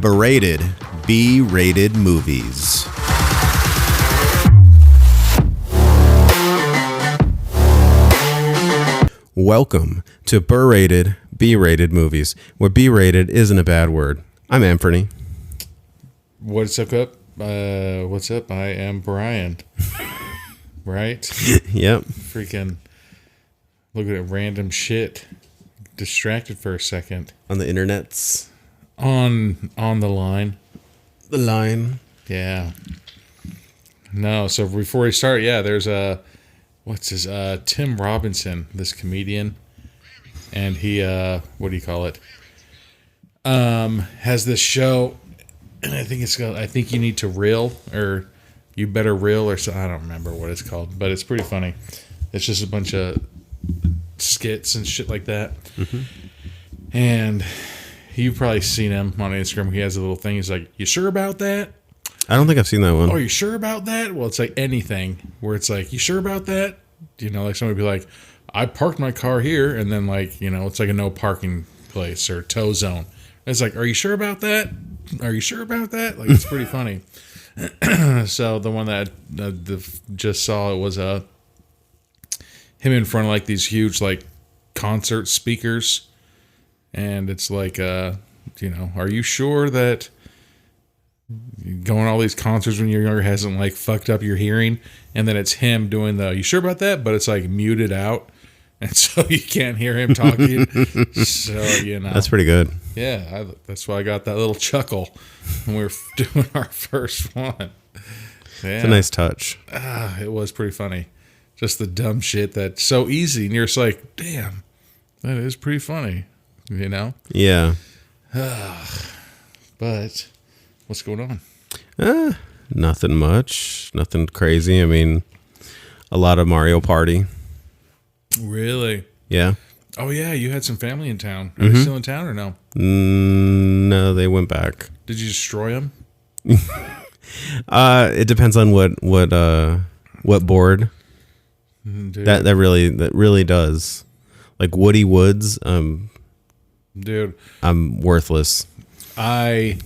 Berated B-rated movies. Welcome to Berated B-rated movies, where B-rated isn't a bad word. I'm Anthony. What's up? What's up? I am Brian. Right? Yep. Freaking look at random shit. Distracted for a second. On the internets. On the line. The line. Yeah. No, so before we start, there's Tim Robinson, this comedian. And he what do you call it? Has this show, and I think it's called I Think You Need to Reel, or You Better Reel, or so, I don't remember what it's called, but it's pretty funny. It's just a bunch of skits and shit like that. Mm-hmm. And you've probably seen him on Instagram. He has a little thing. He's like, "You sure about that?" I don't think I've seen that one. Oh, you sure about that? Well, it's like anything where it's like, "You sure about that?" You know, like somebody be like, "I parked my car here," and then like, you know, it's like a no parking place or tow zone. It's like, "Are you sure about that? Are you sure about that?" Like, it's pretty funny. So the one that just saw it was him in front of like these huge like concert speakers, and it's like you know, are you sure that going to all these concerts when you're younger hasn't like fucked up your hearing? And then it's him doing the, "You sure about that?" But it's like muted out, and so you can't hear him talking. So, you know, that's pretty good. Yeah, that's why I got that little chuckle when we were doing our first one. Yeah. It's a nice touch. It was pretty funny. Just the dumb shit that's so easy, and you're just like, damn, that is pretty funny, you know? Yeah. But what's going on? Nothing much. Nothing crazy. I mean, a lot of Mario Party. Really? Yeah. Oh, yeah, you had some family in town. Are they still in town or no? No, they went back. Did you destroy them? It depends on what board. Dude. That really does. Like Woody Woods, Dude, I'm worthless. I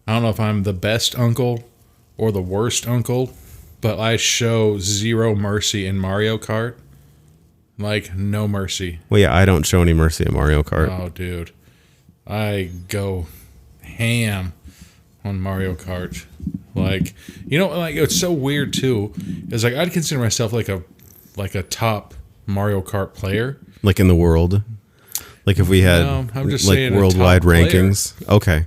don't know if I'm the best uncle or the worst uncle, but I show zero mercy in Mario Kart. Like, no mercy. Well, yeah, I don't show any mercy at Mario Kart. Oh, dude. I go ham on Mario Kart. Like, you know, like, it's so weird, too. It's like, I'd consider myself like a top Mario Kart player. Like in the world? Like if we had I'm just like saying worldwide rankings? Okay.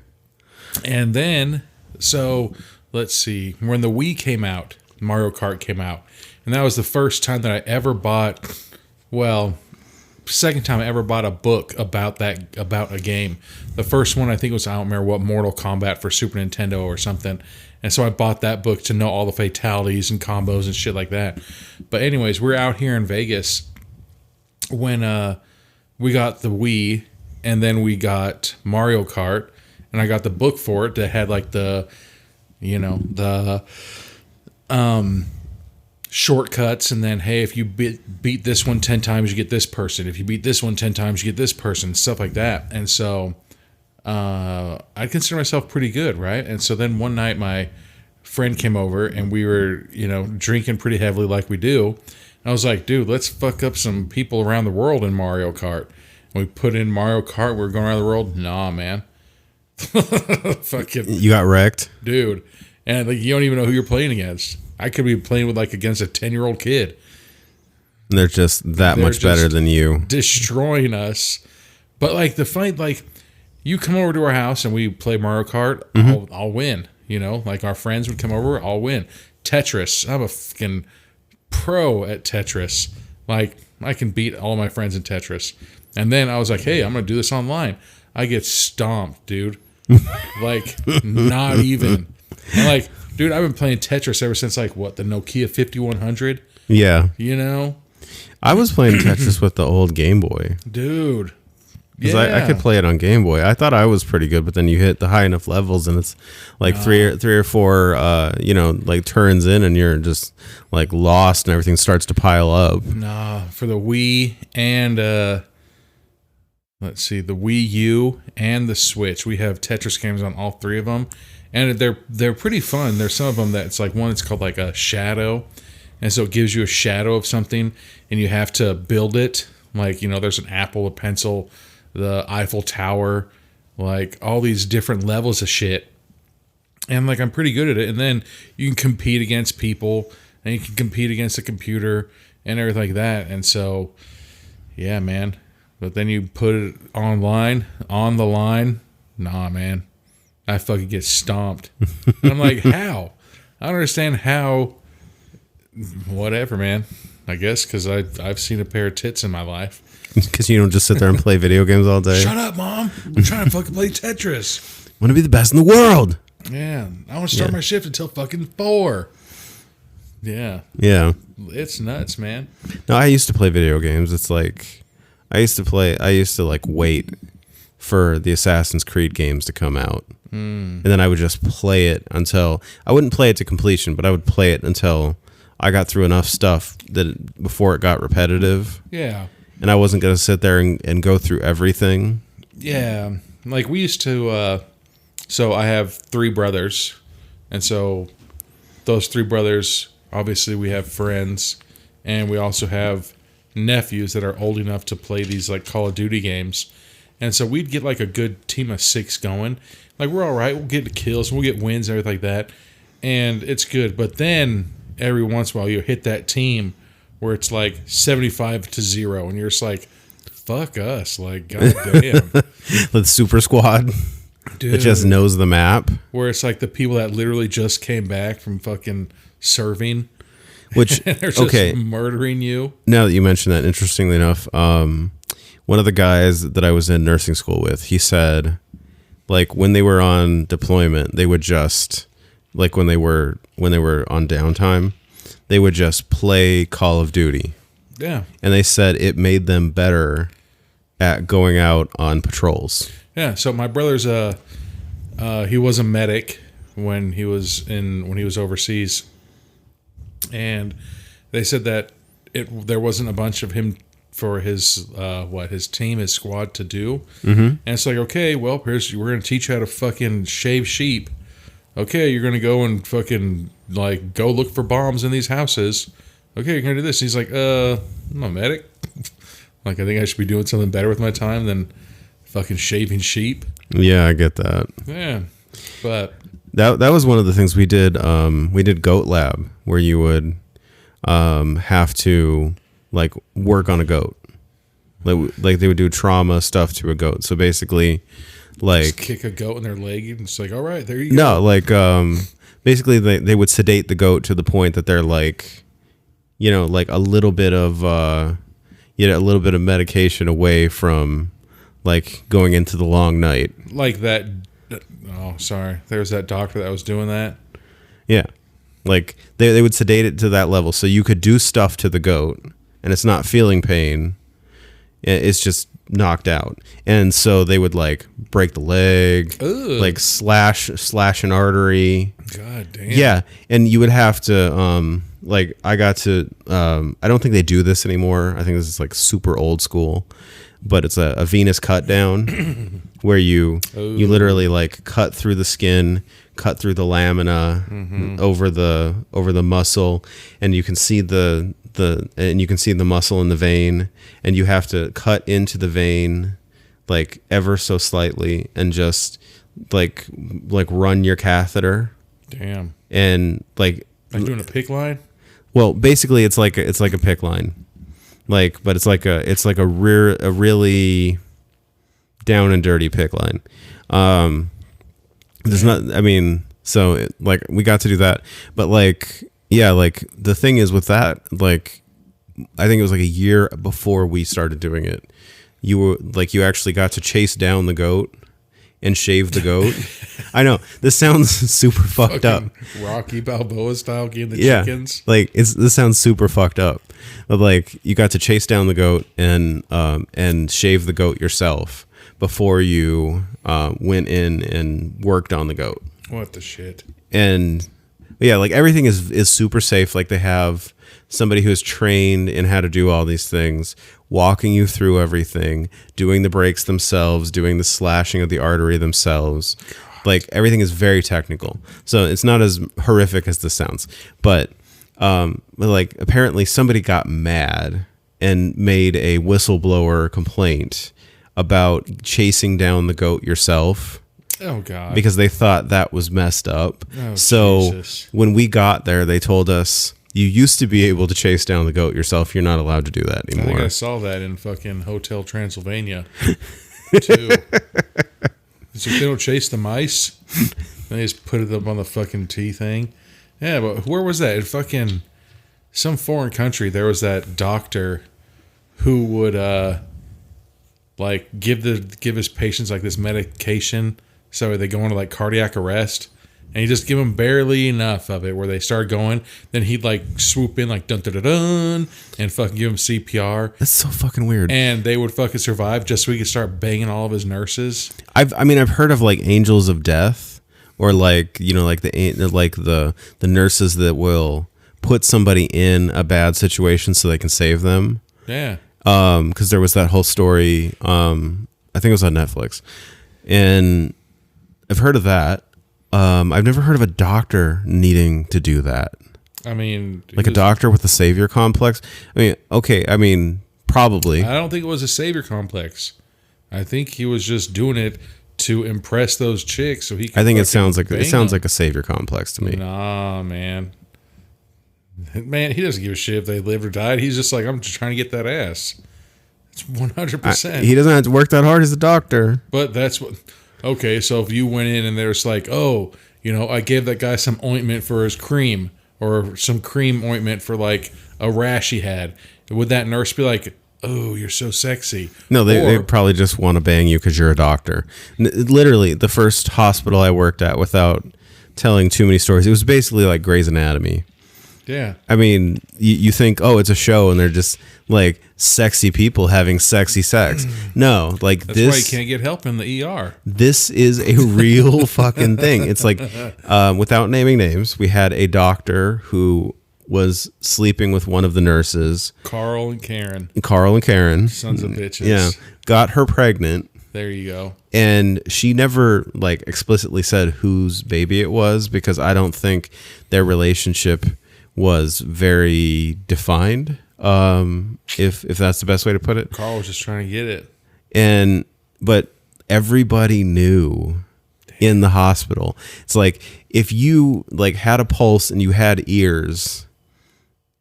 And then, so, let's see. When the Wii came out, Mario Kart came out. And that was the first time that I ever bought... Well, second time I ever bought a book about a game. The first one I think was, I don't remember what, Mortal Kombat for Super Nintendo or something. And so I bought that book to know all the fatalities and combos and shit like that. But anyways, we're out here in Vegas when we got the Wii, and then we got Mario Kart, and I got the book for it that had like the, you know, the shortcuts, and then, hey, if you beat this one 10 times, you get this person. If you beat this one 10 times, you get this person, stuff like that. And so I consider myself pretty good, right? And so then one night my friend came over, and we were, you know, drinking pretty heavily like we do. And I was like, dude, let's fuck up some people around the world in Mario Kart. And we put in Mario Kart, we were going around the world. Nah, man. Fucking, you got wrecked? Dude. And like, you don't even know who you're playing against. I could be playing with like against a 10-year-old kid. And they're just that much better than you. Destroying us. But like the fight, like you come over to our house and we play Mario Kart, I'll win. You know, like our friends would come over, I'll win. Tetris, I'm a fucking pro at Tetris. Like I can beat all my friends in Tetris. And then I was like, hey, I'm going to do this online. I get stomped, dude. Like not even. And like, dude, I've been playing Tetris ever since, like, what, the Nokia 5100? Yeah. You know? I was playing Tetris with the old Game Boy. Dude. Because I could play it on Game Boy. I thought I was pretty good, but then you hit the high enough levels, and it's like three or four, you know, like turns in, and you're just, like, lost, and everything starts to pile up. Nah, for the Wii and let's see, the Wii U and the Switch. We have Tetris games on all three of them, and they're pretty fun. There's some of them that's like one. It's called like a shadow, and so it gives you a shadow of something, and you have to build it. Like, you know, there's an apple, a pencil, the Eiffel Tower, like all these different levels of shit. And like I'm pretty good at it. And then you can compete against people, and you can compete against a computer and everything like that. And so, yeah, man. But then you put it online, on the line. Nah, man. I fucking get stomped. And I'm like, how? I don't understand how. Whatever, man. I guess because I've seen a pair of tits in my life. Because you don't just sit there and play video games all day. Shut up, Mom. I'm trying to fucking play Tetris. I want to be the best in the world. Yeah. I want to start my shift until fucking 4. Yeah. Yeah. It's nuts, man. No, I used to play video games. It's like I used to like wait for the Assassin's Creed games to come out. And then I would just play it until I wouldn't play it to completion, but I would play it until I got through enough stuff that before it got repetitive. Yeah. And I wasn't going to sit there and go through everything. Yeah. Like we used to, so I have 3 brothers. And so those 3 brothers, obviously we have friends, and we also have nephews that are old enough to play these like Call of Duty games. And so we'd get like a good team of 6 going. Like we're all right. We'll get the kills. We'll get wins and everything like that. And it's good. But then every once in a while you hit that team where it's like 75-0, and you're just like, fuck us. Like, goddamn. The super squad. Dude. That just knows the map. Where it's like the people that literally just came back from fucking serving. Which, they're just murdering you. Now that you mention that, interestingly enough, one of the guys that I was in nursing school with, he said, like, when they were on deployment, they would just, like, when they were on downtime, they would just play Call of Duty. Yeah. And they said it made them better at going out on patrols. Yeah. So my brother's he was a medic when he was overseas, and they said that there wasn't a bunch of him for his team, his squad to do. Mm-hmm. And it's like, okay, well, we're gonna teach you how to fucking shave sheep. Okay, you're gonna go and fucking like go look for bombs in these houses. Okay, you're gonna do this. And he's like, I'm a medic. Like, I think I should be doing something better with my time than fucking shaving sheep. Yeah, I get that. Yeah, but that was one of the things we did. We did Goat Lab, where you would have to like work on a goat. Like they would do trauma stuff to a goat. So basically, like just kick a goat in their leg, and it's like, all right, there you go. No, like basically they would sedate the goat to the point that they're like, you know, like a little bit of medication away from like going into the long night. Like that. Oh, sorry. There was that doctor that was doing that. Yeah, like they would sedate it to that level, so you could do stuff to the goat, and it's not feeling pain. It's just knocked out. And so they would like break the leg, like slash an artery. God damn. Yeah. And you would have to, like, I got to, I don't think they do this anymore. I think this is like super old school, but it's a venous cut down where you literally like cut through the skin, cut through the lamina, over the muscle, and you can see the muscle in the vein, and you have to cut into the vein like ever so slightly and just like run your catheter. Damn. And like doing a PICC line? Well, basically it's like a PICC line. Like, but it's like a really down and dirty PICC line. There's not, I mean, so like we got to do that, but like, yeah, like the thing is with that, like, I think it was like a year before we started doing it. You actually got to chase down the goat and shave the goat. I know this sounds super fucked up. Rocky Balboa style, getting the chickens. Like this sounds super fucked up, but like you got to chase down the goat and shave the goat yourself before you went in and worked on the goat. What the shit? And yeah, like everything is super safe. Like they have somebody who is trained in how to do all these things, walking you through everything, doing the breaks themselves, doing the slashing of the artery themselves. Like, everything is very technical. So it's not as horrific as this sounds. But like, apparently somebody got mad and made a whistleblower complaint about chasing down the goat yourself. Oh, God. Because they thought that was messed up. Oh, so Jesus. when we got there, they told us, you used to be able to chase down the goat yourself. You're not allowed to do that I anymore. think I saw that in fucking Hotel Transylvania, too. It's like they don't chase the mice. They just put it up on the fucking tea thing. Yeah, but where was that? In fucking some foreign country, there was that doctor who would like give his patients like this medication so they go into like cardiac arrest, and he just give them barely enough of it where they start going. Then he'd like swoop in like dun dun dun dun and fucking give them CPR. That's so fucking weird. And they would fucking survive just so he could start banging all of his nurses. I've heard of like angels of death, or like, you know, like the nurses that will put somebody in a bad situation so they can save them. Yeah. Because there was that whole story. I think it was on Netflix, and I've heard of that. I've never heard of a doctor needing to do that. I mean, Like a doctor with a savior complex. I mean, okay. I mean, probably. I don't think it was a savior complex. I think he was just doing it to impress those chicks so he could. I think it sounds like them. like a savior complex to me. Nah, man. Man, he doesn't give a shit if they lived or died. He's just like, I'm just trying to get that ass. It's 100%. He doesn't have to work that hard as a doctor. But that's what. Okay, so if you went in and there's like, oh, you know, I gave that guy some ointment for his cream, or some cream ointment for like a rash he had, would that nurse be like, oh, you're so sexy? No, they probably just want to bang you because you're a doctor. Literally, the first hospital I worked at, without telling too many stories, it was basically like Grey's Anatomy. Yeah. I mean, you think, oh, it's a show and they're just like sexy people having sexy sex. No, like That's why you can't get help in the ER. This is a real fucking thing. It's like, without naming names, we had a doctor who was sleeping with one of the nurses. Carl and Karen. Sons of bitches. Yeah. Got her pregnant. There you go. And she never like explicitly said whose baby it was, because I don't think their relationship was very defined, if that's the best way to put it. Carl was just trying to get it. But everybody knew in the hospital. It's like, if you like had a pulse and you had ears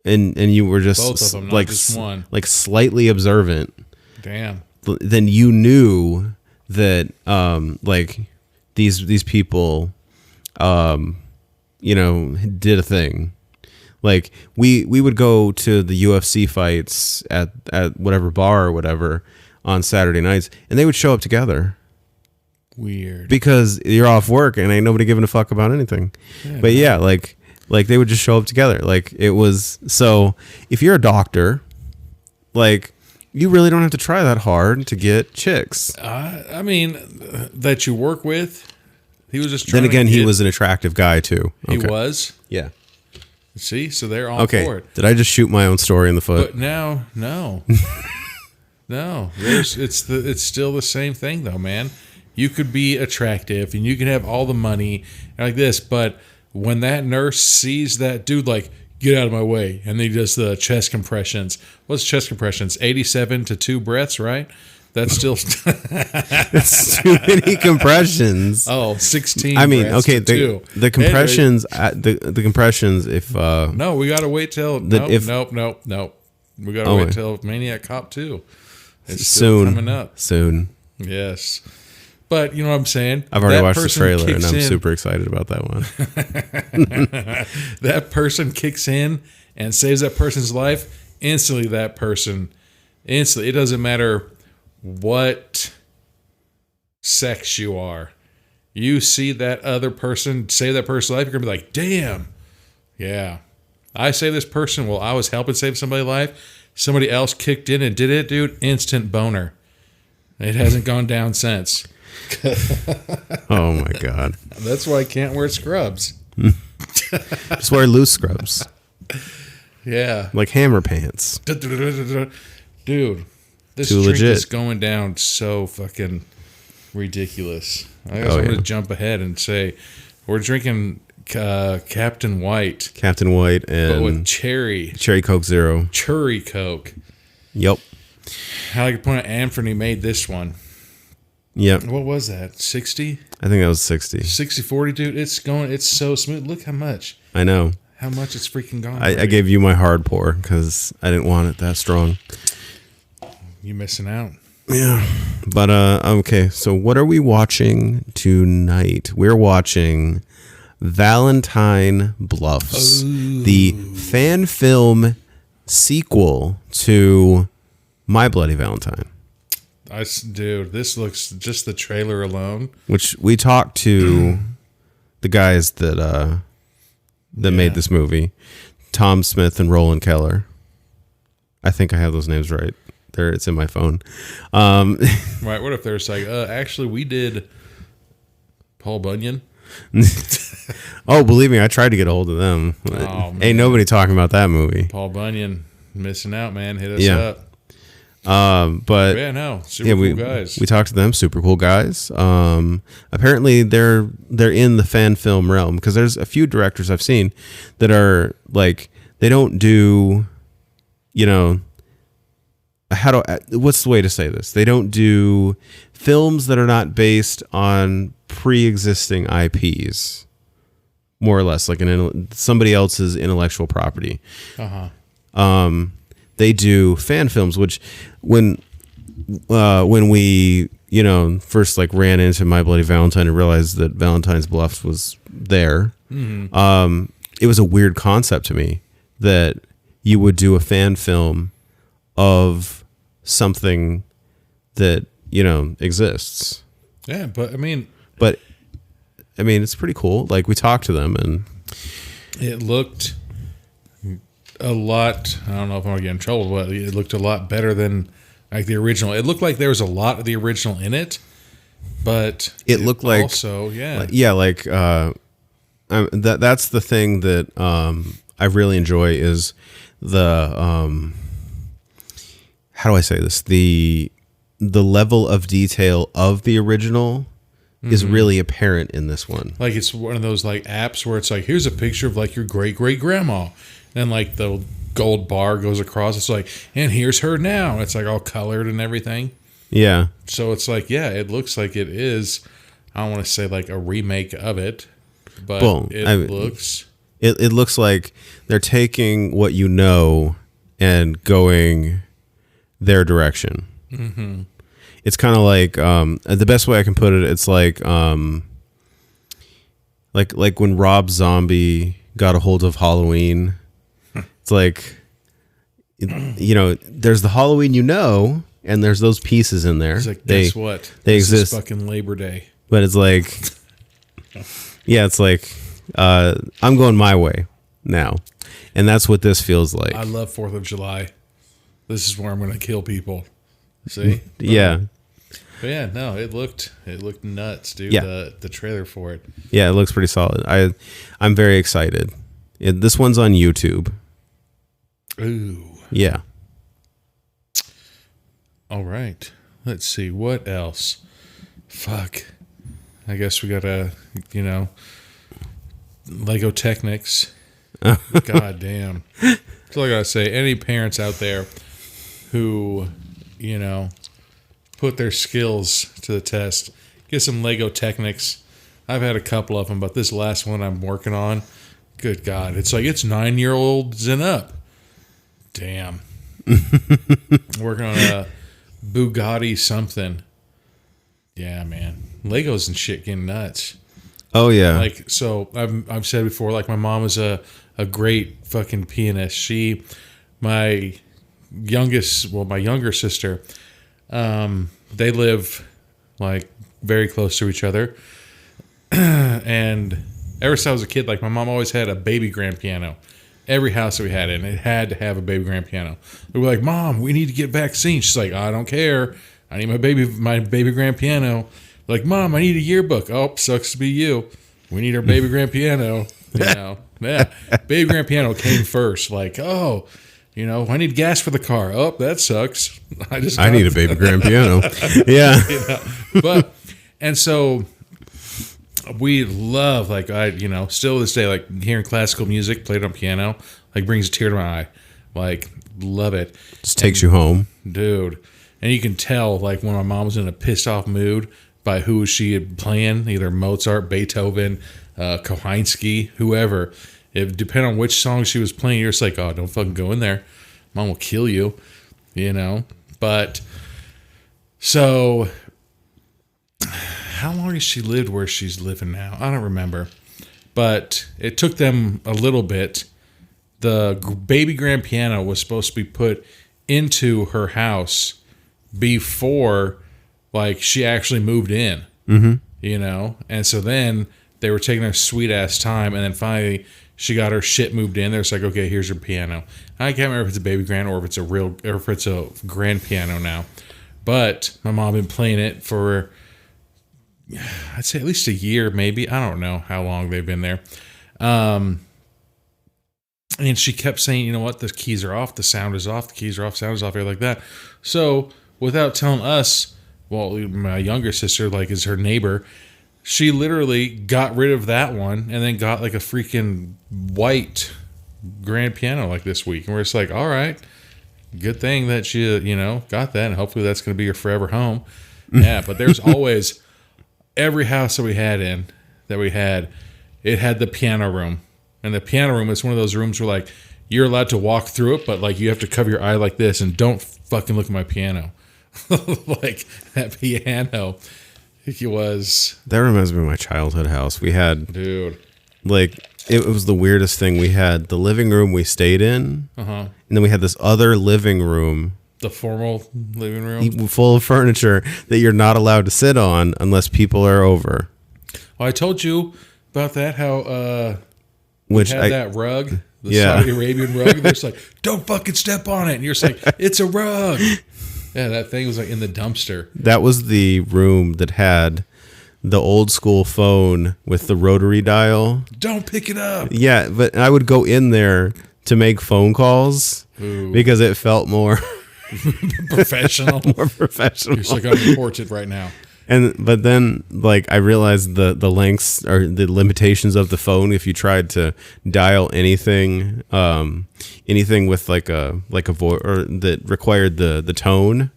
and you were just both of them, like, not just one. Like slightly observant. Damn. Then you knew that like these people you know, did a thing. Like we would go to the UFC fights at whatever bar or whatever on Saturday nights, and they would show up together. Weird. Because you're off work and ain't nobody giving a fuck about anything. Yeah, but yeah, like they would just show up together. Like it was, so if you're a doctor, like you really don't have to try that hard to get chicks. I mean, that you work with, he was just trying Then again, to he was an attractive guy too. He was? Yeah. See, so they're all for it. Did I just shoot my own story in the foot? But now, no. No. It's still the same thing though, man. You could be attractive and you can have all the money like this, but when that nurse sees that dude like, get out of my way, and he does the chest compressions. What's chest compressions? 87 to 2 breaths, right? That's still that's too many compressions. Oh, 16. I mean, okay, the compressions, the compressions. If no, we gotta wait till nope. We gotta wait till Maniac Cop 2. It's still coming up soon. Yes, but you know what I'm saying. I've already watched the trailer, and I'm super excited about that one. That person kicks in and saves that person's life instantly. It doesn't matter what sex you are. You see that other person save that person's life, you're gonna be like, damn, yeah, I saved this person while I was helping save somebody's life. Somebody else kicked in and did it, dude. Instant boner. It hasn't gone down since. Oh my god. That's why I can't wear scrubs. Just wear loose scrubs. Yeah. Like Hammer Pants. Dude, this Too drink legit. is going down so fucking ridiculous. I guess I'm going to jump ahead and say we're drinking Captain White. Captain White But with and cherry Coke Zero. Cherry Coke. Yep. I like to point out Anthony made this one. Yep. What was that? 60? I think that was 60. 60-40, dude. It's so smooth. Look how much. I know. How much it's freaking gone. I gave you my hard pour because I didn't want it that strong. You missing out. Yeah. But, okay. So what are we watching tonight? We're watching Valentine Bluffs, the fan film sequel to My Bloody Valentine. Dude, this looks, just the trailer alone. Which we talked to the guys that made this movie, Tom Smith and Roland Keller. I think I have those names right. It's in my phone. Right. What if there's like, actually, we did Paul Bunyan. Oh, believe me, I tried to get a hold of them. Ain't nobody talking about that movie. Paul Bunyan, missing out, man. Hit us up. But yeah, no, super cool guys. We talked to them, super cool guys. Apparently they're in the fan film realm because there's a few directors I've seen that are like, they don't do, what's the way to say this? They don't do films that are not based on pre-existing IPs, more or less, like somebody else's intellectual property. They do fan films, which when we first like ran into My Bloody Valentine and realized that Valentine's Bluffs was there, it was a weird concept to me that you would do a fan film of something that exists. Yeah, but I mean, it's pretty cool. Like, we talked to them and it looked a lot, I don't know if I'm going to get in trouble, but it looked a lot better than like the original. It looked like there was a lot of the original in it, but it looked like also, that's the thing that I really enjoy is the how do I say this? The level of detail of the original is really apparent in this one. Like, it's one of those like apps where it's like, here's a picture of like your great great grandma. And like the gold bar goes across. It's like, and here's her now. It's like all colored and everything. Yeah. So it's like, yeah, it looks like it is. I don't want to say like a remake of it, but it looks like they're taking what and going their direction. Mm-hmm. It's kind of like the best way I can put it. It's like when Rob Zombie got a hold of Halloween. It's like, there's the Halloween, and there's those pieces in there. It's like, guess what? They this exist. Is fucking Labor Day. But it's like, it's like, I'm going my way now. And that's what this feels like. I love 4th of July. This is where I'm going to kill people. See? Yeah. But yeah, no, it looked nuts, dude. Yeah. The trailer for it. Yeah, it looks pretty solid. I'm very excited. This one's on YouTube. Ooh. Yeah. All right. Let's see. What else? Fuck. I guess we gotta, Lego Technics. God damn. That's all I gotta say. Any parents out there who, put their skills to the test, get some Lego Technics. I've had a couple of them, but this last one I'm working on, good God. It's like, it's 9-year-olds and up. Damn. Working on a Bugatti something. Yeah, man. Legos and shit getting nuts. Oh yeah. Like, so I've said before, like, my mom is a great fucking pianist. My younger sister, they live like very close to each other. And ever since I was a kid, like, my mom always had a baby grand piano. Every house that we had in, it had to have a baby grand piano. We were like, Mom, we need to get vaccines. She's like, I don't care. I need my baby grand piano. Like, Mom, I need a yearbook. Oh, sucks to be you. We need our baby grand piano. Yeah, baby grand piano came first. Like, oh, I need gas for the car. Oh, that sucks. I need a baby grand piano. Yeah. But and so we love like still to this day like hearing classical music played on piano like brings a tear to my eye. Like love it. Just takes you home, dude. And you can tell like when my mom was in a pissed off mood by who she had playing, either Mozart, Beethoven, Kohinski, whoever. It depending on which song she was playing, you're just like, oh, don't fucking go in there. Mom will kill you, But so how long has she lived where she's living now? I don't remember. But it took them a little bit. The baby grand piano was supposed to be put into her house before like she actually moved in. And so then they were taking their sweet ass time, and then finally she got her shit moved in. They're just like, okay, here's your piano. I can't remember if it's a baby grand or if it's a grand piano now. But my mom been playing it for I'd say at least a year, maybe. I don't know how long they've been there. And she kept saying, you know what, the keys are off, the sound is off, the keys are off, sound is off, like that. So without telling us, well, my younger sister, like, is her neighbor, she literally got rid of that one and then got like a freaking white grand piano like this week. And we're just like, all right, good thing that she, got that. And hopefully that's going to be your forever home. Yeah. But there's always every house that we had, it had the piano room. And the piano room is one of those rooms where like you're allowed to walk through it, but like you have to cover your eye like this and don't fucking look at my piano. Like that piano. That reminds me of my childhood house. We had, dude, like it was the weirdest thing. We had the living room we stayed in, and then we had this other living room, the formal living room, full of furniture that you're not allowed to sit on unless people are over. Well, I told you about that. How that rug, the Saudi Arabian rug. They're just like, don't fucking step on it, and you're just like, it's a rug. Yeah, that thing was like in the dumpster. That was the room that had the old school phone with the rotary dial. Don't pick it up. Yeah, but I would go in there to make phone calls because it felt more professional. More professional. You're just like, I'm imported right now. But then, like, I realized the lengths or the limitations of the phone. If you tried to dial anything, anything with like a voice or that required the tone,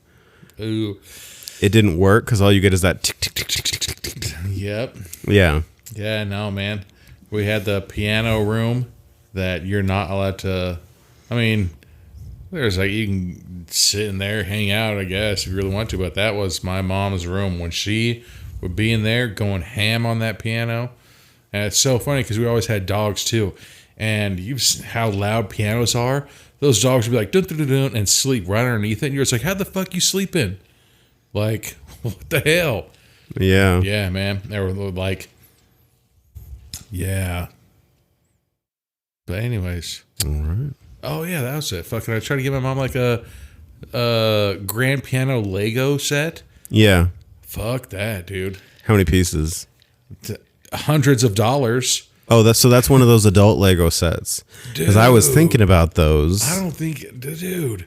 it didn't work because all you get is that tick tick tick tick tick tick. Yep. Yeah. Yeah. No, man. We had the piano room that you're not allowed to. I mean, there's like you can sit in there, hang out, I guess, if you really want to. But that was my mom's room when she would be in there going ham on that piano. And it's so funny because we always had dogs too. And you how loud pianos are. Those dogs would be like dun dun dun dun and sleep right underneath it. And you're just like, how the fuck you sleeping? Like, what the hell? Yeah. Yeah, man. They were like, yeah. But anyways. All right. Oh yeah, that was it. Fucking, I tried to get my mom like a grand piano Lego set. Yeah. Fuck that, dude. How many pieces? Hundreds of dollars. Oh, that's one of those adult Lego sets. Because I was thinking about those. I don't think, dude.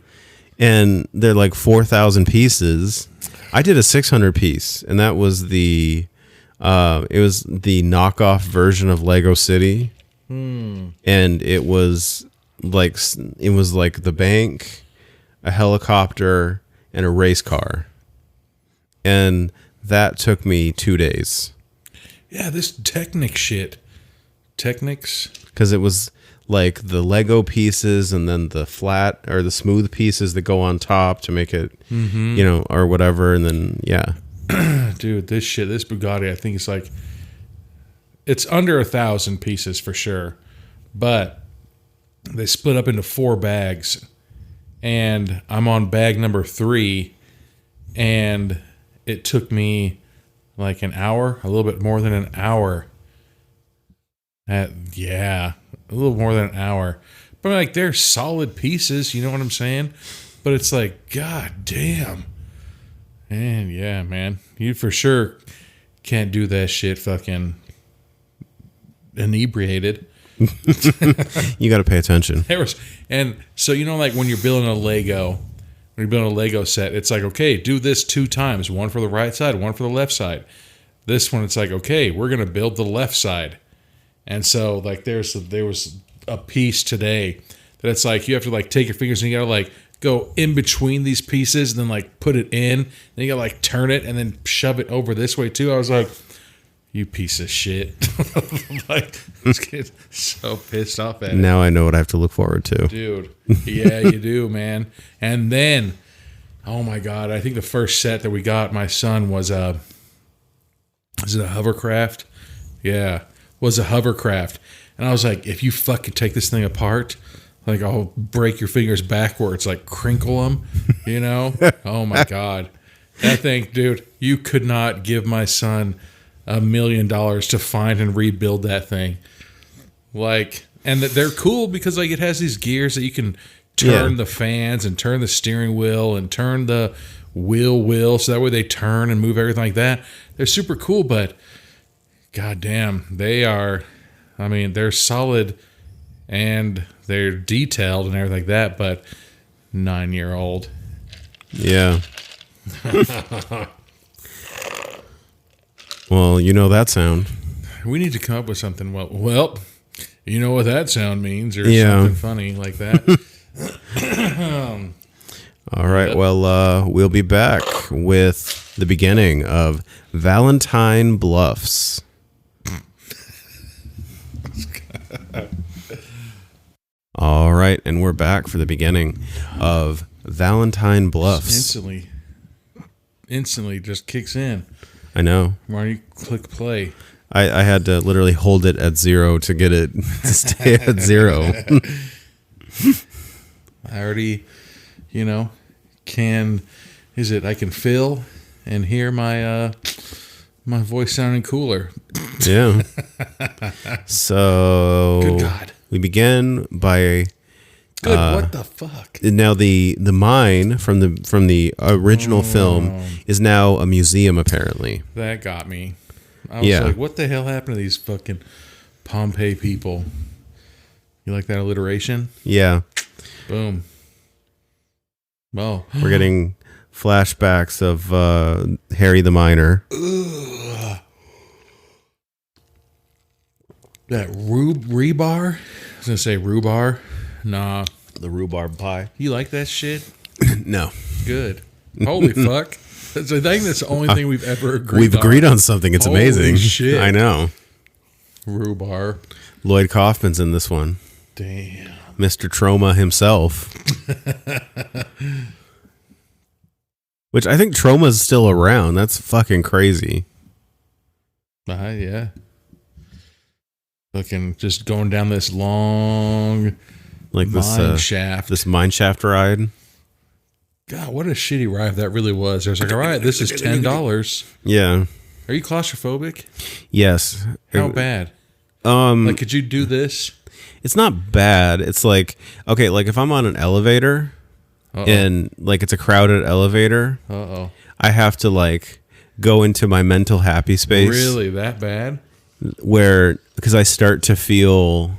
And they're like 4,000 pieces. I did a 600 piece, and that was it was the knockoff version of Lego City. And it was like the bank, a helicopter, and a race car. And that took me 2 days. Yeah, this Technics shit. Technics? Because it was like the Lego pieces and then the flat or the smooth pieces that go on top to make it, or whatever. And then, yeah. Dude, this Bugatti, I think it's under 1,000 pieces for sure. But they split up into 4 bags. And I'm on bag number 3. And it took me like an hour, a little bit more than an hour. A little more than an hour. But like, they're solid pieces, you know what I'm saying? But it's like, god damn. And yeah, man, you for sure can't do that shit fucking inebriated. You got to pay attention. And so, like when you're building a Lego set, it's like, okay, do this 2 times, one for the right side, one for the left side. This one, it's like, okay, we're going to build the left side. And so like there was a piece today that it's like you have to like take your fingers and you got to like go in between these pieces and then like put it in. Then you got to like turn it and then shove it over this way too. I was like, you piece of shit. Like, I was getting so pissed off at it. Now I know what I have to look forward to. Dude. Yeah, you do, man. And then, oh my God, I think the first set that we got, my son, was is it a hovercraft? Yeah, was a hovercraft. And I was like, if you fucking take this thing apart, like I'll break your fingers backwards, like crinkle them, Oh my God. That thing, dude, you could not give my son $1 million to find and rebuild that thing. Like, and they're cool because like it has these gears that you can turn the fans and turn the steering wheel and turn the wheel so that way they turn and move everything like that. They're super cool, but goddamn, they're solid and they're detailed and everything like that, but 9-year-old. Yeah. Well, you know that sound. We need to come up with something. Well, you know what that sound means, or something funny like that. All right. Well, we'll be back with the beginning of Valentine Bluffs. All right, and we're back for the beginning of Valentine Bluffs. Instantly just kicks in. I know. Why don't you click play? I had to literally hold it at 0 to get it to stay at 0. I already, I can feel and hear my voice sounding cooler. Yeah. So good God. We begin by what the fuck? Now the mine from the original film is now a museum apparently. That got me. I was like, what the hell happened to these fucking Pompeii people? You like that alliteration? Yeah. Boom. Well, we're getting flashbacks of Harry the Miner. That rebar? I was going to say rhubarb. Nah. The rhubarb pie. You like that shit? No. Good. Holy fuck. I think that's the only thing we've ever agreed on. We've agreed on something. It's Holy amazing. Shit. I know. Rhubarb. Lloyd Kaufman's in this one. Damn. Mr. Troma himself. Which I think Troma's still around. That's fucking crazy. Yeah. Fucking just going down this long mine shaft. This mine shaft ride. God, what a shitty ride that really was. There's like, all right, this is $10. Yeah. Are you claustrophobic? Yes. How bad? Like, could you do this? It's not bad. It's like, okay, like if I'm on an elevator and like it's a crowded elevator, I have to like go into my mental happy space. Really? That bad? Because I start to feel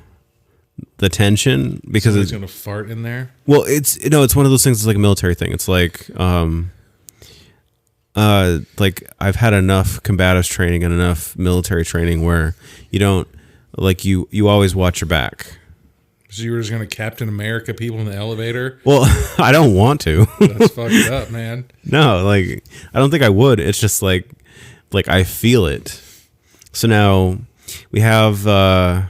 the tension because somebody's gonna fart in there. Well, it's one of those things. It's like a military thing. It's like I've had enough combatives training and enough military training where you don't you always watch your back. So you were just gonna Captain America people in the elevator? Well, I don't want to. That's fucked up, man. No, I don't think I would. It's just like I feel it. So now we have what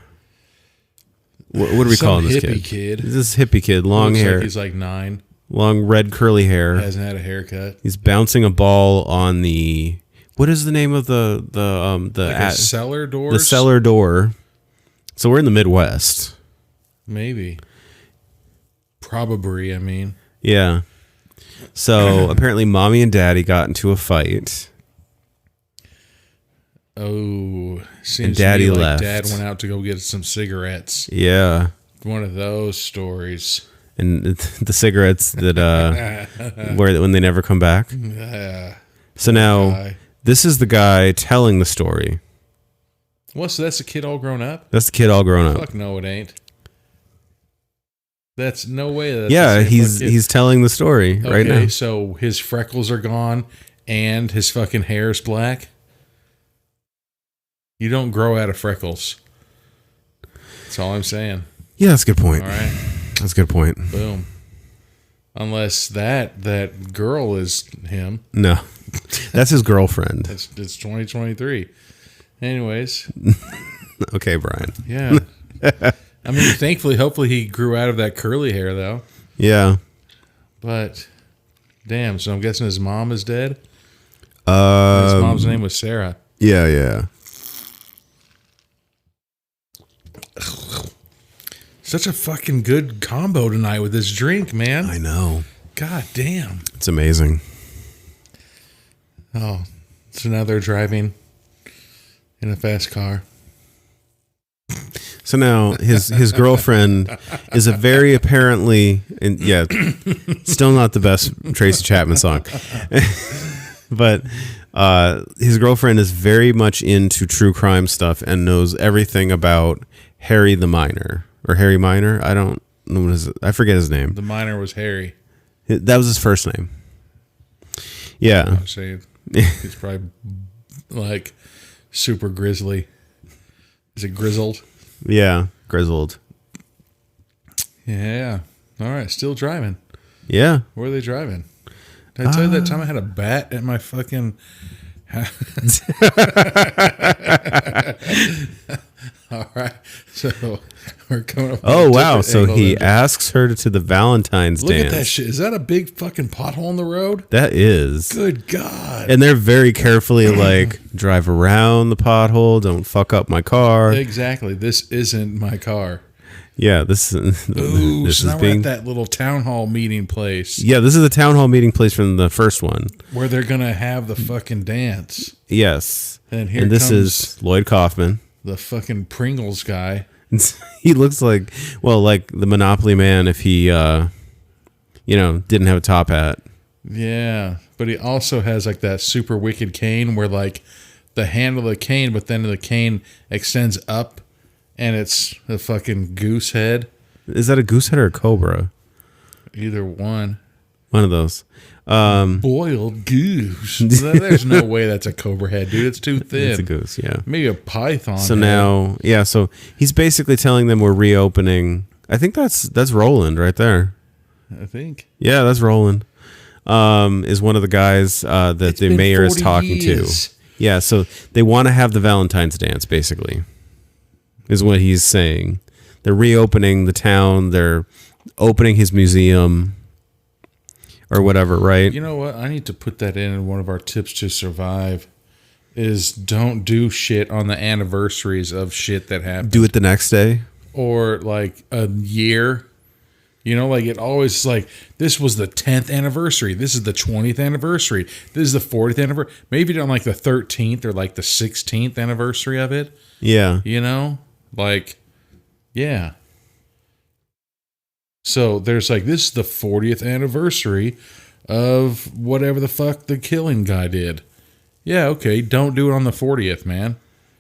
do we call this kid? This hippie kid, long hair. Like he's like 9. Long red curly hair. Hasn't had a haircut. He's bouncing a ball on the what is the name of the cellar door? The cellar door. So we're in the Midwest. Maybe. Probably, I mean. Yeah. So apparently mommy and daddy got into a fight. Oh, seems and daddy to me like left. Dad went out to go get some cigarettes. Yeah. One of those stories. And the cigarettes that when they never come back. Yeah. So now this is the guy telling the story. What? So that's the kid all grown up? That's the kid all grown up. Fuck no, it ain't. That's no way. That's Yeah, he's telling the story right now. So his freckles are gone and his fucking hair is black. You don't grow out of freckles. That's all I'm saying. Yeah, that's a good point. All right. That's a good point. Boom. Unless that girl is him. No. That's his girlfriend. It's 2023. Anyways. Okay, Brian. Yeah. I mean, thankfully, hopefully he grew out of that curly hair, though. Yeah. But, damn, so I'm guessing his mom is dead? His His mom's name was Sarah. Yeah. Such a fucking good combo tonight with this drink, man. I know. God damn. It's amazing. Oh, so now they're driving in a fast car. So now his girlfriend is a very apparently, and yeah, still not the best Tracy Chapman song, but his girlfriend is very much into true crime stuff and knows everything about Harry the Minor or Harry Minor. I don't know I forget his name. The minor was Harry. That was his first name. Yeah, I was saying he's probably like super grizzly. Is it grizzled? Yeah, grizzled. Yeah. All right. Still driving. Yeah. Where are they driving? Did I tell you that time I had a bat at my fucking All right. So we're coming up. Oh, wow. So he asks her to the Valentine's dance. Look at that shit. Is that a big fucking pothole in the road? That is. Good God. And they're very carefully like, drive around the pothole. Don't fuck up my car. Exactly. This isn't my car. Yeah, this is now we're at that little town hall meeting place. Yeah, this is the town hall meeting place from the first one. Where they're going to have the fucking dance. Yes. And here this comes is Lloyd Kaufman. The fucking Pringles guy. He looks like the Monopoly man if he, didn't have a top hat. Yeah, but he also has like that super wicked cane where like the handle of the cane, but then the cane extends up and it's a fucking goose head. Is that a goose head or a cobra? Either one. One of those. Boiled goose. There's no way that's a cobra head, dude. It's too thin. It's a goose, yeah. Maybe a python. So head. now, yeah, so he's basically telling them we're reopening. I think that's Roland right there. I think. Yeah, that's Roland. Is one of the guys that the mayor is talking to. Yeah, so they want to have the Valentine's dance, basically, is what he's saying. They're reopening the town. They're opening his museum or whatever, right? You know what? I need to put that in one of our tips to survive is don't do shit on the anniversaries of shit that happened. Do it the next day. Or like a year. You know, like it always like, this was the 10th anniversary. This is the 20th anniversary. This is the 40th anniversary. Maybe on like the 13th or like the 16th anniversary of it. Yeah. You know? Like, yeah. So there's like, this is the 40th anniversary of whatever the fuck the killing guy did. Yeah, okay. Don't do it on the 40th, man.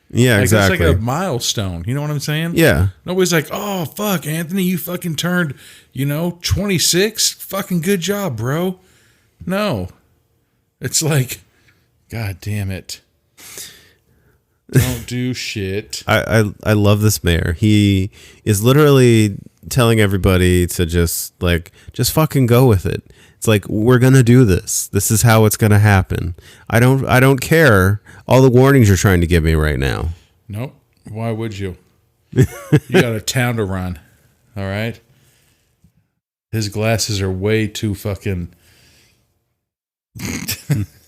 Yeah, like, exactly. It's like a milestone. You know what I'm saying? Yeah. Nobody's like, oh, fuck, Anthony, you fucking turned, 26? Fucking good job, bro. No. It's like, God damn it. Don't do shit. I love this mayor. He is literally telling everybody to just fucking go with it. It's like, we're gonna do this. This is how it's gonna happen. I don't care all the warnings you're trying to give me right now. Nope. Why would you? You got a town to run. All right. His glasses are way too fucking.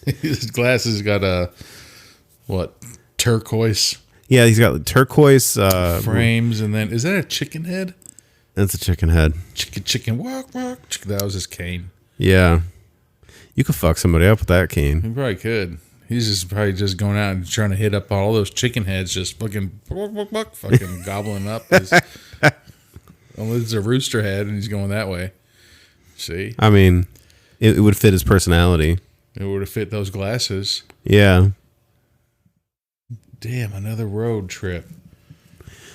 His glasses got a turquoise. Yeah, he's got turquoise frames, and then is that a chicken head? That's a chicken head. Chicken, walk. That was his cane. Yeah, you could fuck somebody up with that cane. He probably could. He's just probably just going out and trying to hit up all those chicken heads, just fucking gobbling up. It's a rooster head, and he's going that way. See? I mean, it would fit his personality. It would have fit those glasses. Yeah. Damn, another road trip.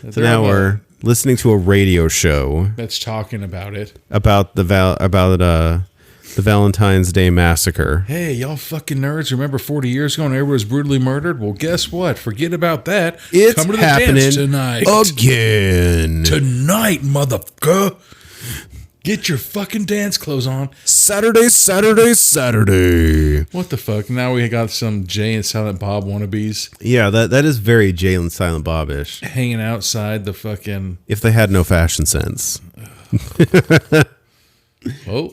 So now we're listening to a radio show that's talking about it. About the Valentine's Day massacre. Hey, y'all fucking nerds! Remember 40 years ago when everyone was brutally murdered? Well, guess what? Forget about that. It's Come to the happening dance tonight. Again. Tonight, motherfucker. Get your fucking dance clothes on. Saturday. What the fuck? Now we got some Jay and Silent Bob wannabes. Yeah, that is very Jay and Silent Bob-ish. Hanging outside the fucking... If they had no fashion sense. Whoa.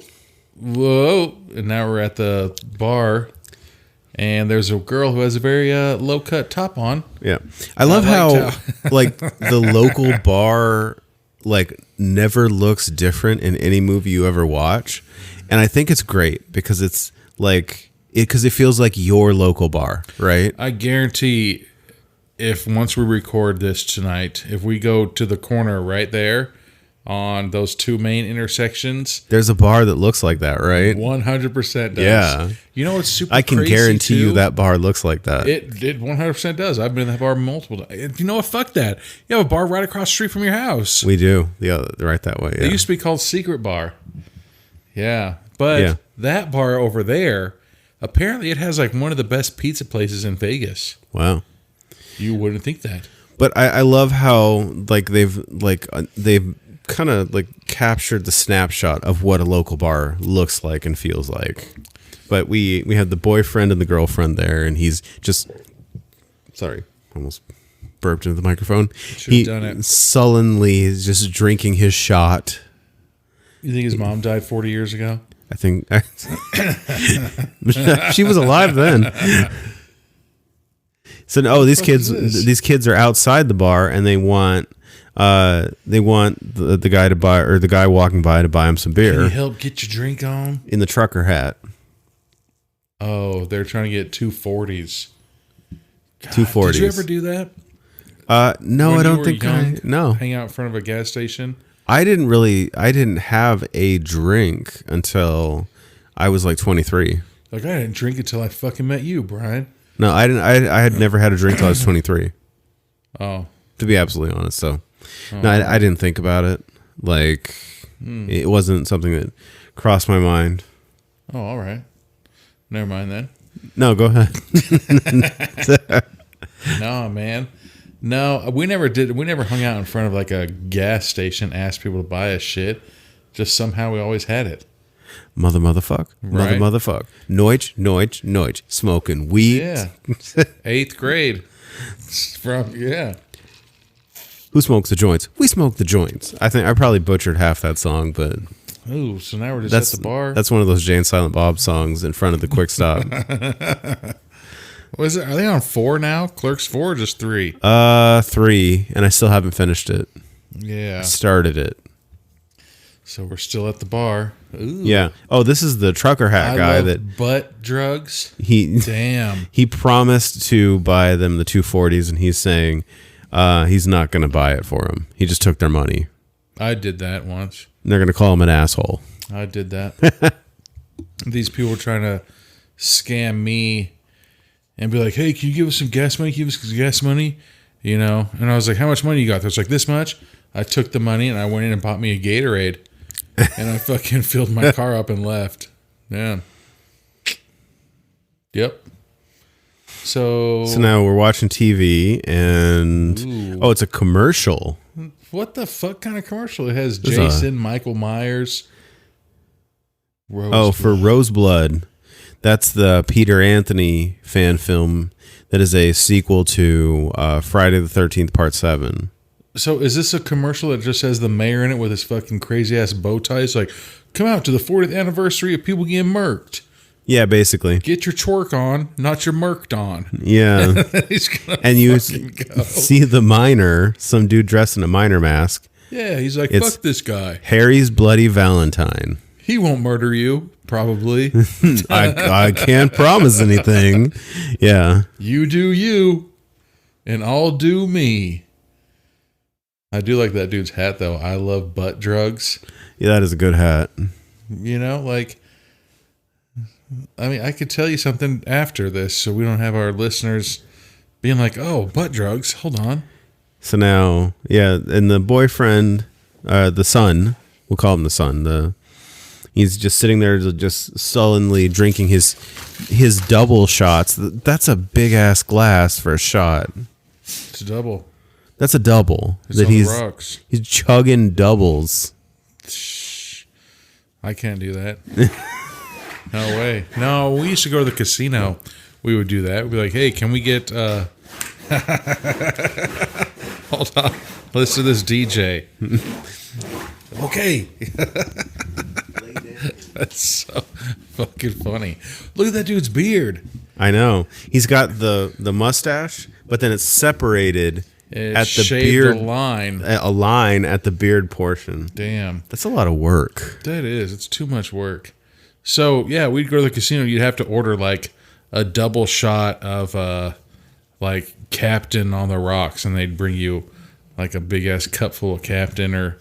And now we're at the bar. And there's a girl who has a very low-cut top on. Yeah. I love how like, the local bar... like never looks different in any movie you ever watch, and I think it's great because it's like because it feels like your local bar, right? I guarantee if once we record this tonight, if we go to the corner right there on those two main intersections, there's a bar that looks like that, right? 100% does. Yeah. You know what's super I can crazy guarantee too? You that bar looks like that. It 100% does. I've been in that bar multiple times. You know what? Fuck that. You have a bar right across the street from your house. We do. Yeah, right that way. Yeah. It used to be called Secret Bar. Yeah. But that bar over there, apparently it has like one of the best pizza places in Vegas. Wow. You wouldn't think that. But I love how like they've kind of like captured the snapshot of what a local bar looks like and feels like. But we have the boyfriend and the girlfriend there, and he's just almost burped into the microphone. He done it. Sullenly is just drinking his shot. You think his mom died 40 years ago? I think she was alive then. So these kids are outside the bar, and they want the guy to buy, or the guy walking by to buy him some beer. Can you help get your drink on? In the trucker hat. Oh, they're trying to get 240s. 240s. Did you ever do that? No, when I don't think no. Hang out in front of a gas station? I didn't have a drink until I was like 23. Like, I didn't drink until I fucking met you, Brian. No, I didn't. I had never had a drink till I was 23. Oh. To be absolutely honest, so no, I didn't think about it. Like, it wasn't something that crossed my mind. Oh, all right. Never mind then. No, go ahead. No, man. No, we never did. We never hung out in front of like a gas station, asked people to buy us shit. Just somehow we always had it. Motherfuck. Right? Motherfuck. Noich. Smoking weed. Yeah. 8th grade. Who smokes the joints? We smoke the joints. I think I probably butchered half that song, but... Ooh, so now we're just at the bar? That's one of those Jay and Silent Bob songs in front of the Quick Stop. What is it? Are they on 4 now? Clerks 4 or just 3? 3, and I still haven't finished it. Yeah. Started it. So we're still at the bar. Ooh. Yeah. Oh, this is the trucker hat guy that butt drugs. Damn. He promised to buy them the 240s, and he's saying he's not going to buy it for him. He just took their money. I did that once. And they're going to call him an asshole. I did that. These people were trying to scam me and be like, "Hey, can you give us some gas money? Give us some gas money." You know? And I was like, "How much money you got?" They was like, "This much." I took the money and I went in and bought me a Gatorade. And I fucking filled my car up and left. Yeah. Yep. So now we're watching TV and it's a commercial. What the fuck kind of commercial? It has Jason, Michael Myers. For Roseblood. That's the Peter Anthony fan film that is a sequel to Friday the 13th Part 7. So is this a commercial that just has the mayor in it with his fucking crazy ass bow tie? It's like, come out to the 40th anniversary of people getting murked. Yeah, basically. Get your twerk on, not your murked on. Yeah. And you see the miner, some dude dressed in a miner mask. Yeah, he's like, fuck this guy. Harry's Bloody Valentine. He won't murder you, probably. I can't promise anything. Yeah. You do you, and I'll do me. I do like that dude's hat, though. I love butt drugs. Yeah, that is a good hat. You know, like, I mean, I could tell you something after this, so we don't have our listeners being like, "Oh, butt drugs. Hold on." So now, yeah, and the boyfriend, the son, we'll call him the son. He's just sitting there, just sullenly drinking his double shots. That's a big ass glass for a shot. It's a double. That's a double. It's on the rocks. He's chugging doubles. I can't do that. No way. No, we used to go to the casino. We would do that. We'd be like, "Hey, can we get hold on. Listen to this DJ." Okay. That's so fucking funny. Look at that dude's beard. I know. He's got the mustache, but then it's separated at the beard line. A line at the beard portion. Damn. That's a lot of work. That is. It's too much work. So, yeah, we'd go to the casino. You'd have to order like a double shot of like Captain on the rocks, and they'd bring you like a big ass cup full of Captain. Or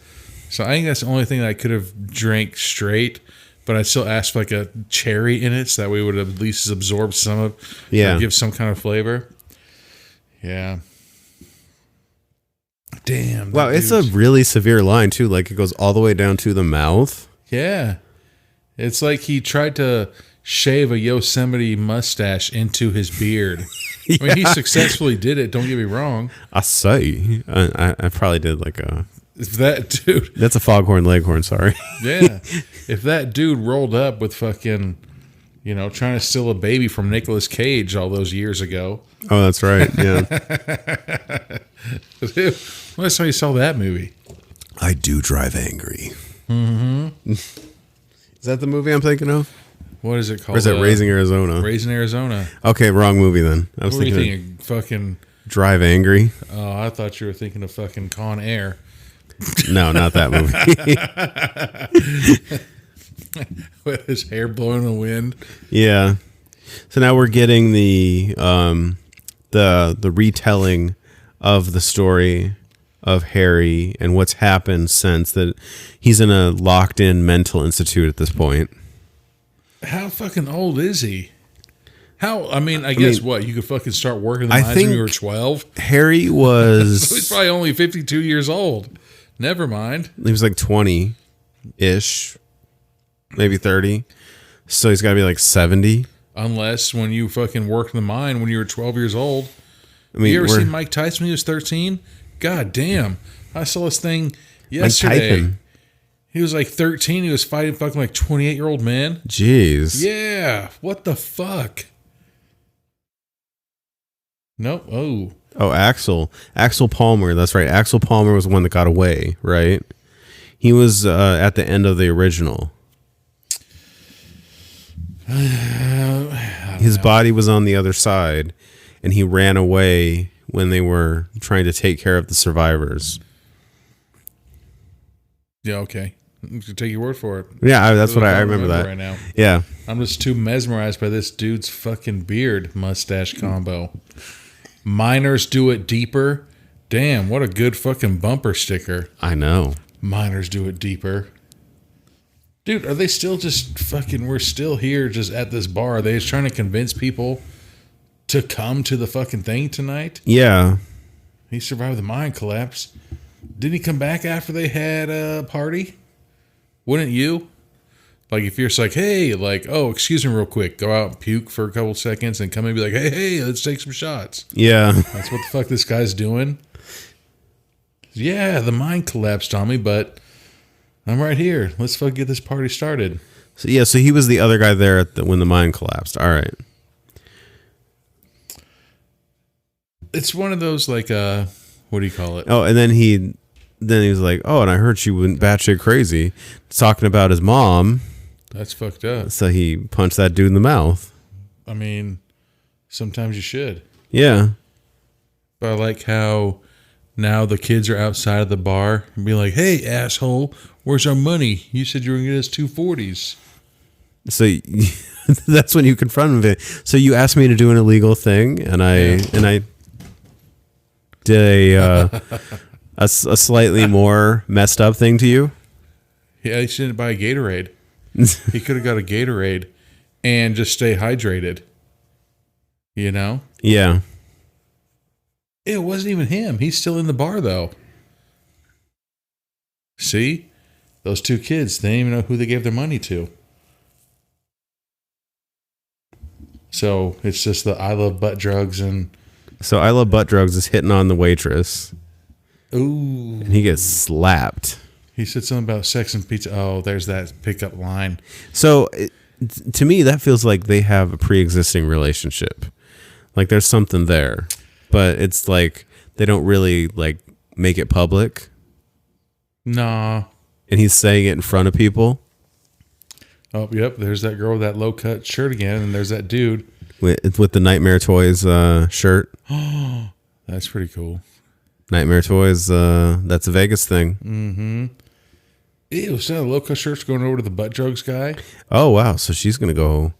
so I think that's the only thing that I could have drank straight. But I still asked for like a cherry in it, so that we would at least absorb some of, give some kind of flavor. Yeah. Damn. Wow, it's a really severe line too. Like it goes all the way down to the mouth. Yeah. It's like he tried to shave a Yosemite mustache into his beard. I mean, he successfully did it. Don't get me wrong. I say, I probably did like a. If that dude, that's a foghorn leghorn. Sorry. Yeah, if that dude rolled up with fucking, trying to steal a baby from Nicolas Cage all those years ago. Oh, that's right. Yeah. Dude, last time you saw that movie? I do drive angry. Mm-hmm. Is that the movie I'm thinking of? What is it called? Or is it Raising Arizona? Raising Arizona. Okay, wrong movie then. I was what thinking, were you thinking? Fucking Drive Angry. Oh, I thought you were thinking of fucking Con Air. No, not that movie. With his hair blowing in the wind. Yeah. So now we're getting the retelling of the story of Harry and what's happened since that he's in a locked in mental institute at this point. How fucking old is he? I guess what? You could fucking start working the mines when you were 12? Harry was... So he's probably only 52 years old. Never mind. He was like 20-ish, maybe 30. So he's got to be like 70. Unless when you fucking worked in the mine when you were 12 years old. You ever seen Mike Tyson when he was 13? God damn. I saw this thing yesterday. He was like 13. He was fighting fucking like 28-year-old men. Jeez. Yeah. What the fuck? Nope. Oh, Axel Palmer. That's right. Axel Palmer was the one that got away, right? He was at the end of the original. His body was on the other side, and he ran away when they were trying to take care of the survivors. Yeah, okay. I'm gonna take your word for it. Yeah, that's what I remember that. Right now. Yeah. I'm just too mesmerized by this dude's fucking beard mustache combo. Miners do it deeper. Damn, what a good fucking bumper sticker. I know. Miners do it deeper. Dude, are they still just fucking... We're still here just at this bar. Are they just trying to convince people to come to the fucking thing tonight? Yeah. He survived the mine collapse. Didn't he come back after they had a party? Wouldn't you? Like, if you're just like, hey, like, oh, excuse me real quick. Go out and puke for a couple seconds and come and be like, hey, let's take some shots. Yeah. That's what the fuck this guy's doing. Yeah, the mine collapsed on me, but I'm right here. Let's fucking get this party started. So he was the other guy there when the mine collapsed. All right. It's one of those, like, what do you call it? Oh, and then he was like, oh, and I heard she went batshit crazy talking about his mom. That's fucked up. So he punched that dude in the mouth. I mean, sometimes you should. Yeah. But I like how now the kids are outside of the bar and be like, hey, asshole, where's our money? You said you were going to get us 240s. So that's when you confront him. So you asked me to do an illegal thing, and I did a slightly more messed up thing to you. Yeah, he shouldn't buy a Gatorade. He could have got a Gatorade and just stay hydrated. You know? Yeah. It wasn't even him. He's still in the bar, though. See? Those two kids, they didn't even know who they gave their money to. So it's just the I love butt drugs and... So I love butt drugs is hitting on the waitress. Ooh. And he gets slapped. He said something about sex and pizza. Oh, there's that pickup line. So to me, that feels like they have a pre-existing relationship. Like there's something there. But it's like they don't really like make it public. Nah. And he's saying it in front of people. Oh, yep. There's that girl with that low cut shirt again, and there's that dude with the Nightmare Toys shirt. Oh, that's pretty cool. Nightmare Toys, that's a Vegas thing. Mm-hmm. Ew, so the low cut shirt's going over to the butt drugs guy. Oh wow, so she's gonna go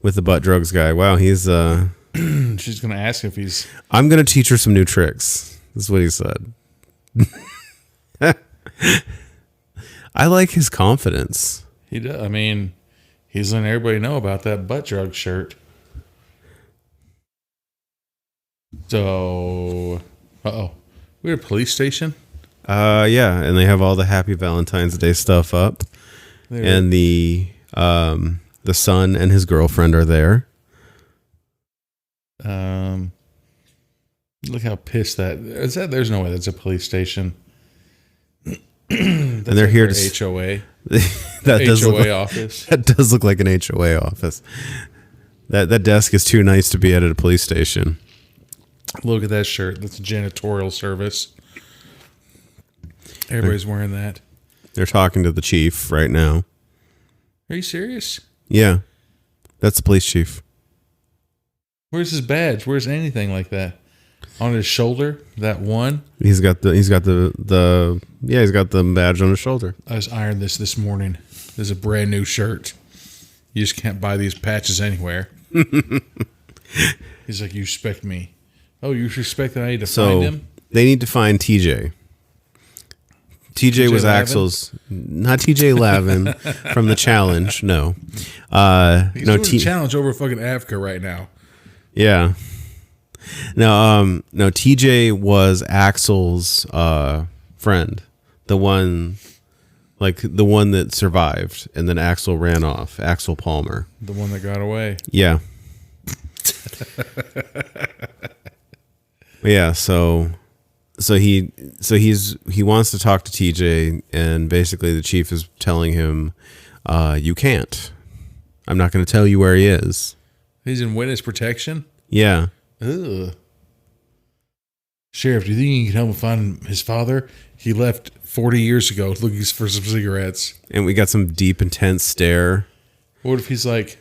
with the butt drugs guy. Wow, he's she's gonna ask if he's... I'm gonna teach her some new tricks. This is what he said. I like his confidence. He does. I mean, he's letting everybody know about that butt drug shirt. So, we're at a police station. Yeah, and they have all the Happy Valentine's Day stuff up, and the son and his girlfriend are there. Look how pissed that is. There's no way that's a police station. And they're here to HOA. That does HOA look like, office. That does look like an HOA office. That desk is too nice to be at a police station. Look at that shirt. That's a janitorial service. Everybody's wearing that. They're talking to the chief right now. Are you serious? Yeah, that's the police chief. Where's his badge? Where's anything like that? On his shoulder, that one. He's got the badge on his shoulder. I just ironed this morning. This is a brand new shirt. You just can't buy these patches anywhere. He's like, you respect me. Oh, you respect that I need to find him? They need to find TJ. TJ was Lavin? Axel's, not TJ Lavin from the challenge. No, He's doing a challenge over fucking Africa right now. Yeah. No, TJ was Axel's friend, the one that survived, and then Axel ran off. Axel Palmer, The one that got away. yeah, yeah. So he wants to talk to TJ, and basically the chief is telling him, "You can't. I'm not going to tell you where he is." He's in witness protection? Yeah. Ugh. Sheriff, do you think you can help him find his father? He left 40 years ago looking for some cigarettes. And we got some deep, intense stare. What if he's like...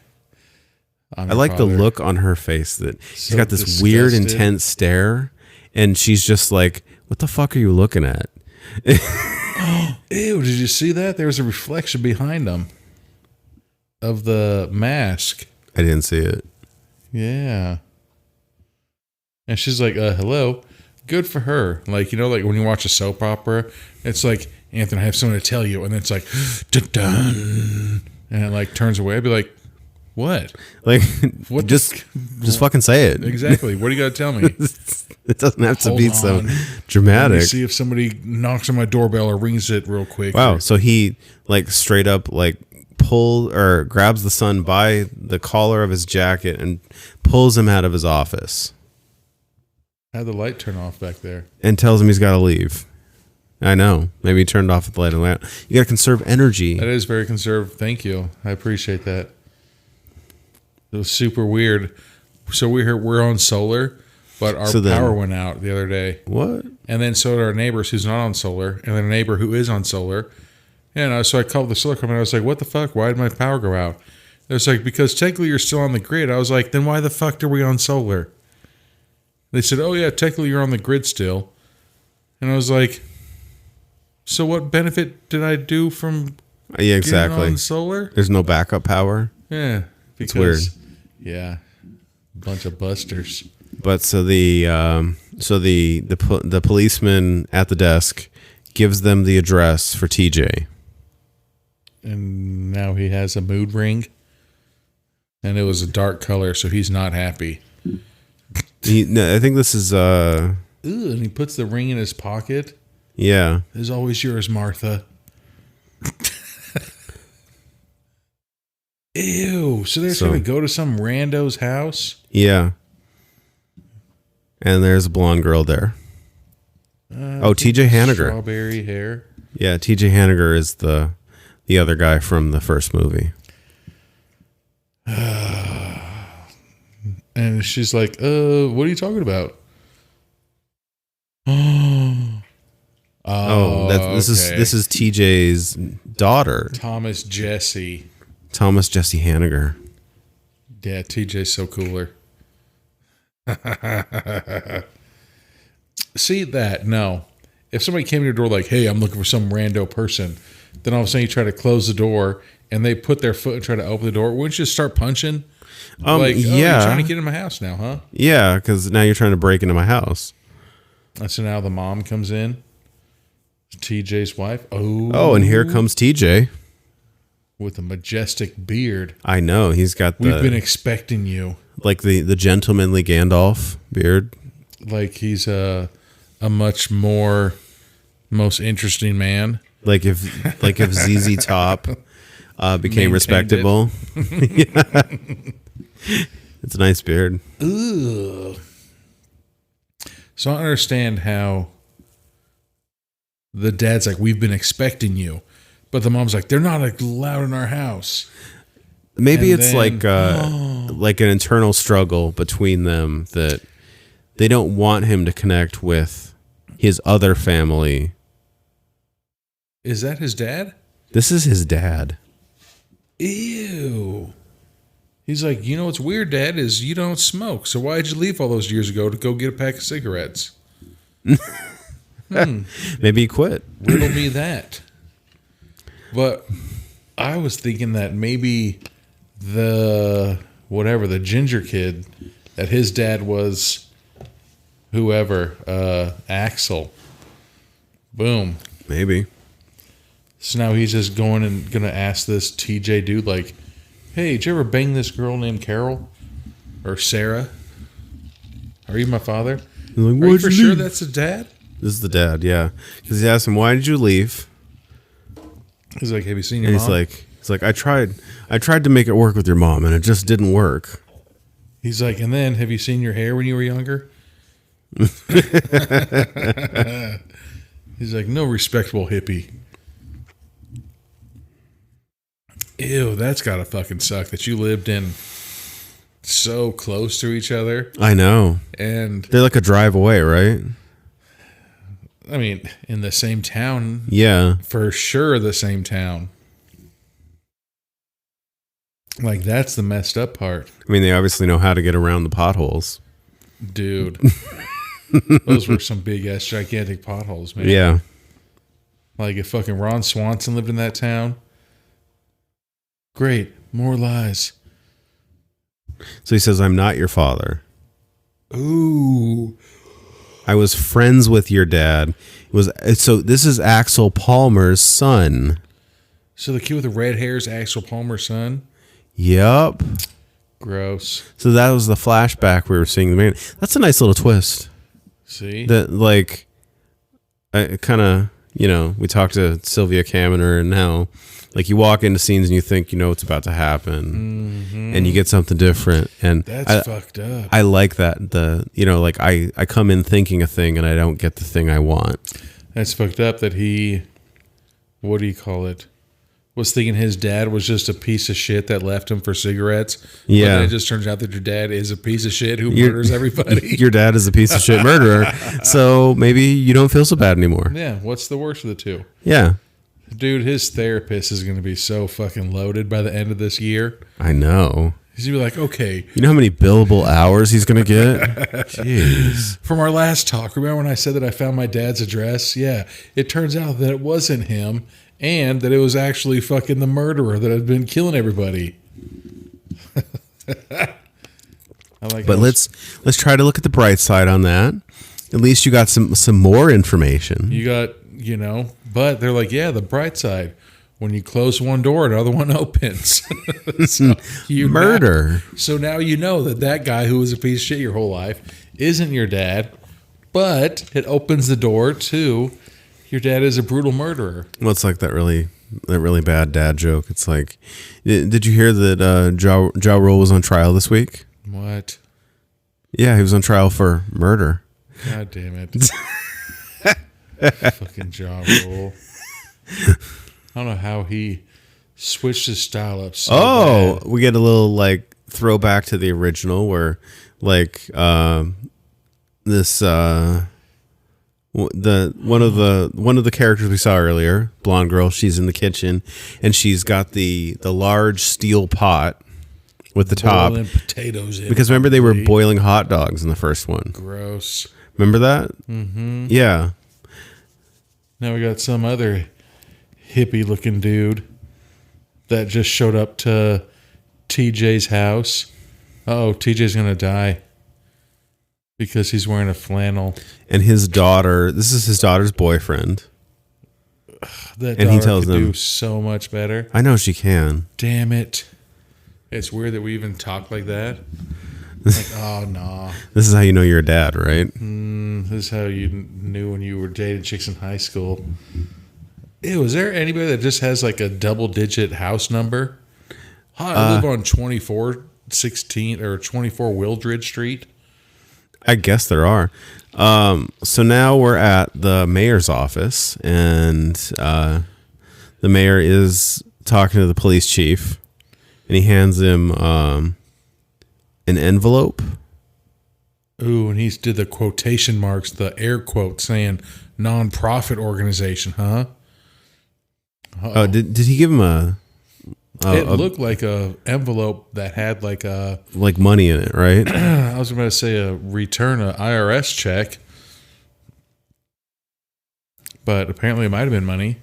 I like the look on her face that she's got this disgusted. weird, intense stare, and she's just like, "What the fuck are you looking at?" Ew, did you see that? There was a reflection behind him of the mask. I didn't see it. Yeah. And she's like, hello. Good for her. Like, like when you watch a soap opera, it's like, Anthony, I have something to tell you. And then it's like, dun-dun. And it like turns away. I'd be like, what? Like, What just fucking say it. Exactly. What do you got to tell me? It doesn't have to Hold be on. so Let me dramatic. see if somebody knocks on my doorbell or rings it real quick. Wow. So he like straight up like grabs the son by the collar of his jacket and pulls him out of his office. How'd the light turn off back there? And tells him he's got to leave. I know. Maybe he turned off the light and lamp. You got to conserve energy. That is very conservative. Thank you. I appreciate that. It was super weird. So we're on solar, but our power went out the other day. What? And then so did our neighbors who's not on solar, and then a neighbor who is on solar. And so I called the solar company. I was like, what the fuck? Why did my power go out? It was like, because technically you're still on the grid. I was like, then why the fuck are we on solar? They said, oh yeah, technically you're on the grid still. And I was like, so what benefit did I do from exactly getting on solar? There's no backup power. Yeah. It's weird. Yeah. Bunch of busters. But so the policeman at the desk gives them the address for TJ. And now he has a mood ring. And it was a dark color, so he's not happy. I think this is Ooh, and he puts the ring in his pocket. Yeah. Is always yours, Martha. Ew. So they're just going to go to some rando's house? Yeah. And there's a blonde girl there. TJ Hanniger. Strawberry hair. Yeah, TJ Hanniger is the other guy from the first movie. And she's like, what are you talking about? This is TJ's daughter. Thomas Jesse Hanniger. Yeah, TJ's so cooler. See that? No. If somebody came to your door like, hey, I'm looking for some rando person, then all of a sudden you try to close the door and they put their foot and try to open the door, wouldn't you just start punching? You're trying to get in my house now, huh? Yeah, because now you're trying to break into my house. And so now the mom comes in, TJ's wife. Oh, and here comes TJ. With a majestic beard. I know, he's got We've been expecting you. Like the gentlemanly Gandalf beard. Like he's a much more most interesting man. Like if ZZ Top became respectable. It's a nice beard. Ugh. So I don't understand how the dad's like, we've been expecting you. But the mom's like, they're not allowed in our house. Maybe it's like an internal struggle between them that they don't want him to connect with his other family. Is that his dad? This is his dad. Ew. He's like, you know what's weird, Dad, is you don't smoke. So why'd you leave all those years ago to go get a pack of cigarettes? Maybe he quit. Riddle me that. But I was thinking that maybe the ginger kid, that his dad was whoever, Axel. Boom. Maybe. So now he's just going to ask this TJ dude, like, hey, did you ever bang this girl named Carol? Or Sarah? Are you my father? Like, are you for sure that's the dad? This is the dad, yeah. Because he asked him, why did you leave? He's like, have you seen your mom? He's like, I tried to make it work with your mom, and it just didn't work. He's like, and then, have you seen your hair when you were younger? He's like, no respectable hippie. Ew, that's gotta fucking suck that you lived in so close to each other. I know. And they're like a drive away, right? I mean, in the same town. Yeah. For sure the same town. Like, that's the messed up part. I mean, they obviously know how to get around the potholes. Dude. Those were some big-ass gigantic potholes, man. Yeah. Like, if fucking Ron Swanson lived in that town. Great. More lies. So he says, I'm not your father. Ooh. I was friends with your dad. So this is Axel Palmer's son. So the kid with the red hair is Axel Palmer's son? Yep. Gross. So that was the flashback we were seeing. That's a nice little twist. See? That, like, I kind of, we talked to Sylvia Kamener, and now, like, you walk into scenes and you think you know what's about to happen, and you get something different. And that's fucked up. I like that. I come in thinking a thing and I don't get the thing I want. That's fucked up that he, what do you call it? Was thinking his dad was just a piece of shit that left him for cigarettes. Yeah. But it just turns out that your dad is a piece of shit who murders everybody. Your dad is a piece of shit murderer. So maybe you don't feel so bad anymore. Yeah. What's the worst of the two? Yeah. Dude, his therapist is going to be so fucking loaded by the end of this year. I know. He's going to be like, okay. You know how many billable hours he's going to get? Jeez. From our last talk, remember when I said that I found my dad's address? Yeah. It turns out that it wasn't him. And that it was actually fucking the murderer that had been killing everybody. But let's try to look at the bright side on that. At least you got some more information. You got, but they're like, yeah, the bright side. When you close one door, another one opens. So murder. So now you know that guy who was a piece of shit your whole life isn't your dad. But it opens the door to your dad is a brutal murderer. Well, it's like that really bad dad joke. It's like, did you hear that Ja Rule was on trial this week? What? Yeah, he was on trial for murder. God damn it. Fucking Ja Rule. I don't know how he switched his style up so bad. We get a little like throwback to the original where like this one of the characters we saw earlier, blonde girl, she's in the kitchen and she's got the large steel pot with the top boiling potatoes in because remember they were boiling hot dogs in the first one. Gross. Remember that? Mm-hmm. Yeah. Now we got some other hippie looking dude that just showed up to TJ's house. Oh, TJ's gonna die because he's wearing a flannel. And his daughter, this is his daughter's boyfriend. That and daughter he tells could them, do so much better. I know she can. Damn it. It's weird that we even talk like that. Like, oh, no. This is how you know you're a dad, right? This is how you knew when you were dating chicks in high school. Ew, is there anybody that just has like a double-digit house number? Hi, I live on 2416 or 24 Wildridge Street. I guess there are. So now we're at the mayor's office, and the mayor is talking to the police chief, and he hands him an envelope. Ooh, and he did the quotation marks, the air quote saying non-profit organization, huh? Uh-oh. Oh, did he give him a? It looked like a envelope that had like money in it, right? I was about to say a IRS check, but apparently it might have been money.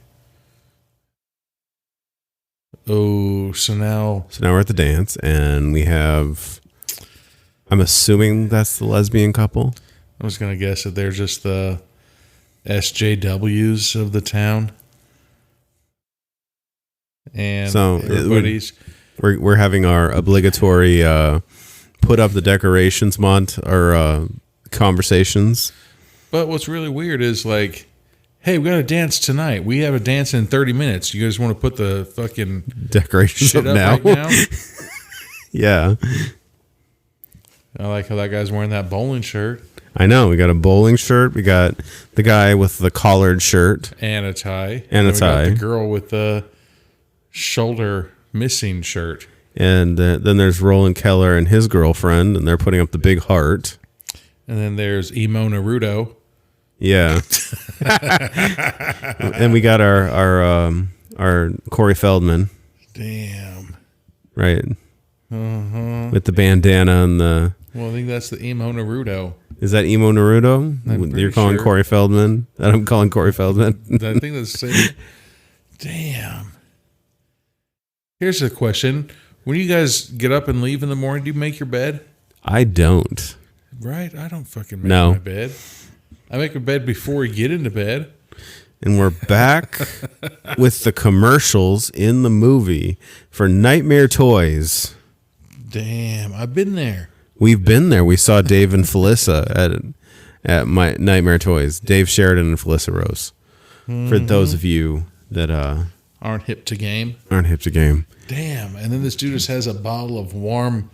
Oh, so now we're at the dance, and we have. I'm assuming that's the lesbian couple. I was gonna guess that they're just the SJWs of the town. And so everybody's we're having our obligatory put up the decorations conversations. But what's really weird is like, hey, we got a dance tonight. We have a dance in 30 minutes. You guys want to put the fucking decorations shit up now? Right now? Yeah. I like how that guy's wearing that bowling shirt. I know. We got a bowling shirt. We got the guy with the collared shirt and a tie. And a tie. Got the girl with the shoulder missing shirt. And then there's Roland Keller and his girlfriend, and they're putting up the big heart. And then there's Emo Naruto. Yeah. And we got our Corey Feldman. Damn. Right. Uh-huh. With the bandana and the... Well, I think that's the Emo Naruto. Is that Emo Naruto? You're calling sure. Corey Feldman? And I'm calling Corey Feldman. I think that's the same. Damn. Here's a question. When you guys get up and leave in the morning, do you make your bed? I don't. Right? I don't fucking make my bed. I make a bed before we get into bed. And we're back with the commercials in the movie for Nightmare Toys. Damn, I've been there. We've been there. We saw Dave and Felissa at my Nightmare Toys. Dave Sheridan and Felissa Rose. Mm-hmm. For those of you that aren't hip to game. Damn. And then this dude just has a bottle of warm,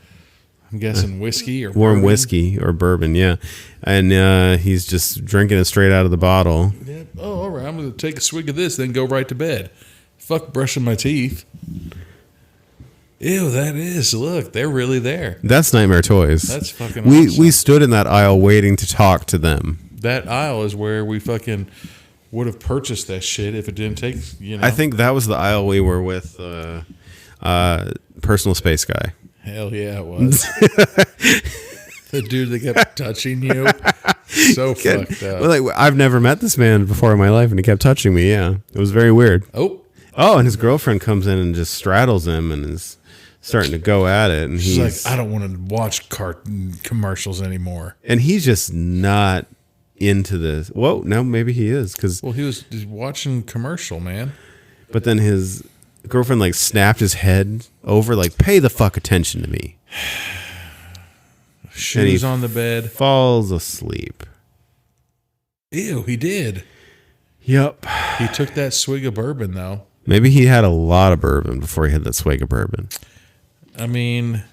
I'm guessing whiskey or warm bourbon. Whiskey or bourbon, yeah. And he's just drinking it straight out of the bottle. Yep. Oh, all right. I'm going to take a swig of this, then go right to bed. Fuck brushing my teeth. Ew, that is. Look, they're really there. That's Nightmare Toys. That's fucking awesome. We stood in that aisle waiting to talk to them. That aisle is where we fucking would have purchased that shit if it didn't take, I think that was the aisle we were with Personal Space Guy. Hell yeah, it was. The dude that kept touching you. So fucked up. Well, like, I've never met this man before in my life, and he kept touching me, yeah. It was very weird. Oh, and his girlfriend comes in and just straddles him and is starting to go at it. And she's like, I don't want to watch cartoon commercials anymore. And he's just not into this. Whoa, no, maybe he is. Well, he was watching commercial, man. But then his girlfriend like snapped his head over, like, pay the fuck attention to me. Shoes on the bed. Falls asleep. Ew, he did. Yep. He took that swig of bourbon, though. Maybe he had a lot of bourbon before he had that swig of bourbon. I mean,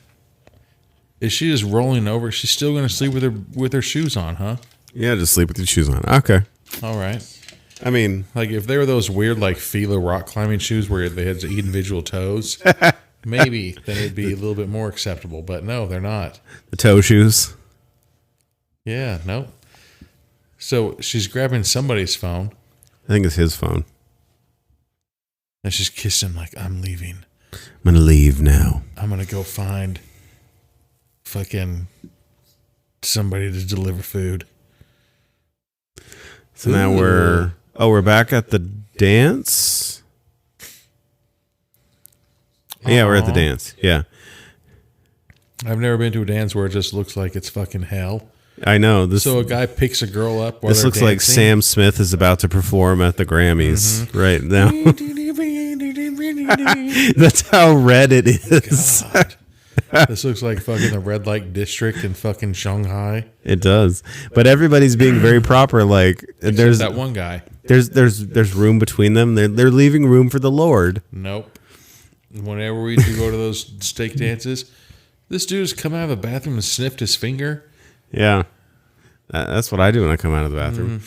is she just rolling over? She's still going to sleep with her shoes on, huh? Yeah, just sleep with your shoes on. Okay. All right. I mean, like if they were those weird like Fila rock climbing shoes where they had individual toes, maybe then it'd be a little bit more acceptable. But no, they're not. The toe shoes. Yeah, no. So she's grabbing somebody's phone. I think it's his phone. And she's kissing him like, I'm leaving. I'm going to leave now. I'm going to go find fucking somebody to deliver food. So now we're back at the dance. Yeah, we're at the dance. Yeah. I've never been to a dance where it just looks like it's fucking hell. I know. So a guy picks a girl up while this looks dancing. like Sam Smith is about to perform at the Grammys right now. That's how red it is. God. This looks like fucking the red light district in fucking Shanghai. It does. But everybody's being very proper. Like there's that one guy. There's room between them. They're leaving room for the Lord. Nope. Whenever we do go to those steak dances, this dude's come out of the bathroom and sniffed his finger. Yeah. That's what I do when I come out of the bathroom.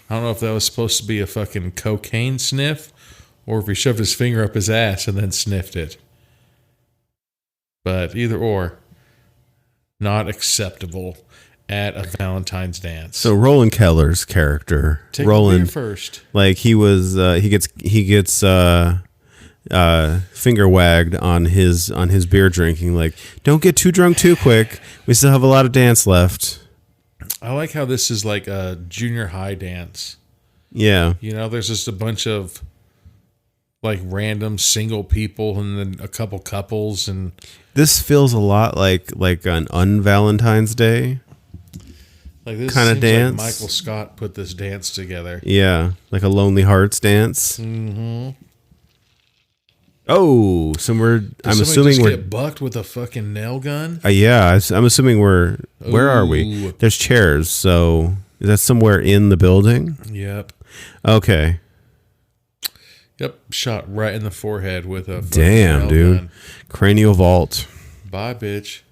I don't know if that was supposed to be a fucking cocaine sniff or if he shoved his finger up his ass and then sniffed it. But either or, not acceptable at a Valentine's dance. So Roland Keller's character, Take Roland first, like he was, he gets finger wagged on his beer drinking. Like, don't get too drunk too quick. We still have a lot of dance left. I like how this is like a junior high dance. Yeah, you know, there's just a bunch of like random single people and then a couple couples, and this feels a lot like an un-Valentine's Day like this kind of dance. Like Michael Scott put this dance together. Yeah, like a Lonely Hearts dance. Mm-hmm. Oh, so I'm assuming we're get bucked with a fucking nail gun. Yeah, I'm assuming where are we? There's chairs, so is that somewhere in the building? Yep. Okay. Yep, shot right in the forehead with a damn dude gun. Cranial vault. Bye, bitch.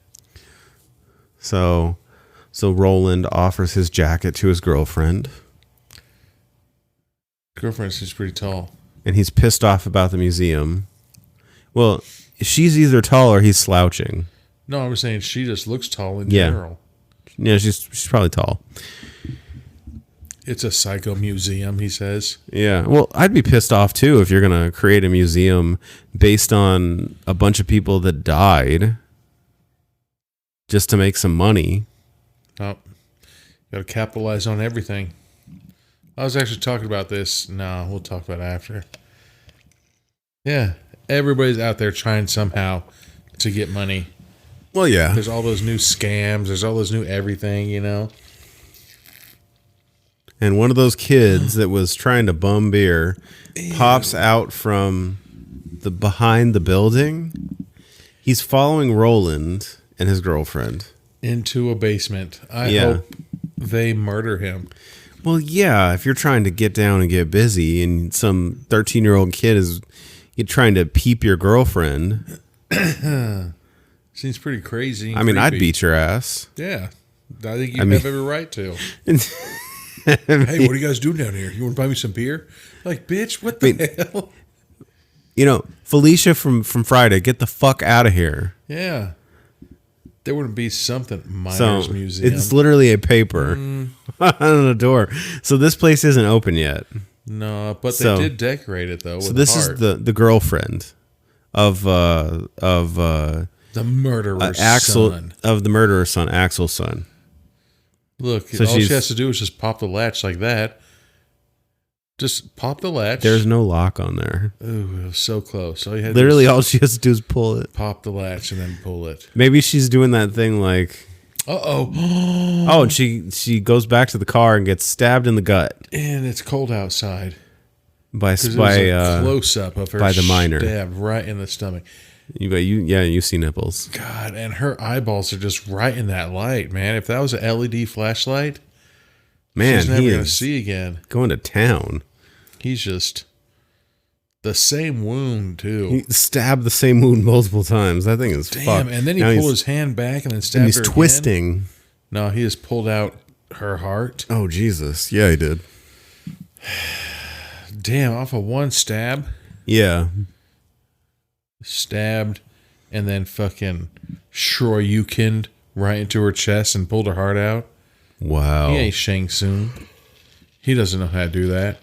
So Roland offers his jacket to his girlfriend. Girlfriend seems pretty tall, and he's pissed off about the museum. Well, she's either tall or he's slouching. No, I was saying she just looks tall in general. Yeah, she's probably tall. It's a psycho museum, he says. Yeah, well, I'd be pissed off too if you're going to create a museum based on a bunch of people that died just to make some money. Oh, got to capitalize on everything. I was actually talking about this. No, we'll talk about it after. Yeah, everybody's out there trying somehow to get money. Well, yeah. There's all those new scams. There's all those new everything, you know. And one of those kids that was trying to bum beer pops out from the behind the building. He's following Roland and his girlfriend into a basement. I hope they murder him. Well, yeah, if you're trying to get down and get busy and some 13-year-old kid is trying to peep your girlfriend. Seems pretty crazy. I mean, I'd beat your ass. Yeah. I think you have every right to. Hey, what are you guys doing down here? You want to buy me some beer? Like, bitch, what the hell? You know, Felicia from Friday, get the fuck out of here. Yeah. There wouldn't be something Myers Museum. It's literally a paper on the door. So this place isn't open yet. No, but they did decorate it though. So this is the girlfriend of the murderer's Axel, son. Of the murderer's son, Axel's son. Look, all she has to do is just pop the latch like that. Just pop the latch. There's no lock on there. Ooh, it was so close. Literally, all she has to do is pull it. Pop the latch and then pull it. Maybe she's doing that thing like... Uh-oh. Oh, and she goes back to the car and gets stabbed in the gut. And it's cold outside. By a close-up of her by the miner. Stabbed right in the stomach. You see nipples. God, and her eyeballs are just right in that light, man. If that was an LED flashlight, Man, she's never he going to is see again. going to town. He's just the same wound, too. He stabbed the same wound multiple times. That thing is Damn, fucked. and then he Now pulled his hand back and then stabbed and he's her again. twisting. No, he just pulled out her heart. Oh, Jesus. Yeah, he did. Damn, off of one stab. Yeah. Stabbed and then fucking Shoryukened right into her chest and pulled her heart out. Wow. He ain't Shang Tsung. He doesn't know how to do that.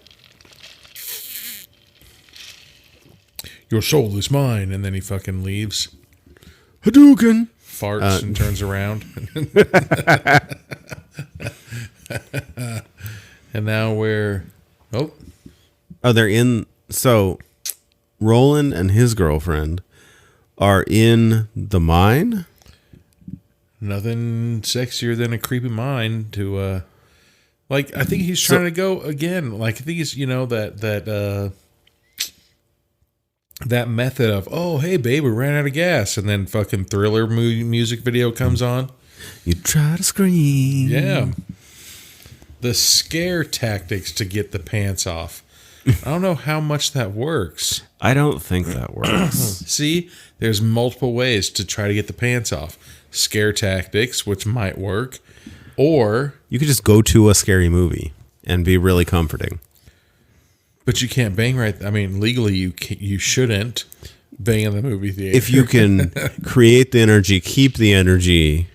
Your soul is mine. And then he fucking leaves. Hadouken. Farts and turns around. And now we're... Oh, they're in... So, Roland and his girlfriend are in the mine? nothing sexier than a creepy mine to... Like, I think he's trying to go again. Like, I think he's, that method of, oh, hey, babe, we ran out of gas. And then fucking Thriller music video comes on. You try to scream. Yeah. The scare tactics to get the pants off. I don't know how much that works. I don't think that works. See, there's multiple ways to try to get the pants off. Scare tactics, which might work. Or... You could just go to a scary movie and be really comforting. But you can't bang right... I mean, legally, you shouldn't bang in the movie theater. If you can create the energy, keep the energy,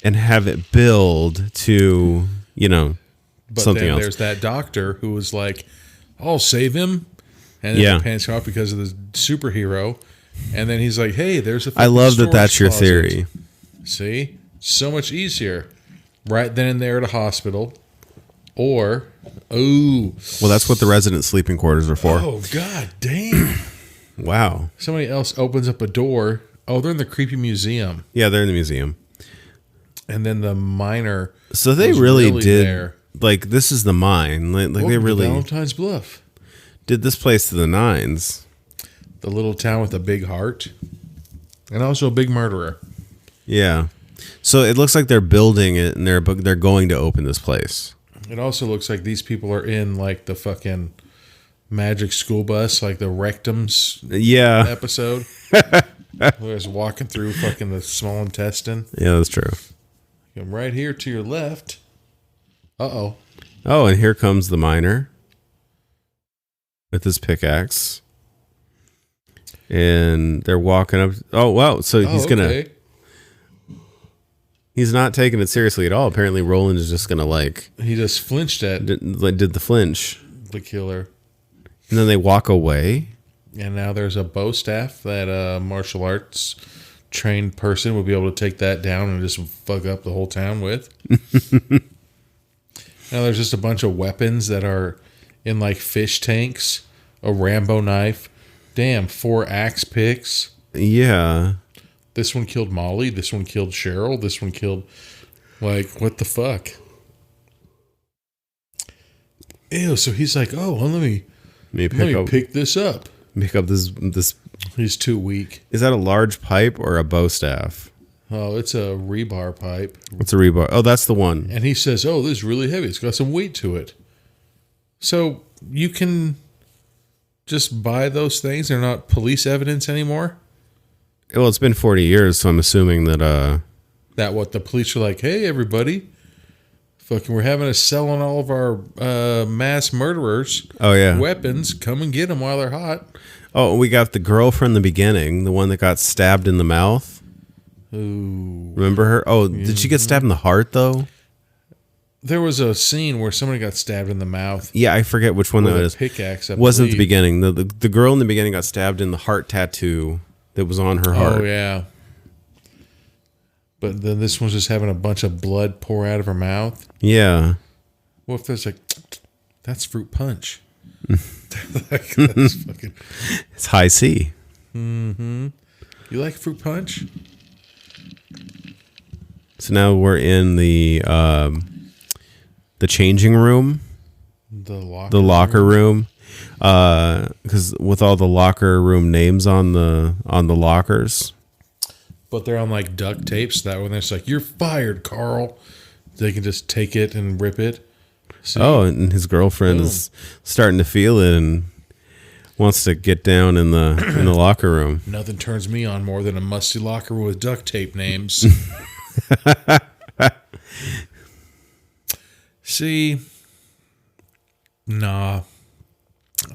and have it build to, but something then else. There's that doctor who was like, I'll save him. And then the pants come off because of the superhero. And then he's like, hey, there's a... I love that that's your closet. theory. See? So much easier. Right then and there at a hospital. Or... Oh. Well, that's what the resident sleeping quarters are for. Oh, god damn. Wow. Somebody else opens up a door. Oh, they're in the creepy museum. Yeah, they're in the museum. And then the miner. So they really did. There. Like, this is the mine. Like they really. Valentine's Bluff. Did this place to the nines. The little town with a big heart. And also a big murderer. Yeah. So it looks like they're building it and they're going to open this place. It also looks like these people are in like the fucking magic school bus, like the Rectums episode. Where it's walking through fucking the small intestine. Yeah, that's true. I'm right here to your left. Uh-oh. Oh, and here comes the miner with his pickaxe. And they're walking up. Oh, wow. So he's going to... He's not taking it seriously at all. Apparently, Roland is just going to like... He just flinched at... Did the flinch. The killer. And then they walk away. And now there's a bow staff that a martial arts trained person would be able to take that down and just fuck up the whole town with. Now there's just a bunch of weapons that are in like fish tanks, a Rambo knife, 4 axe picks. Yeah. This one killed Molly. This one killed Cheryl. This one killed, like, what the fuck? Ew, so he's like, oh, well, let me pick this up. Pick up this. He's too weak. Is that a large pipe or a bow staff? Oh, it's a rebar pipe. It's a rebar. Oh, that's the one. And he says, oh, this is really heavy. It's got some weight to it. So you can just buy those things. They're not police evidence anymore. Well, it's been 40 years, so I'm assuming that... That what the police are like, hey, everybody, fucking we're having a sell on all of our mass murderers. Oh, yeah. Weapons. Come and get them while they're hot. Oh, we got the girl from the beginning, the one that got stabbed in the mouth. Ooh. Remember her? Oh, did she get stabbed in the heart, though? There was a scene where somebody got stabbed in the mouth. Yeah, I forget which one that was. Pickaxe, wasn't the beginning. The girl in the beginning got stabbed in the heart tattoo that was on her heart. Oh, yeah. But then this one's just having a bunch of blood pour out of her mouth. Yeah. What if there's like, that's fruit punch? That's fucking... It's high C. Mm-hmm. You like fruit punch? So now we're in the changing room. The locker room. Because with all the locker room names on the lockers. But they're on like duct tape, so that when it's like, you're fired, Carl. They can just take it and rip it. See? Oh, and his girlfriend is starting to feel it and wants to get down in the locker room. Nothing turns me on more than a musty locker room with duct tape names. See, nah,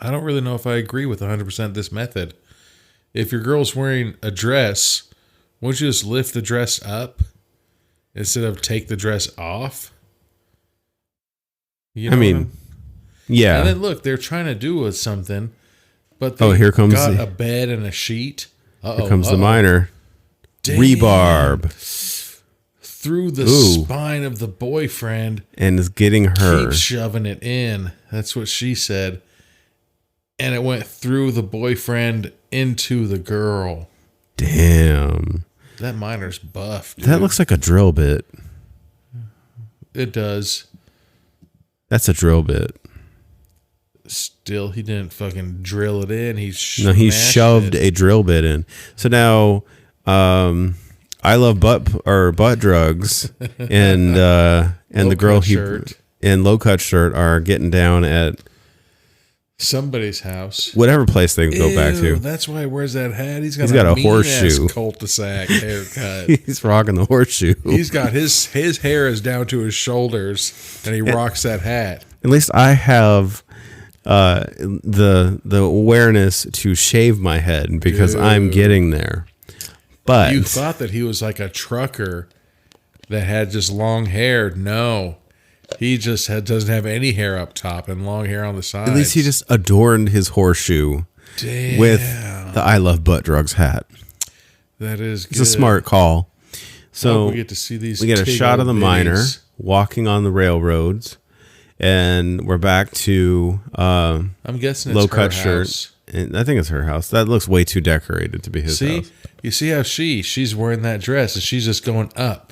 I don't really know if I agree with 100% this method. If your girl's wearing a dress, won't you just lift the dress up instead of take the dress off? You know yeah. And then look, they're trying to do with something, but they here comes got a bed and a sheet. Here comes the miner. Damn. Rebarb. Through the spine of the boyfriend. And is getting her. Keep shoving it in. That's what she said. And it went through the boyfriend into the girl. Damn. That miner's buff, dude. That looks like a drill bit. It does. That's a drill bit. Still, he didn't fucking drill it in. He shoved a drill bit in. So now, I love butt drugs, and the girl in low cut shirt are getting down at somebody's house, whatever place they go back to. That's why he wears that hat. He's got a horseshoe cul-de-sac haircut. He's rocking the horseshoe. He's got his hair is down to his shoulders, and he rocks that hat. At least I have the awareness to shave my head because I'm getting there. But you thought that he was like a trucker that had just long hair. No, he just doesn't have any hair up top and long hair on the sides. At least he just adorned his horseshoe with the I Love Butt Drugs hat. That is good. It's a smart call. So we get to see these. We get a shot of the miner walking on the railroads, and we're back to I'm guessing it's low cut her shirt. house. And I think it's her house. That looks way too decorated to be his house. You see how she's wearing that dress and she's just going up.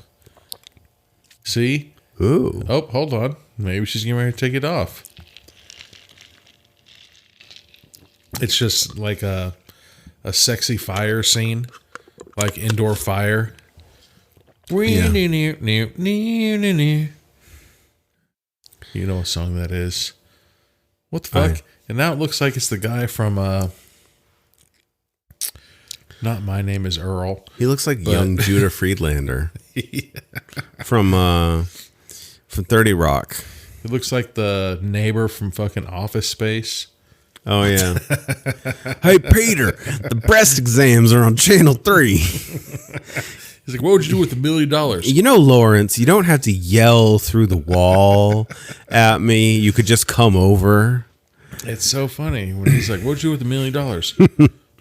See? Ooh. Oh, hold on. Maybe she's getting ready to take it off. It's just like a sexy fire scene, like indoor fire. Yeah. You know what song that is. What the fuck? And now it looks like it's the guy from not My Name is Earl. He looks like young Judah Friedlander from 30 Rock. He looks like the neighbor from fucking Office Space. Oh yeah. Hey Peter, the breast exams are on channel 3. He's like, what would you do with $1 million? You know, Lawrence, you don't have to yell through the wall at me. You could just come over. It's so funny when he's like, what'd you do with $1 million?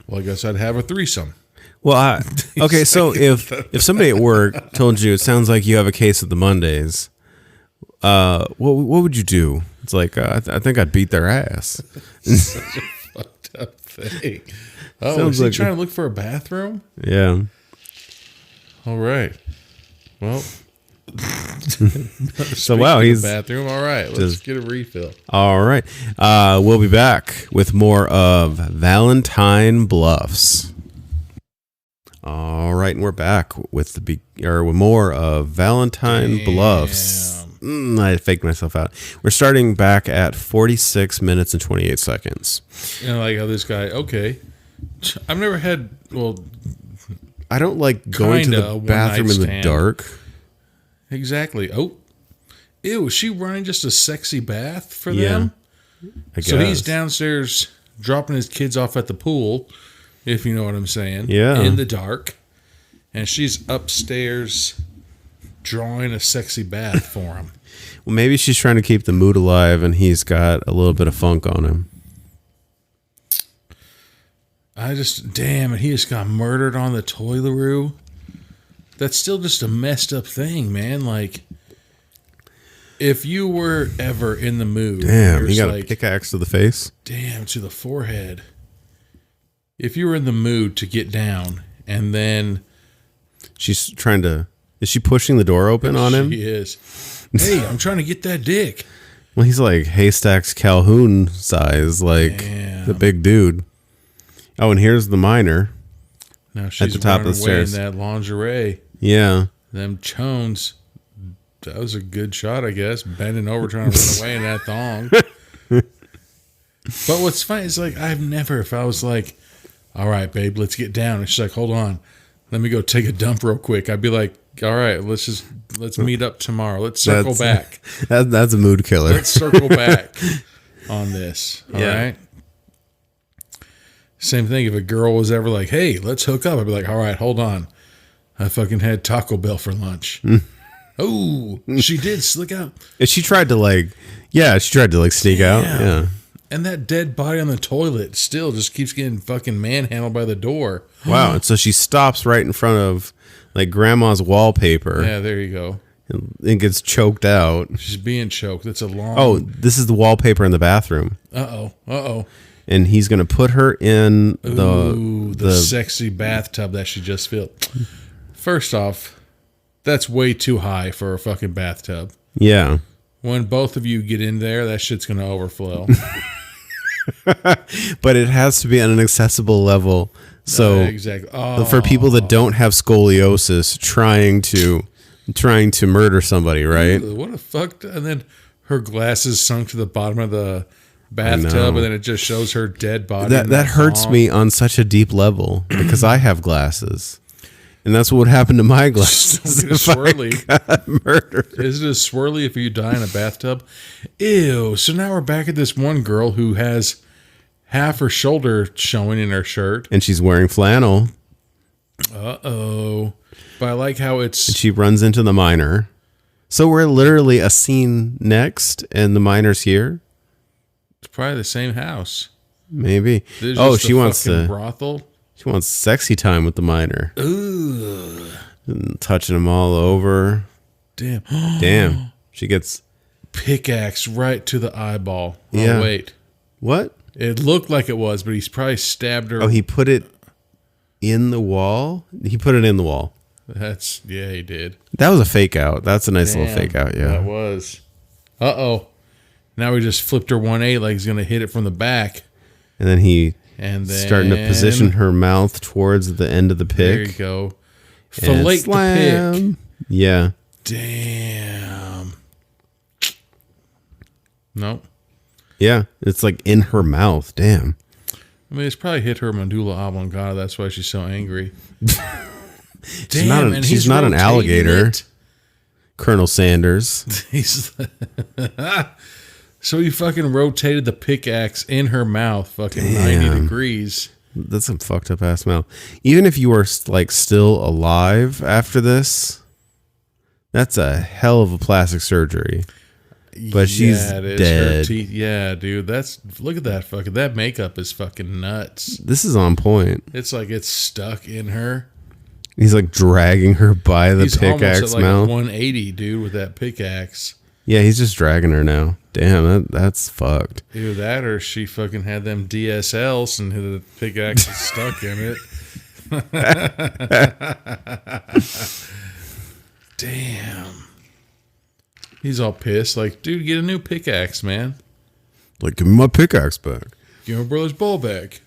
Well, I guess I'd have a threesome. Well, okay, so if somebody at work told you it sounds like you have a case of the Mondays, what would you do? It's like, I think I'd beat their ass. Such a fucked up thing. Oh, Sounds is he like trying to look for a bathroom? Yeah. All right. Well, so wow, he's bathroom. All right, let's get a refill. All right, we'll be back with more of Valentine Bluffs. All right, and we're back with with more of Valentine Bluffs. I faked myself out. We're starting back at 46 minutes and 28 seconds. You know, like how this guy. Okay, I've never had. Well, I don't like going to the bathroom in the dark. Exactly. Oh, ew! Is she running just a sexy bath for them? I guess. So he's downstairs dropping his kids off at the pool, if you know what I'm saying. Yeah. In the dark, and she's upstairs drawing a sexy bath for him. Well, maybe she's trying to keep the mood alive, and he's got a little bit of funk on him. Damn it, he just got murdered on the toilet. That's still just a messed up thing, man. Like, if you were ever in the mood. Damn, he got a pickaxe to the face. Damn, to the forehead. If you were in the mood to get down, and then... She's trying to... Is she pushing the door open on him? She is. Hey, I'm trying to get that dick. Well, he's like Haystacks Calhoun size, like the big dude. Oh, and here's the miner. Now she's at the top of the stairs in that lingerie. Yeah. Them chones that was a good shot, I guess. Bending over trying to run away in that thong. But what's funny is like if I was like, all right, babe, let's get down. And she's like, hold on, let me go take a dump real quick. I'd be like, all right, let's meet up tomorrow. Let's circle back. That's a mood killer. Let's circle back on this. All right. Same thing. If a girl was ever like, hey, let's hook up, I'd be like, all right, hold on. I fucking had Taco Bell for lunch. Oh, she did slick out. And she tried to sneak out. Yeah. And that dead body on the toilet still just keeps getting fucking manhandled by the door. Wow. And so she stops right in front of like grandma's wallpaper. Yeah, there you go. And gets choked out. She's being choked. That's a long... Oh, this is the wallpaper in the bathroom. Uh-oh. And he's going to put her in the sexy bathtub that she just filled. First off, that's way too high for a fucking bathtub. Yeah. When both of you get in there, that shit's going to overflow. But it has to be at an accessible level. So exactly. For people that don't have scoliosis trying to murder somebody, right? What a fucked... And then her glasses sunk to the bottom of the bathtub, and then it just shows her dead body. That hurts me on such a deep level because I have glasses. And that's what would happen to my glasses if swirly. I got murdered. Is it a swirly if you die in a bathtub? Ew. So now we're back at this one girl who has half her shoulder showing in her shirt. And she's wearing flannel. Uh-oh. But I like how and she runs into the miner. So we're literally a scene next, and the miner's here? It's probably the same house. Maybe. She wants brothel. She wants sexy time with the miner. Ooh. And touching him all over. Damn. She gets pickaxe right to the eyeball. Yeah. Oh, wait. What? It looked like it was, but he's probably stabbed her. Oh, he put it in the wall? He put it in the wall. He did. That was a fake out. That's a nice little fake out, yeah. That was. Uh-oh. Now he just flipped her 180 like he's going to hit it from the back. And then starting to position her mouth towards the end of the pick. There you go. Fillet the pick. Yeah. Damn. Nope. Yeah. It's like in her mouth. Damn. I mean, it's probably hit her medulla oblongata. That's why she's so angry. She's not an alligator. Colonel Sanders. So he fucking rotated the pickaxe in her mouth fucking 90 degrees. That's some fucked up ass mouth. Even if you were like still alive after this, that's a hell of a plastic surgery. But she's dead. Yeah, dude. Look at that fucking... That makeup is fucking nuts. This is on point. It's like it's stuck in her. He's like dragging her by the pickaxe almost at like mouth. 180, dude, with that pickaxe. Yeah, he's just dragging her now. Damn, that's fucked. Either that or she fucking had them DSLs and the pickaxe is stuck in it. Damn. He's all pissed. Like, dude, get a new pickaxe, man. Like, give me my pickaxe back. Give my brother's ball back.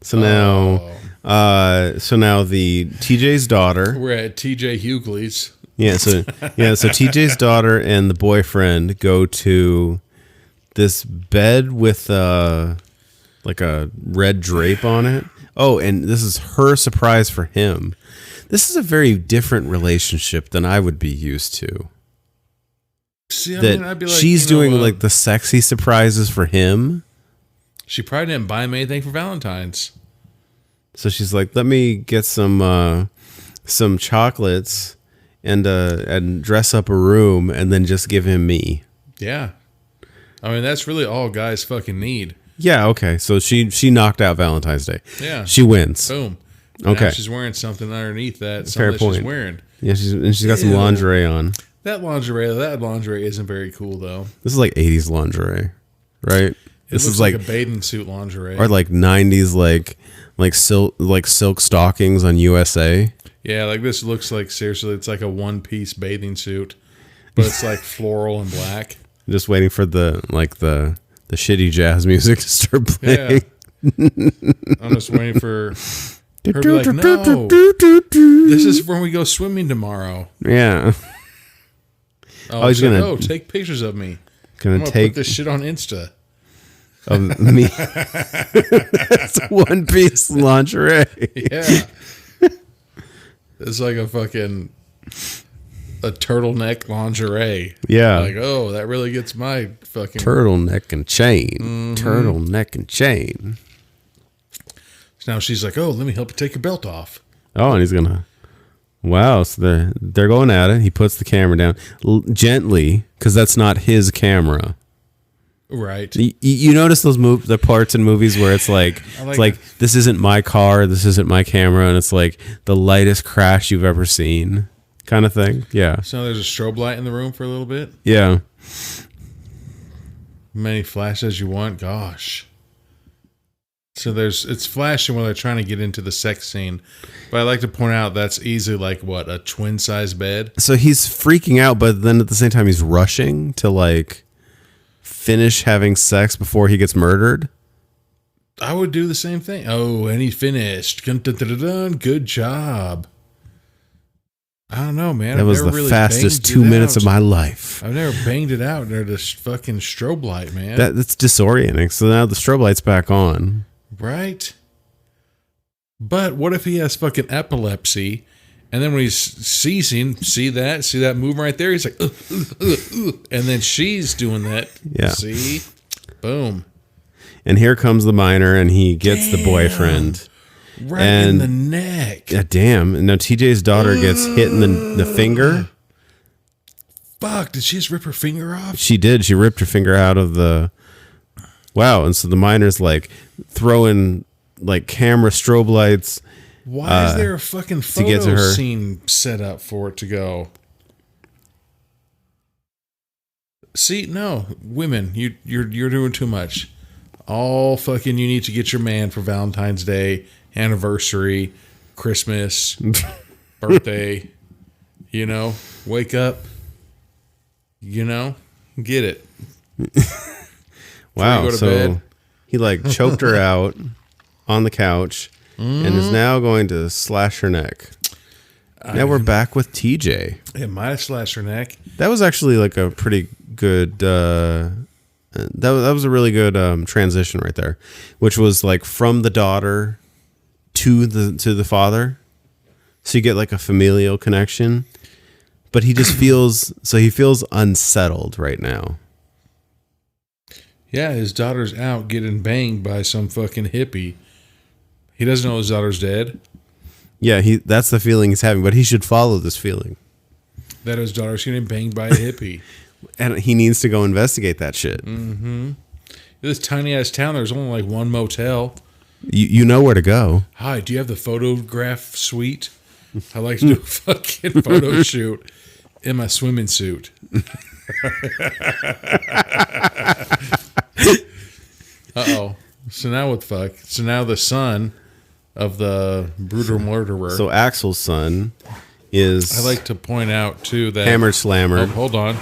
So now the TJ's daughter. We're at TJ Hughley's. So TJ's daughter and the boyfriend go to this bed with like a red drape on it. Oh, and this is her surprise for him. This is a very different relationship than I would be used to. See, I'd be like, she's doing like the sexy surprises for him. She probably didn't buy him anything for Valentine's. So she's like, let me get some chocolates and dress up a room and then just give him me. Yeah. I mean, that's really all guys fucking need. Yeah, okay. So she knocked out Valentine's Day. Yeah. She wins. Boom. Okay. Now she's wearing something underneath that. Fair point. She's wearing. Yeah, she's got some lingerie on. That lingerie isn't very cool though. This is like 80s lingerie, right? This is like a bathing suit lingerie. Or like 90s like silk stockings on USA. Yeah, like this looks like seriously it's like a one-piece bathing suit, but it's like floral and black. Just waiting for the shitty jazz music to start playing. Yeah. I'm just waiting for Her be like, no, this is when we go swimming tomorrow. Yeah. Oh, he's gonna take pictures of me. I'm gonna put this shit on Insta. Of me. That's one piece lingerie. Yeah. It's like a turtleneck lingerie. Yeah. Like, oh, that really gets my fucking turtleneck and chain. Mm-hmm. Turtleneck and chain. So now she's like, oh, let me help you take your belt off. Oh, and he's gonna. Wow, so they're going at it. He puts the camera down gently because that's not his camera. Right. You notice those the parts in movies where it's like this isn't my car, this isn't my camera, and it's like the lightest crash you've ever seen, kind of thing. Yeah. So there's a strobe light in the room for a little bit. Yeah. Many flashes you want. Gosh. So it's flashing when they're trying to get into the sex scene. But I like to point out that's easily like what, a twin size bed. So he's freaking out, but then at the same time he's rushing to like finish having sex before he gets murdered. I would do the same thing. Oh, and he finished. Good job. I don't know, man. That was the really fastest 2 minutes of my life. I've never banged it out under this fucking strobe light, man. That's disorienting. So now the strobe light's back on. Right? But what if he has fucking epilepsy, and then when he's seizing, see that movement right there? He's like, and then she's doing that. Yeah. See? Boom. And here comes the miner, and he gets the boyfriend. Right in the neck. Yeah, damn. And now TJ's daughter gets hit in the finger. Fuck, did she just rip her finger off? She did. She ripped her finger out of the... Wow, and so the miner's like throwing like camera strobe lights. Why is there a fucking photo scene set up for it to go? See, no, women, you're doing too much. All fucking you need to get your man for Valentine's Day, anniversary, Christmas, birthday. You know, wake up. You know, get it. Wow, so bed. He like choked her out on the couch and is now going to slash her neck. Now we're back with TJ. It might have slashed her neck. That was actually like a pretty good, that was a really good transition right there, which was like from the daughter to the father. So you get like a familial connection, but he just feels unsettled right now. Yeah, his daughter's out getting banged by some fucking hippie. He doesn't know his daughter's dead. Yeah, that's the feeling he's having, but he should follow this feeling. That his daughter's getting banged by a hippie. And he needs to go investigate that shit. Mm-hmm. This tiny-ass town, there's only like one motel. You know where to go. Hi, do you have the photograph suite? I like to do a fucking photo shoot in my swimming suit. Uh-oh. So now what the fuck? So now the son of the brutal murderer. So Axel's son is... I like to point out, too, that... Hammer Slammer. Oh, hold on.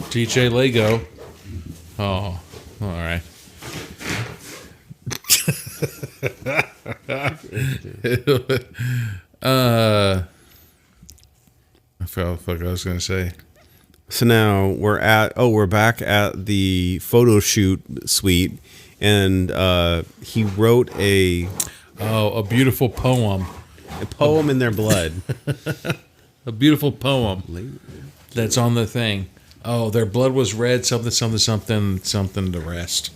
DJ Lego. Oh, all right. I forgot what the fuck I was going to say. So now we're back at the photo shoot suite, and he wrote a beautiful poem. A poem in their blood. A beautiful poem that's on the thing. Oh, their blood was red, something the rest.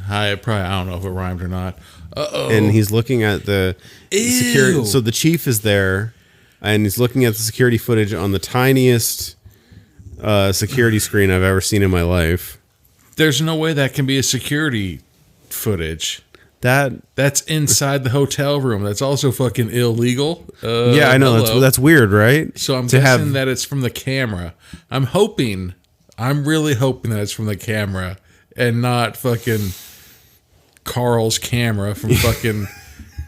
I don't know if it rhymed or not. Uh-oh. And he's looking at the security. So the chief is there, and he's looking at the security footage on the tiniest security screen I've ever seen in my life. There's no way that can be a security footage. That's inside the hotel room. That's also fucking illegal. Yeah, I know. That's weird, right? So I'm guessing that it's from the camera. I'm really hoping that it's from the camera and not fucking Carl's camera from fucking...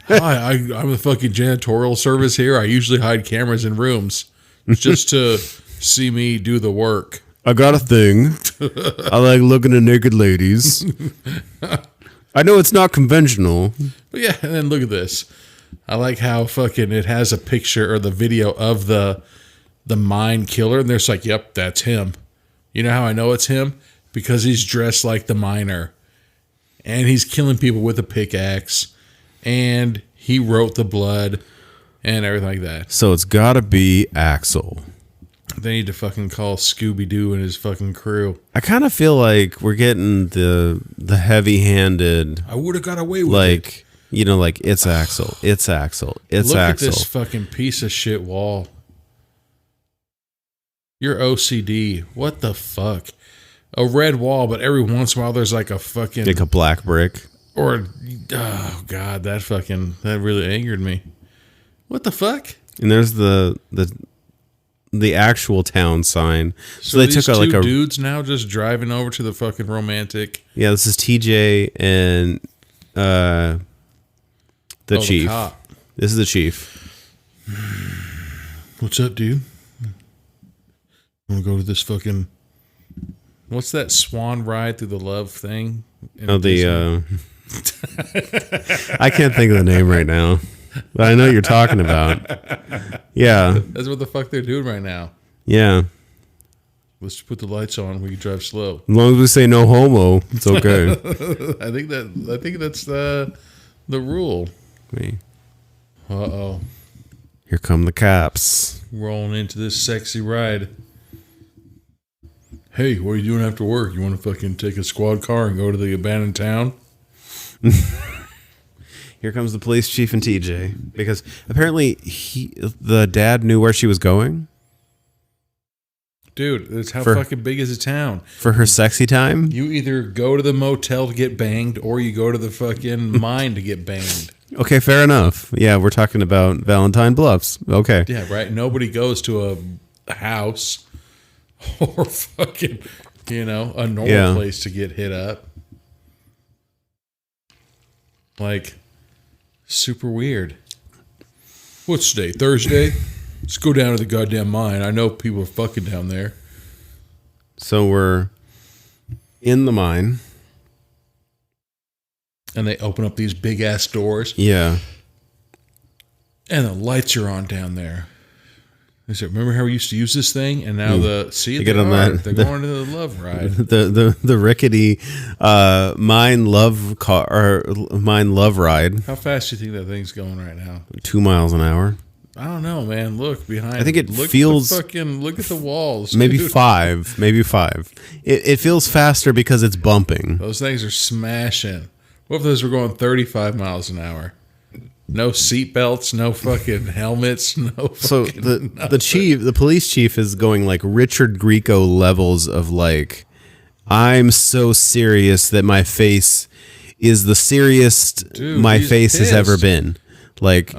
Hi, I'm the fucking janitorial service here. I usually hide cameras in rooms just to see me do the work. I got a thing. I like looking at naked ladies. I know it's not conventional. But yeah, and then look at this. I like how fucking it has a picture or the video of the mine killer, and there's like, yep, that's him. You know how I know it's him? Because he's dressed like the miner. And he's killing people with a pickaxe. And he wrote the blood and everything like that. So it's gotta be Axel. They need to fucking call Scooby-Doo and his fucking crew. I kind of feel like we're getting the heavy-handed. I would have got away with it. Like, you know, like, it's Axel. It's Axel. It's Look Axel. at this fucking piece of shit wall. You're OCD. What the fuck? A red wall, but every once in a while there's like a fucking... Like a black brick. Or, oh God, that really angered me. What the fuck? And there's the actual town sign. So they these took two like a dudes now just driving over to the fucking romantic. Yeah, this is TJ and the chief. The cop. This is the chief. What's up, dude? Want to go to this fucking... What's that swan ride through the love thing? I can't think of the name right now, but I know what you're talking about. Yeah. That's what the fuck they're doing right now. Yeah. Let's put the lights on. We can drive slow. As long as we say no homo, it's okay. I think that's the rule. Me. Uh-oh. Here come the cops. Rolling into this sexy ride. Hey, what are you doing after work? You want to fucking take a squad car and go to the abandoned town? Here comes the police chief and TJ. Because apparently the dad knew where she was going. Dude, that's how fucking big is the town. For her sexy time? You either go to the motel to get banged or you go to the fucking mine to get banged. Okay, fair enough. Yeah, we're talking about Valentine Bluffs. Okay. Yeah, right. Nobody goes to a house or fucking, a normal place to get hit up. Like, super weird. What's today? Thursday? Let's go down to the goddamn mine. I know people are fucking down there. So we're in the mine. And they open up these big ass doors. Yeah. And the lights are on down there. I said, remember how we used to use this thing? And now they're going to the love ride. The rickety mine love ride. How fast do you think that thing's going right now? 2 miles an hour. I don't know, man. Look behind. I think it look feels look at the walls. Maybe dude. 5. Maybe 5. It feels faster because it's bumping. Those things are smashing. What if those were going 35 miles an hour? No seat belts, no fucking helmets, no fucking So the police chief is going like Richard Grieco levels of like, I'm so serious that my face is the serious my face has ever been. Like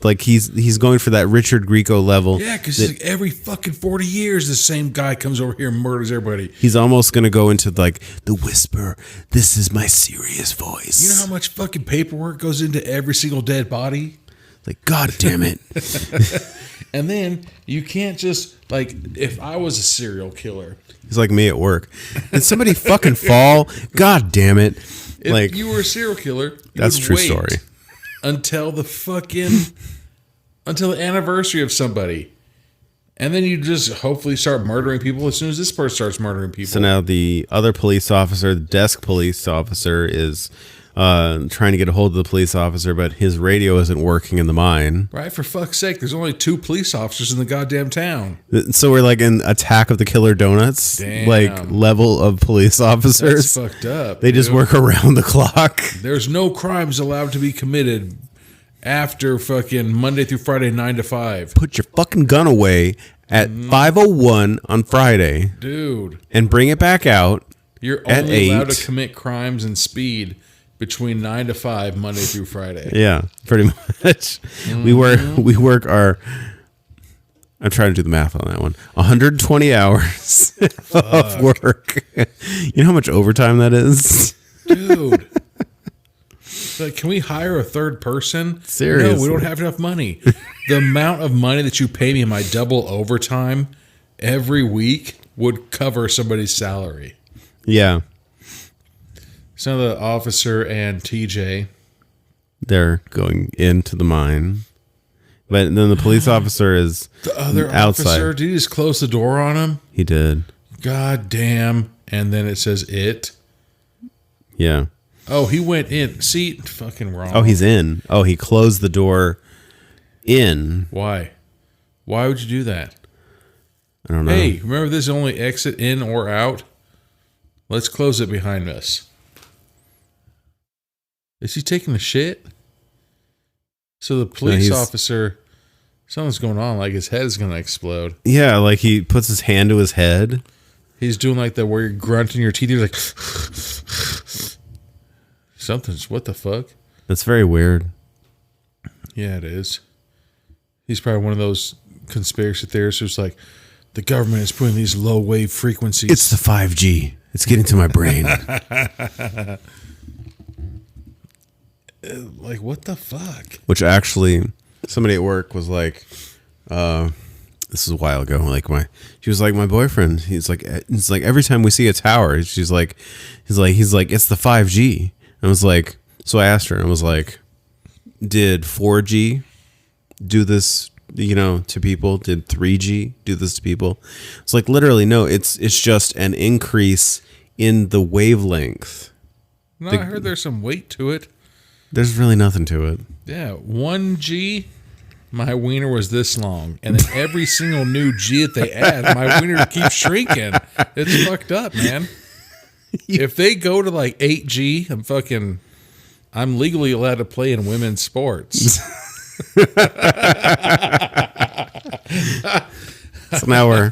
like he's going for that Richard Grieco level. Yeah, because like every fucking 40 years, the same guy comes over here and murders everybody. He's almost going to go into like the whisper. This is my serious voice. You know how much fucking paperwork goes into every single dead body? Like, God damn it. And then you can't just like, if I was a serial killer. He's like me at work. Did somebody fucking fall? God damn it. If like you were a serial killer, that's a true story. Until the anniversary of somebody. And then you just hopefully start murdering people as soon as this person starts murdering people. So now the other police officer, the desk police officer, is trying to get a hold of the police officer, but his radio isn't working in the mine. Right, for fuck's sake, there's only 2 police officers in the goddamn town. So we're like in Attack of the Killer Donuts, like level of police officers. That's fucked up. They just work around the clock. There's no crimes allowed to be committed after fucking Monday through Friday, 9 to 5. Put your fucking gun away at 5:01 on Friday. Dude. And bring it back out. You're only allowed to commit crimes and speed between 9 to 5, Monday through Friday. Yeah, pretty much. Mm-hmm. We work our... I'm trying to do the math on that one. 120 hours of work. You know how much overtime that is? Dude. Like, can we hire a third person? Seriously. No, we don't have enough money. The amount of money that you pay me in my double overtime every week would cover somebody's salary. Yeah. So the officer and TJ, they're going into the mine. But then the police officer is the other outside. officer, did he just close the door on him? He did. God damn. And then it says it. Yeah. Oh, he went in. See, fucking wrong. Oh, he's in. Oh, he closed the door in. Why? Why would you do that? I don't know. Hey, remember this is only exit in or out? Let's close it behind us. Is he taking a shit? So the police officer, something's going on, like his head is going to explode. Yeah, like he puts his hand to his head. He's doing like that where you're grunting your teeth. You're like, something's, what the fuck? That's very weird. Yeah, it is. He's probably one of those conspiracy theorists who's like, the government is putting these low wave frequencies. It's the 5G. It's getting to my brain. Like, what the fuck? Which actually, somebody at work was like, this is a while ago. She was like, my boyfriend. He's like, every time we see a tower, he's like, it's the 5G. I was like, so I asked her, and I was like, did 4G do this? To people? Did 3G do this to people? It's like, literally, no. It's just an increase in the wavelength. No, I heard there's some weight to it. There's really nothing to it. Yeah, 1G, my wiener was this long. And then every single new G that they add, my wiener keeps shrinking. It's fucked up, man. If they go to like 8G, I'm legally allowed to play in women's sports. So now we're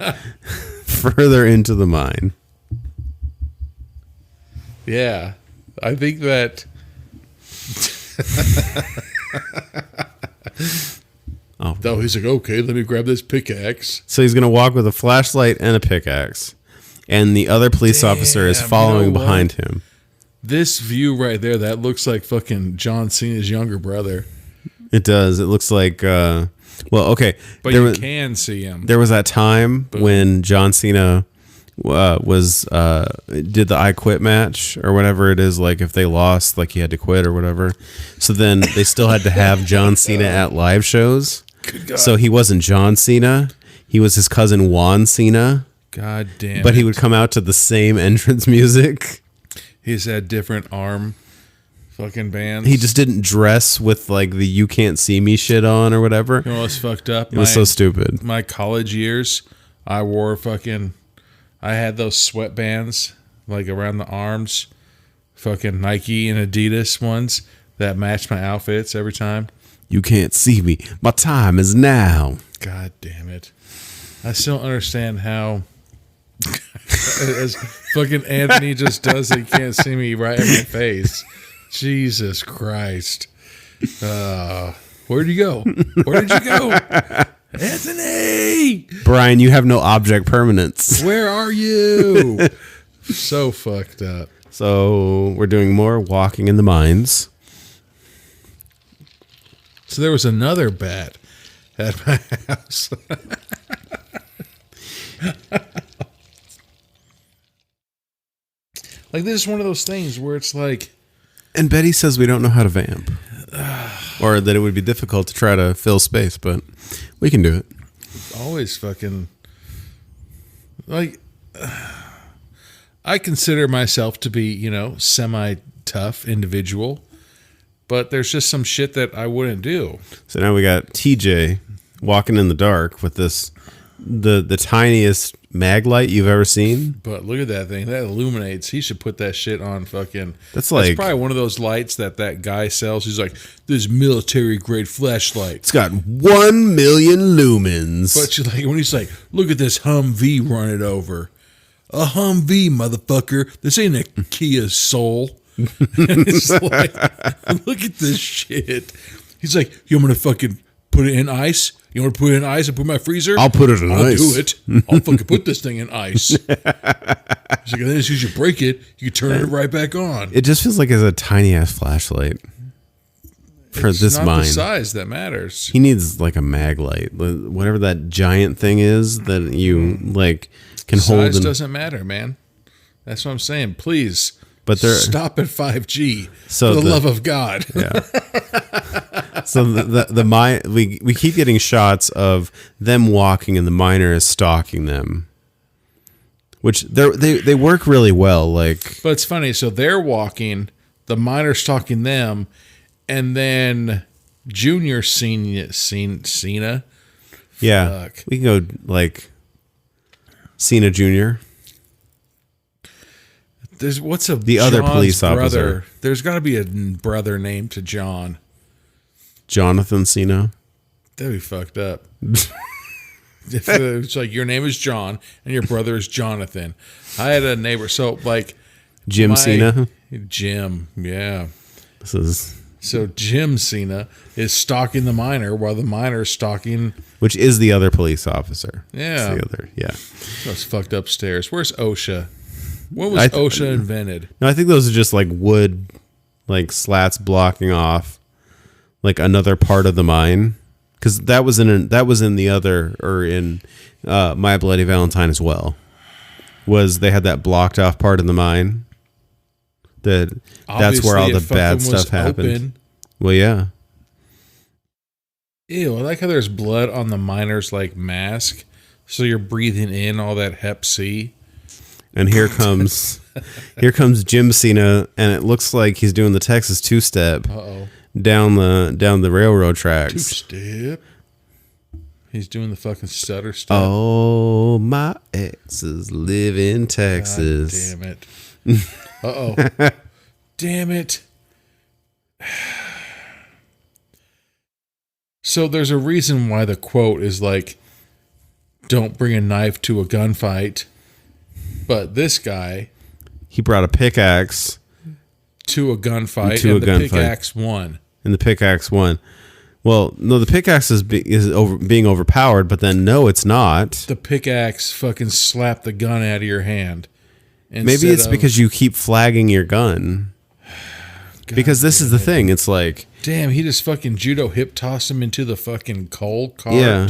further into the mine. Yeah, I think that... Oh, he's like, okay, let me grab this pickaxe. So he's going to walk with a flashlight and a pickaxe. And the other police officer is following behind him. This view right there, that looks like fucking John Cena's younger brother. It does. It looks like, okay. But you can see him. There was that time when John Cena did the I Quit match or whatever it is. Like if they lost, like he had to quit or whatever. So then they still had to have John Cena at live shows. So he wasn't John Cena. He was his cousin Juan Cena. God damn. But he would come out to the same entrance music. He's had different arm fucking bands. He just didn't dress with like the "You Can't See Me" shit on or whatever. You know what's fucked up? It was so stupid. My college years, I had those sweatbands like around the arms, fucking Nike and Adidas ones that matched my outfits every time. You can't see me. My time is now. God damn it. I still don't understand how as fucking Anthony just does it. He can't see me right in my face. Jesus Christ. Where'd you go? Where did you go? Anthony! Brian, you have no object permanence. Where are you? So fucked up. So we're doing more walking in the mines. So there was another bat at my house. Like, this is one of those things where it's like... And Betty says we don't know how to vamp. Or that it would be difficult to try to fill space, but we can do it. Always fucking... Like, I consider myself to be, semi-tough individual. But there's just some shit that I wouldn't do. So now we got TJ walking in the dark with the tiniest mag light you've ever seen. But look at that thing. That illuminates. He should put that shit on fucking... That's probably one of those lights that guy sells. He's like, this military-grade flashlight. It's got 1 million lumens. But when he's like, look at this Humvee running over. A Humvee, motherfucker. This ain't a Kia Soul. And it's like, look at this shit. He's like, you want me to fucking put it in ice? You want to put it in ice and put my freezer? I'll put it in ice. I'll do it. I'll fucking put this thing in ice. He's like, and then as soon as you break it, you turn it right back on. It just feels like it's a tiny ass flashlight for this mine. It's not the size that matters. He needs like a mag light, whatever that giant thing is that you like can hold. Size doesn't matter, man. That's what I'm saying. Please But they're stop at 5G. So for the love of God. Yeah. So we keep getting shots of them walking and the miner is stalking them, which they work really well. Like, but it's funny. So they're walking, the miner's stalking them, and then Junior Cena. Yeah, Fuck. we can go like Cena Jr. There's the other police officer. There's got to be a brother named to John. Jonathan Cena. That'd be fucked up. If it's like your name is John and your brother is Jonathan. I had a neighbor, so like Jim Cena. Jim, yeah. So Jim Cena is stalking the miner while the miner is stalking, which is the other police officer. Yeah, it's the other. Yeah, that's fucked upstairs. Where's OSHA? When was OSHA invented? No, I think those are just like wood, like slats blocking off like another part of the mine, because that was in the other, or in My Bloody Valentine as well. Was they had that blocked off part of the mine? That's where all the bad stuff happened. Open. Well, yeah. Ew, I like how there's blood on the miner's like mask, so you're breathing in all that Hep C. And here comes Jim Cena, and it looks like he's doing the Texas two-step down the railroad tracks. Two-step. He's doing the fucking stutter step. Oh, my exes live in Texas. God damn it. Uh-oh. Damn it. So there's a reason why the quote is like, don't bring a knife to a gunfight. But this guy, he brought a pickaxe to a gunfight, and the pickaxe won. And the pickaxe won. Well, no, the pickaxe is being overpowered, but then no, it's not. The pickaxe fucking slapped the gun out of your hand. Maybe it's because you keep flagging your gun. Because this is the thing. It's like, damn, he just fucking judo hip tossed him into the fucking coal cart. Yeah.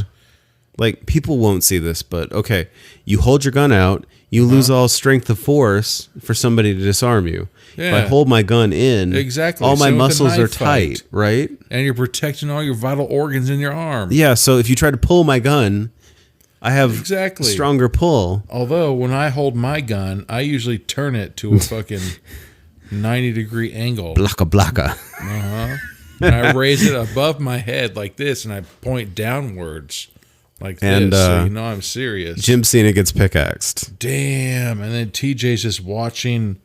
Like, people won't see this, but okay, you hold your gun out, you lose all strength of force for somebody to disarm you. Yeah. If I hold my gun in, exactly, all my muscles are tight, right? And you're protecting all your vital organs in your arm. Yeah, so if you try to pull my gun, I have stronger pull. Although, when I hold my gun, I usually turn it to a fucking 90-degree angle. Blaka. Uh-huh. And I raise it above my head like this, and I point downwards. Like this, so you know I'm serious. Jim Cena gets pickaxed. Damn. And then TJ's just watching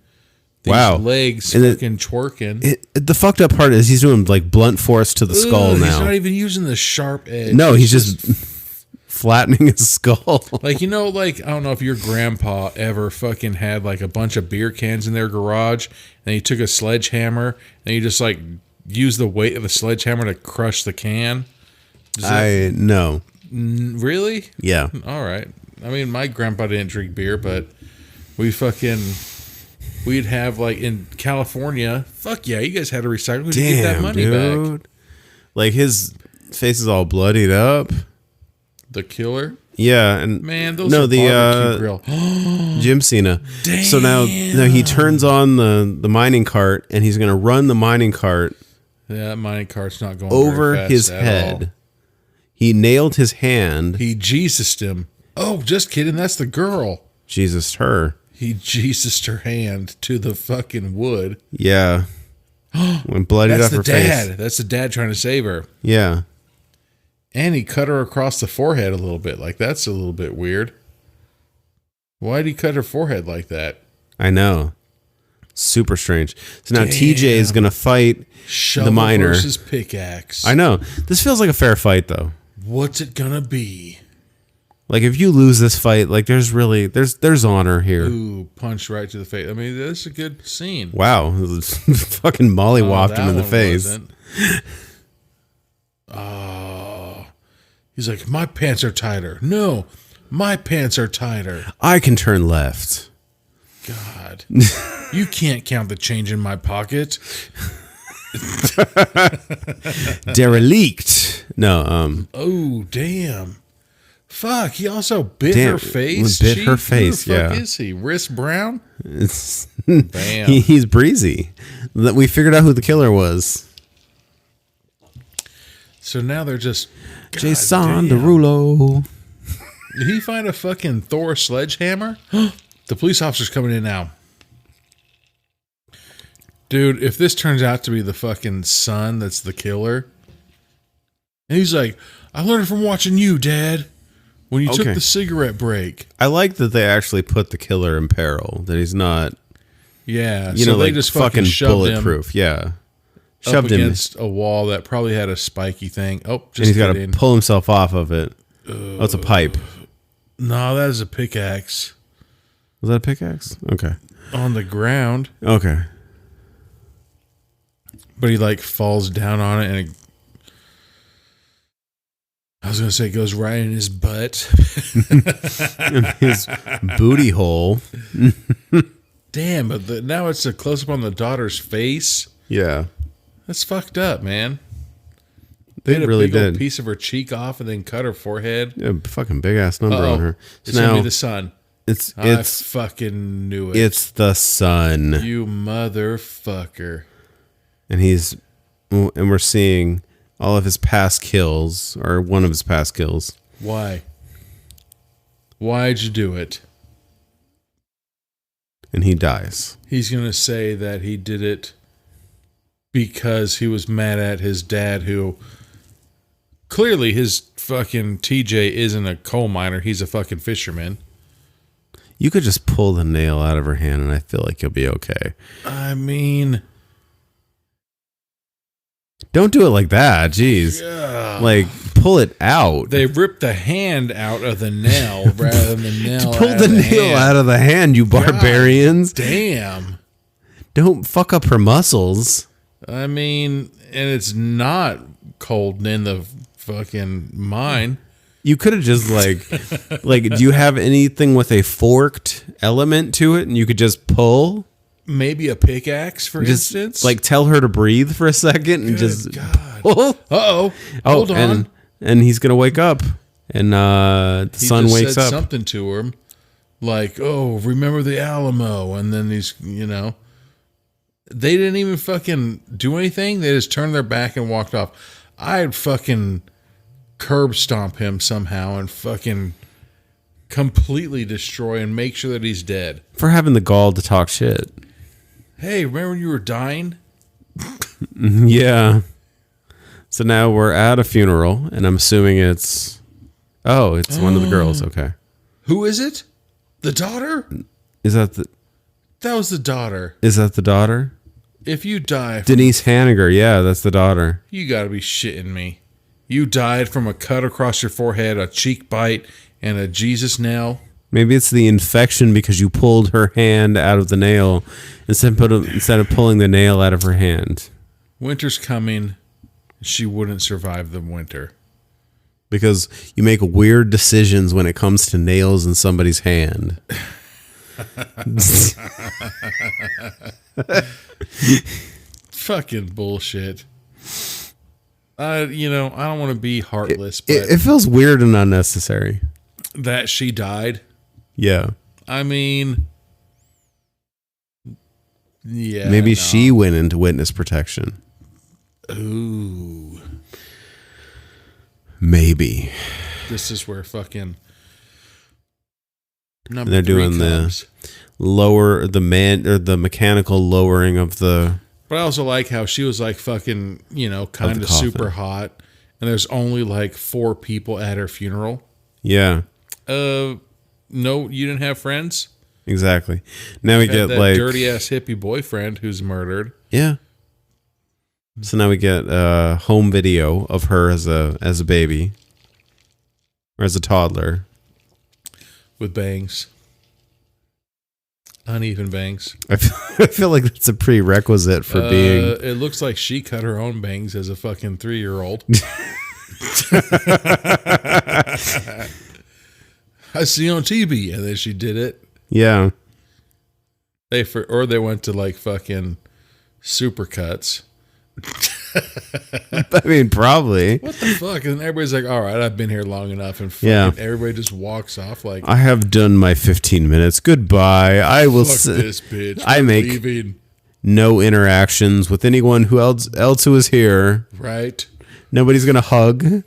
these legs fucking twerking. The fucked up part is he's doing like blunt force to the skull now. He's not even using the sharp edge. No, he's just flattening his skull. Like, you know, like, I don't know if your grandpa ever fucking had like a bunch of beer cans in their garage, and he took a sledgehammer and he just like used the weight of the sledgehammer to crush the can. No. Really? Yeah. All right. I mean, my grandpa didn't drink beer, but we'd have like in California. Fuck yeah, you guys had to recycle. We'd get that money back. Like, his face is all bloodied up. The killer. Yeah, and man, those are barbecue grill. Jim Cena. Damn. So now he turns on the mining cart, and he's gonna run the mining cart. Yeah, that mining cart's not going over very fast his at head. All. He nailed his hand. He Jesused him. Oh, just kidding. That's the girl. Jesus her. He Jesused her hand to the fucking wood. Yeah. When bloodied up her face. That's the dad trying to save her. Yeah. And he cut her across the forehead a little bit. Like, that's a little bit weird. Why'd he cut her forehead like that? I know. Super strange. So now TJ is going to fight the miner. Versus pickaxe. I know. This feels like a fair fight, though. What's it going to be? Like, if you lose this fight, like, there's honor here. Ooh, punch right to the face. I mean, this is a good scene. Wow. Fucking mollywopped him in the face. Oh. He's like, my pants are tighter. No, my pants are tighter. I can turn left. God. You can't count the change in my pocket. Derelict. No, Oh, damn. Fuck, he also bit her face. Bit her face, Who the fuck yeah. is he? Wrist Brown? It's Bam. he's breezy. That we figured out who the killer was. So now they're just... Jason Derulo. Did he find a fucking Thor sledgehammer? The police officer's coming in now. Dude, if this turns out to be the fucking son that's the killer... And he's like, I learned it from watching you, Dad. When you took the cigarette break. I like that they actually put the killer in peril. That he's not, Yeah. you so know, they like just fucking shoved bulletproof. Yeah. him Shoved up him. against a wall that probably had a spiky thing. Oh, just And he's got to kidding. pull himself off of it. Oh, it's a pipe. No, that is a pickaxe. Was that a pickaxe? Okay. On the ground. Okay. But he like falls down on it and I was going to say it goes right in his butt. His booty hole. Damn, but now it's a close up on the daughter's face. Yeah. That's fucked up, man. They had a really big old did. piece of her cheek off and then cut her forehead. Yeah, fucking big ass number on her. It's going to be the son. It's I fucking knew it. It's the son. You motherfucker. And we're seeing all of his past kills, or one of his past kills. Why? Why'd you do it? And he dies. He's going to say that he did it because he was mad at his dad, who clearly his fucking TJ isn't a coal miner. He's a fucking fisherman. You could just pull the nail out of her hand and I feel like you'll be okay. I mean... Don't do it like that. Jeez. Yeah. Like, pull it out. They ripped the hand out of the nail rather than the nail Pull out the of the nail hand. out of the hand, you barbarians. Damn. Don't fuck up her muscles. I mean, and it's not cold in the fucking mine. You could have just do you have anything with a forked element to it and you could just pull? Maybe a pickaxe, for Just instance. like tell her to breathe for a second and just God. pull. Uh-oh. Hold on. And he's gonna wake up, and the son just wakes said up. something to him, like, "Oh, remember the Alamo?" And then these, they didn't even fucking do anything. They just turned their back and walked off. I'd fucking curb stomp him somehow and fucking completely destroy and make sure that he's dead. For having the gall to talk shit. Hey, remember when you were dying? Yeah. So now we're at a funeral, and I'm assuming it's one of the girls. Okay. Who is it? The daughter? That was the daughter. Is that the daughter? If you die, Denise Hanniger. Yeah, that's the daughter. you gotta be shitting me. You died from a cut across your forehead, a cheek bite, and a Jesus nail. Maybe it's the infection because you pulled her hand out of the nail instead of pulling the nail out of her hand. Winter's coming. She wouldn't survive the winter. Because you make weird decisions when it comes to nails in somebody's hand. Fucking bullshit. I don't want to be heartless, but It feels weird and unnecessary. that she died. Yeah. I mean, yeah. Maybe she went into witness protection. Ooh. Maybe. This is where fucking They're doing comes. the mechanical lowering of the... But I also like how she was like fucking, kind of coffin. super hot. And there's only like 4 people at her funeral. Yeah, No, you didn't have friends? exactly. Now we You get had that like... dirty ass hippie boyfriend who's murdered. Yeah. So now we get a home video of her as a baby. Or as a toddler. With bangs. Uneven bangs. I feel like that's a prerequisite for being... It looks like she cut her own bangs as a fucking 3-year-old. I see on TV, and then she did it. Yeah. They went to like fucking supercuts. I mean, probably. What the fuck? And everybody's like, all right, I've been here long enough. And everybody just walks off like, I have done my 15 minutes. Goodbye. I will fuck this bitch. I I'm make leaving. no interactions with anyone who else who is here. Right. Nobody's going to hug.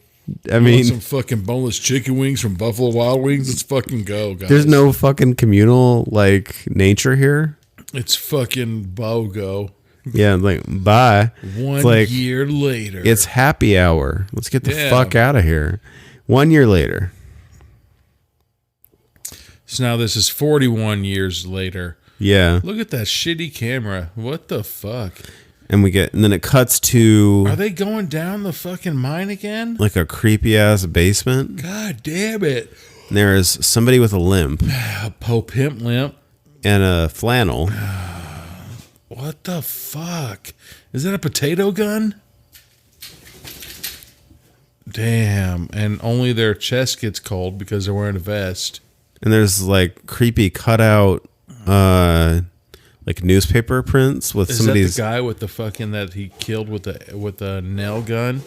I mean, some fucking boneless chicken wings from Buffalo Wild Wings. Let's fucking go, guys. there's no fucking communal like nature here. It's fucking BOGO. Yeah, like bye. One year later. It's happy hour. Let's get the fuck out of here. 1 year later. So now this is 41 years later. Yeah. Look at that shitty camera. What the fuck? And then it cuts to Are they going down the fucking mine again? like a creepy ass basement. God damn it. And there is somebody with a limp A pimp limp. and a flannel. What the fuck? Is that a potato gun? Damn. And only their chest gets cold because they're wearing a vest. And there's like creepy cutout like newspaper prints with Is somebody's that the guy with the fucking that he killed with the nail gun?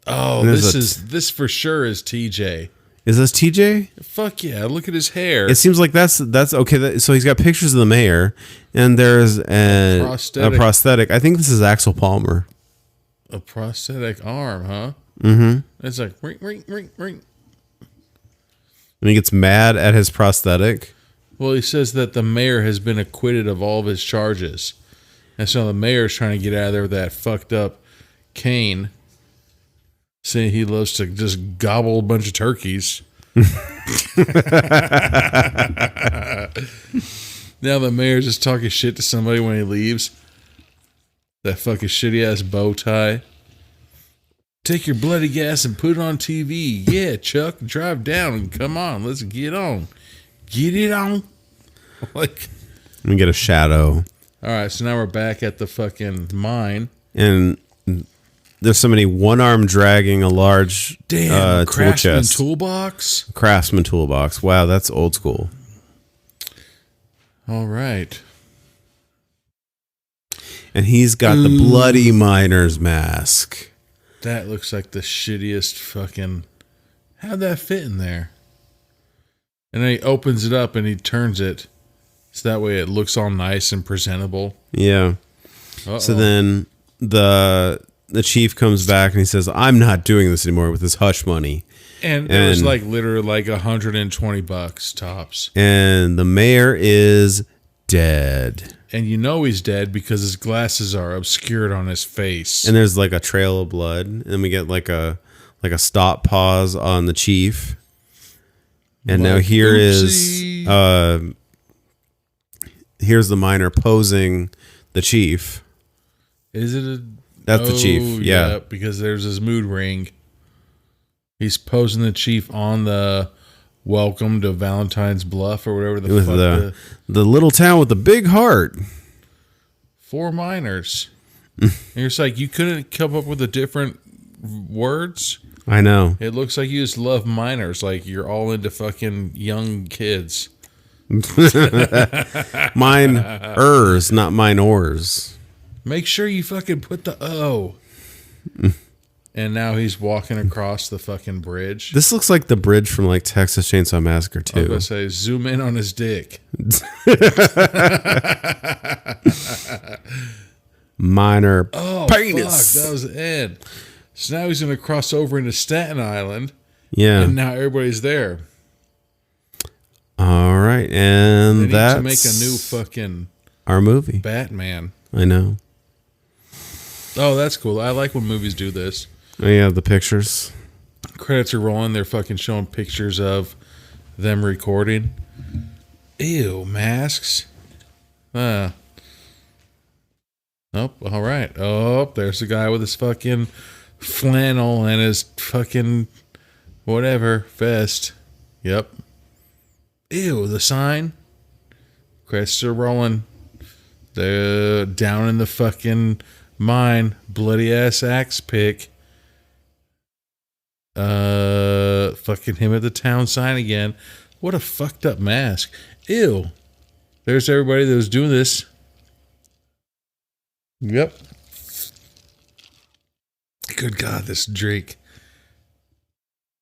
Oh, this for sure is TJ. Is this TJ? Fuck yeah! Look at his hair. It seems like that's okay. So he's got pictures of the mayor, and there's a prosthetic. I think this is Axel Palmer. A prosthetic arm, huh? Mm-hmm. It's like ring, ring, ring, ring. And he gets mad at his prosthetic. Well, he says that the mayor has been acquitted of all of his charges, and so the mayor's trying to get out of there with that fucked up cane. Saying he loves to just gobble a bunch of turkeys. Now the mayor's just talking shit to somebody when he leaves. That fucking shitty ass bow tie. Take your bloody gas and put it on TV. Yeah, Chuck, drive down and come on. Let's get on. Get it on. Like, We get a shadow. All right, so now we're back at the fucking mine. And there's somebody one arm dragging a large tool Craftsman chest. toolbox. Craftsman toolbox. Wow, that's old school. All right. And he's got the bloody miner's mask. That looks like the shittiest fucking... How'd that fit in there? And then he opens it up and he turns it. So that way it looks all nice and presentable. Yeah. Uh-oh. So then the chief comes back and he says, I'm not doing this anymore with this hush money. And it was like literally like $120 tops. And the mayor is dead. And you know he's dead because his glasses are obscured on his face. And there's like a trail of blood. And then we get like a stop pause on the chief. And now here oopsie. here's the miner posing the chief. Is it a... That's the chief, yeah. Because there's his mood ring. He's posing the chief on the welcome to Valentine's Bluff or whatever the With fuck. the little town with the big heart. 4 miners. And you're just like, you couldn't come up with a different words? I know. It looks like you just love minors. Like you're all into fucking young kids. Mine-ers, not mine-ors. Make sure you fucking put the O. And now he's walking across the fucking bridge. This looks like the bridge from like Texas Chainsaw Massacre I was 2. going to say, zoom in on his dick. Minor Oh, penis. fuck. That was the end. So now he's going to cross over into Staten Island. Yeah. And now everybody's there. All right. They And need that's to make a new fucking our movie. Batman. I know. Oh, that's cool. I like when movies do this. Oh, yeah, the pictures. Credits are rolling. They're fucking showing pictures of them recording. Ew, masks. Oh, all right. Oh, there's the guy with his fucking flannel and his fucking whatever vest. Yep. Ew, the sign. Credits are rolling. They're down in the fucking mine. Bloody ass axe pick. Fucking him at the town sign again. What a fucked up mask. Ew. There's everybody that was doing this. Yep. Good God, this Drake.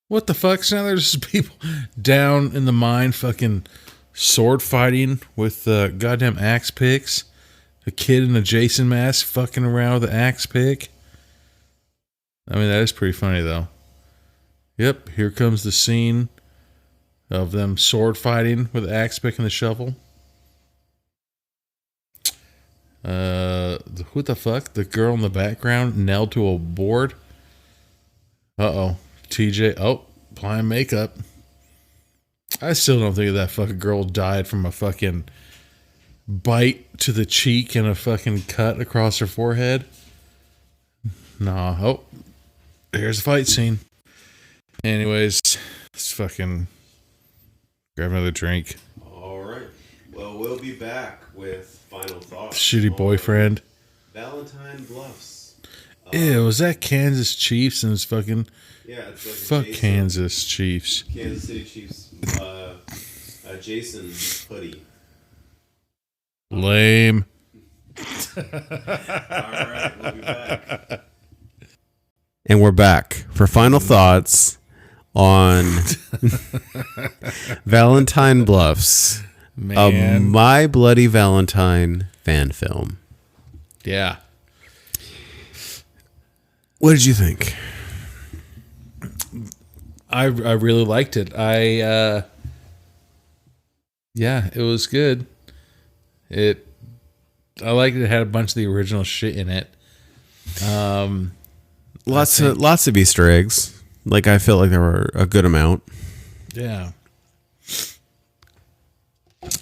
What the fuck? So now there's people down in the mine fucking sword fighting with goddamn axe picks. A kid in a Jason mask fucking around with an axe pick. I mean, that is pretty funny, though. Yep, here comes the scene of them sword fighting with the axe pick and the shovel. Who the fuck? The girl in the background nailed to a board. Uh-oh. TJ. Oh, applying makeup. I still don't think that fucking girl died from a fucking bite to the cheek and a fucking cut across her forehead. Nah. Oh, here's the fight scene. Anyways, let's fucking grab another drink. All right. Well, we'll be back with final thoughts. Shitty boyfriend. Valentine Bluffs. Ew, was that Kansas Chiefs and it's fucking... Yeah, it's like fuck Jason, Kansas Chiefs. Kansas City Chiefs. Jason hoodie. Lame. All right, we'll be back. And we're back for final thoughts on Valentine Bluffs, Man. a My Bloody Valentine fan film. Yeah. What did you think? I really liked it. Yeah, it was good. I liked it. It had a bunch of the original shit in it. Lots of Easter eggs. Like, I felt like there were a good amount. Yeah.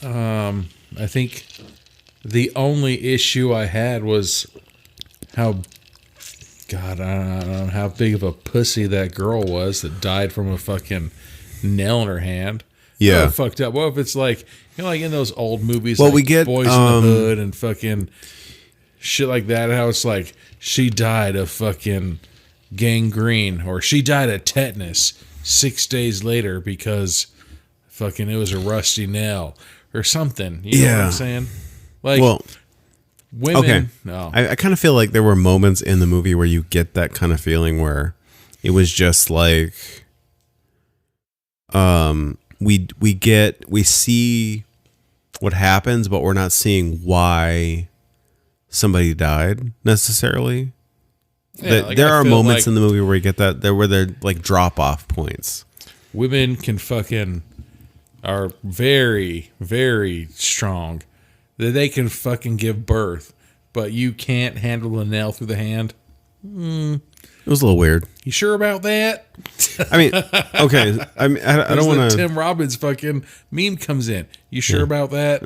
I think the only issue I had was how, God, I don't know how big of a pussy that girl was that died from a fucking nail in her hand. Yeah. Oh, fucked up. What if it's like, like in those old movies, Well, like we get Boys in the Hood and fucking shit like that, how it's like she died of fucking gangrene or she died of tetanus 6 days later because fucking it was a rusty nail or something. You know what I'm saying? Like, well, women. okay. No. I kind of feel like there were moments in the movie where you get that kind of feeling where it was just like, we see what happens, but we're not seeing why somebody died necessarily. Yeah, like, there I are feel moments like in the movie where you get that where they're like drop off points. women can fucking are very, very strong. That they can fucking give birth, but you can't handle a nail through the hand. It was a little weird. You sure about that? I mean, okay. I don't want to. Tim Robbins fucking meme comes in. You sure about that?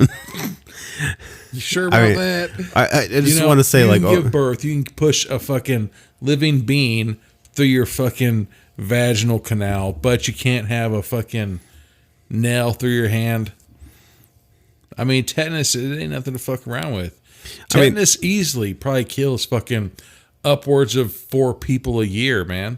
You sure about that? I just want to say, you like, can give birth. You can push a fucking living being through your fucking vaginal canal, but you can't have a fucking nail through your hand. I mean, tetanus, it ain't nothing to fuck around with. Tetanus easily probably kills fucking upwards of 4 people a year, man.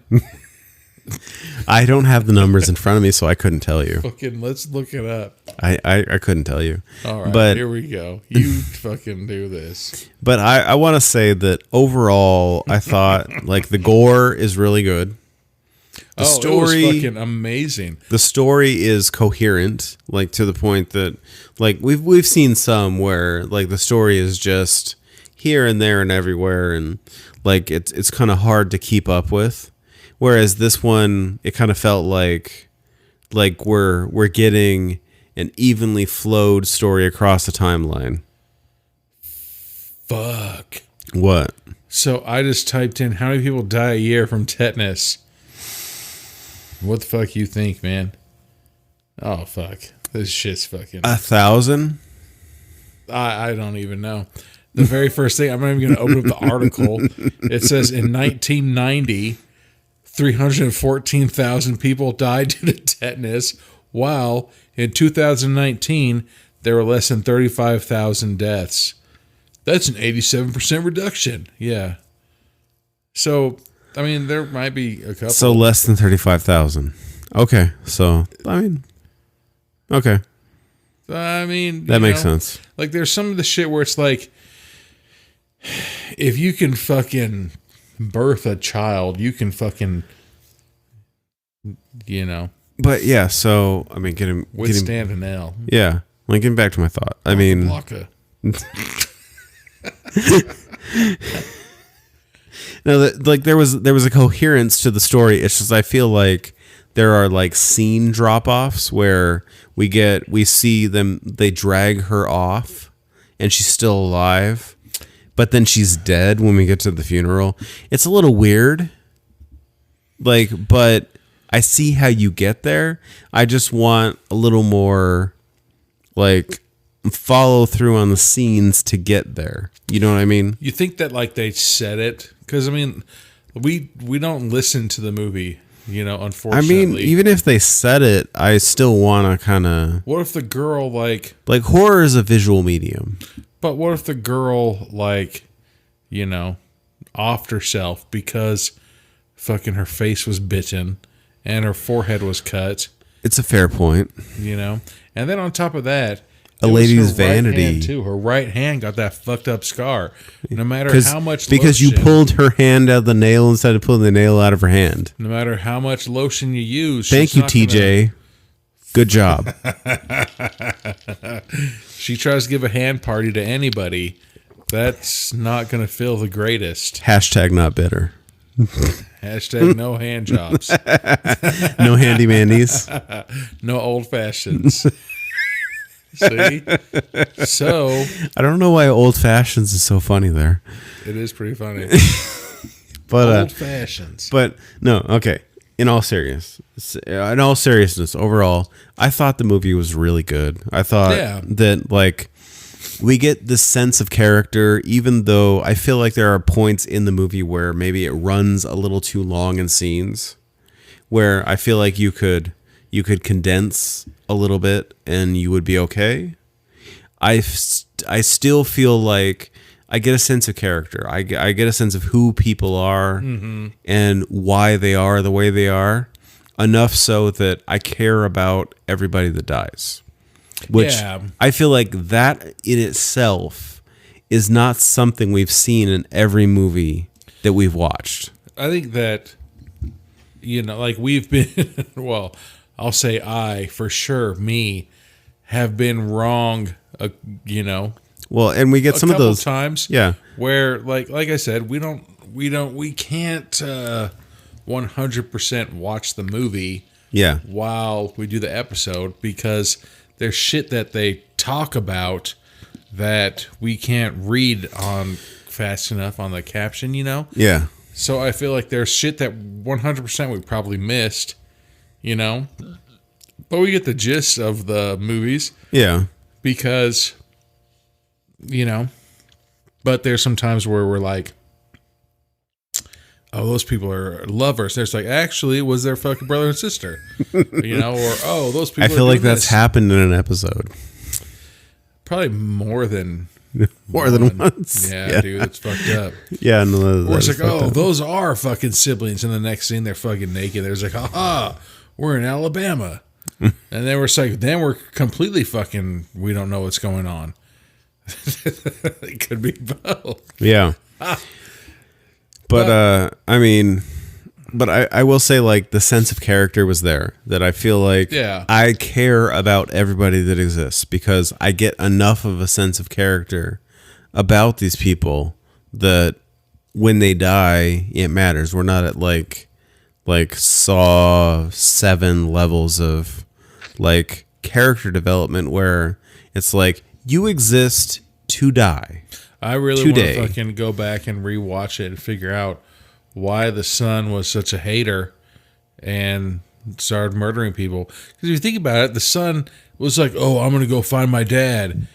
I don't have the numbers in front of me, so I couldn't tell you. Fucking, let's look it up. I couldn't tell you. All right, but here we go. You fucking do this. But I want to say that overall, I thought like the gore is really good. The story, it was fucking amazing. The story is coherent, like to the point that like we've seen some where like the story is just here and there and everywhere, and like it's kind of hard to keep up with. Whereas this one, it kind of felt like we're getting an evenly flowed story across the timeline. Fuck. What? So I just typed in how many people die a year from tetanus. What the fuck you think, man? Oh, fuck. This shit's fucking... 1,000? I don't even know. The very first thing, I'm not even going to open up the article. It says in 1990, 314,000 people died due to tetanus, while in 2019, there were less than 35,000 deaths. That's an 87% reduction. Yeah. So... I mean, there might be a couple. So less than 35,000. Okay, so I mean, Okay. I mean, That makes sense. Like, there's some of the shit where it's like, if you can fucking birth a child, you can fucking, But yeah, so I mean, withstand an L. Yeah, like getting back to my thought. I mean, no, like there was a coherence to the story. It's just I feel like there are like scene drop offs where we see them, they drag her off, and she's still alive, but then she's dead when we get to the funeral. It's a little weird. Like, but I see how you get there. I just want a little more, like, follow through on the scenes to get there. You know what I mean? You think that, like, they said it? Because, I mean, we don't listen to the movie, unfortunately. I mean, even if they said it, I still want to kind of... What if the girl, like, horror is a visual medium. But what if the girl, like, offed herself because fucking her face was bitten and her forehead was cut? It's a fair point. And then on top of that, a lady's vanity. Right hand too. Her right hand got that fucked up scar. No matter how much because lotion, you pulled her hand out of the nail instead of pulling the nail out of her hand. No matter how much lotion you use. Thank you, TJ. Good job. She tries to give a hand party to anybody. That's not going to feel the greatest. Hashtag not bitter. Hashtag no hand jobs. No handy mandies. No old fashions. See? So I don't know why old fashions is so funny there. It is pretty funny. But old fashions. But no, okay. In all seriousness, overall, I thought the movie was really good. I thought that, like, we get this sense of character, even though I feel like there are points in the movie where maybe it runs a little too long in scenes, where I feel like you could condense a little bit and you would be okay. I still feel like I get a sense of character. I get a sense of who people are and why they are the way they are, enough so that I care about everybody that dies. Which I feel like that in itself is not something we've seen in every movie that we've watched. I think that, like we've been, well, I'll say I, for sure, me, have been wrong, Well, and we get some of those times, where like I said, we can't 100% watch the movie, while we do the episode, because there's shit that they talk about that we can't read on fast enough on the caption, Yeah. So I feel like there's shit that 100% we probably missed, but we get the gist of the movies, because. But there's some times where we're like, oh, those people are lovers. There's like, actually, it was their fucking brother and sister, or, oh, those people. I feel like that's happened in an episode. Probably more than once. Yeah, dude, it's fucked up. Yeah, no, or it's like, oh, those are fucking siblings, and the next scene they're fucking naked. There's like, aha, we're in Alabama, and then we're completely fucking. We don't know what's going on. It could be both. Yeah. But I mean, but I will say, like, the sense of character was there, that I feel like I care about everybody that exists, because I get enough of a sense of character about these people that when they die, it matters. We're not at like Saw 7 levels of like character development where it's like, you exist to die. I really want to fucking go back and rewatch it and figure out why the son was such a hater and started murdering people. Because if you think about it, the son was like, oh, I'm going to go find my dad.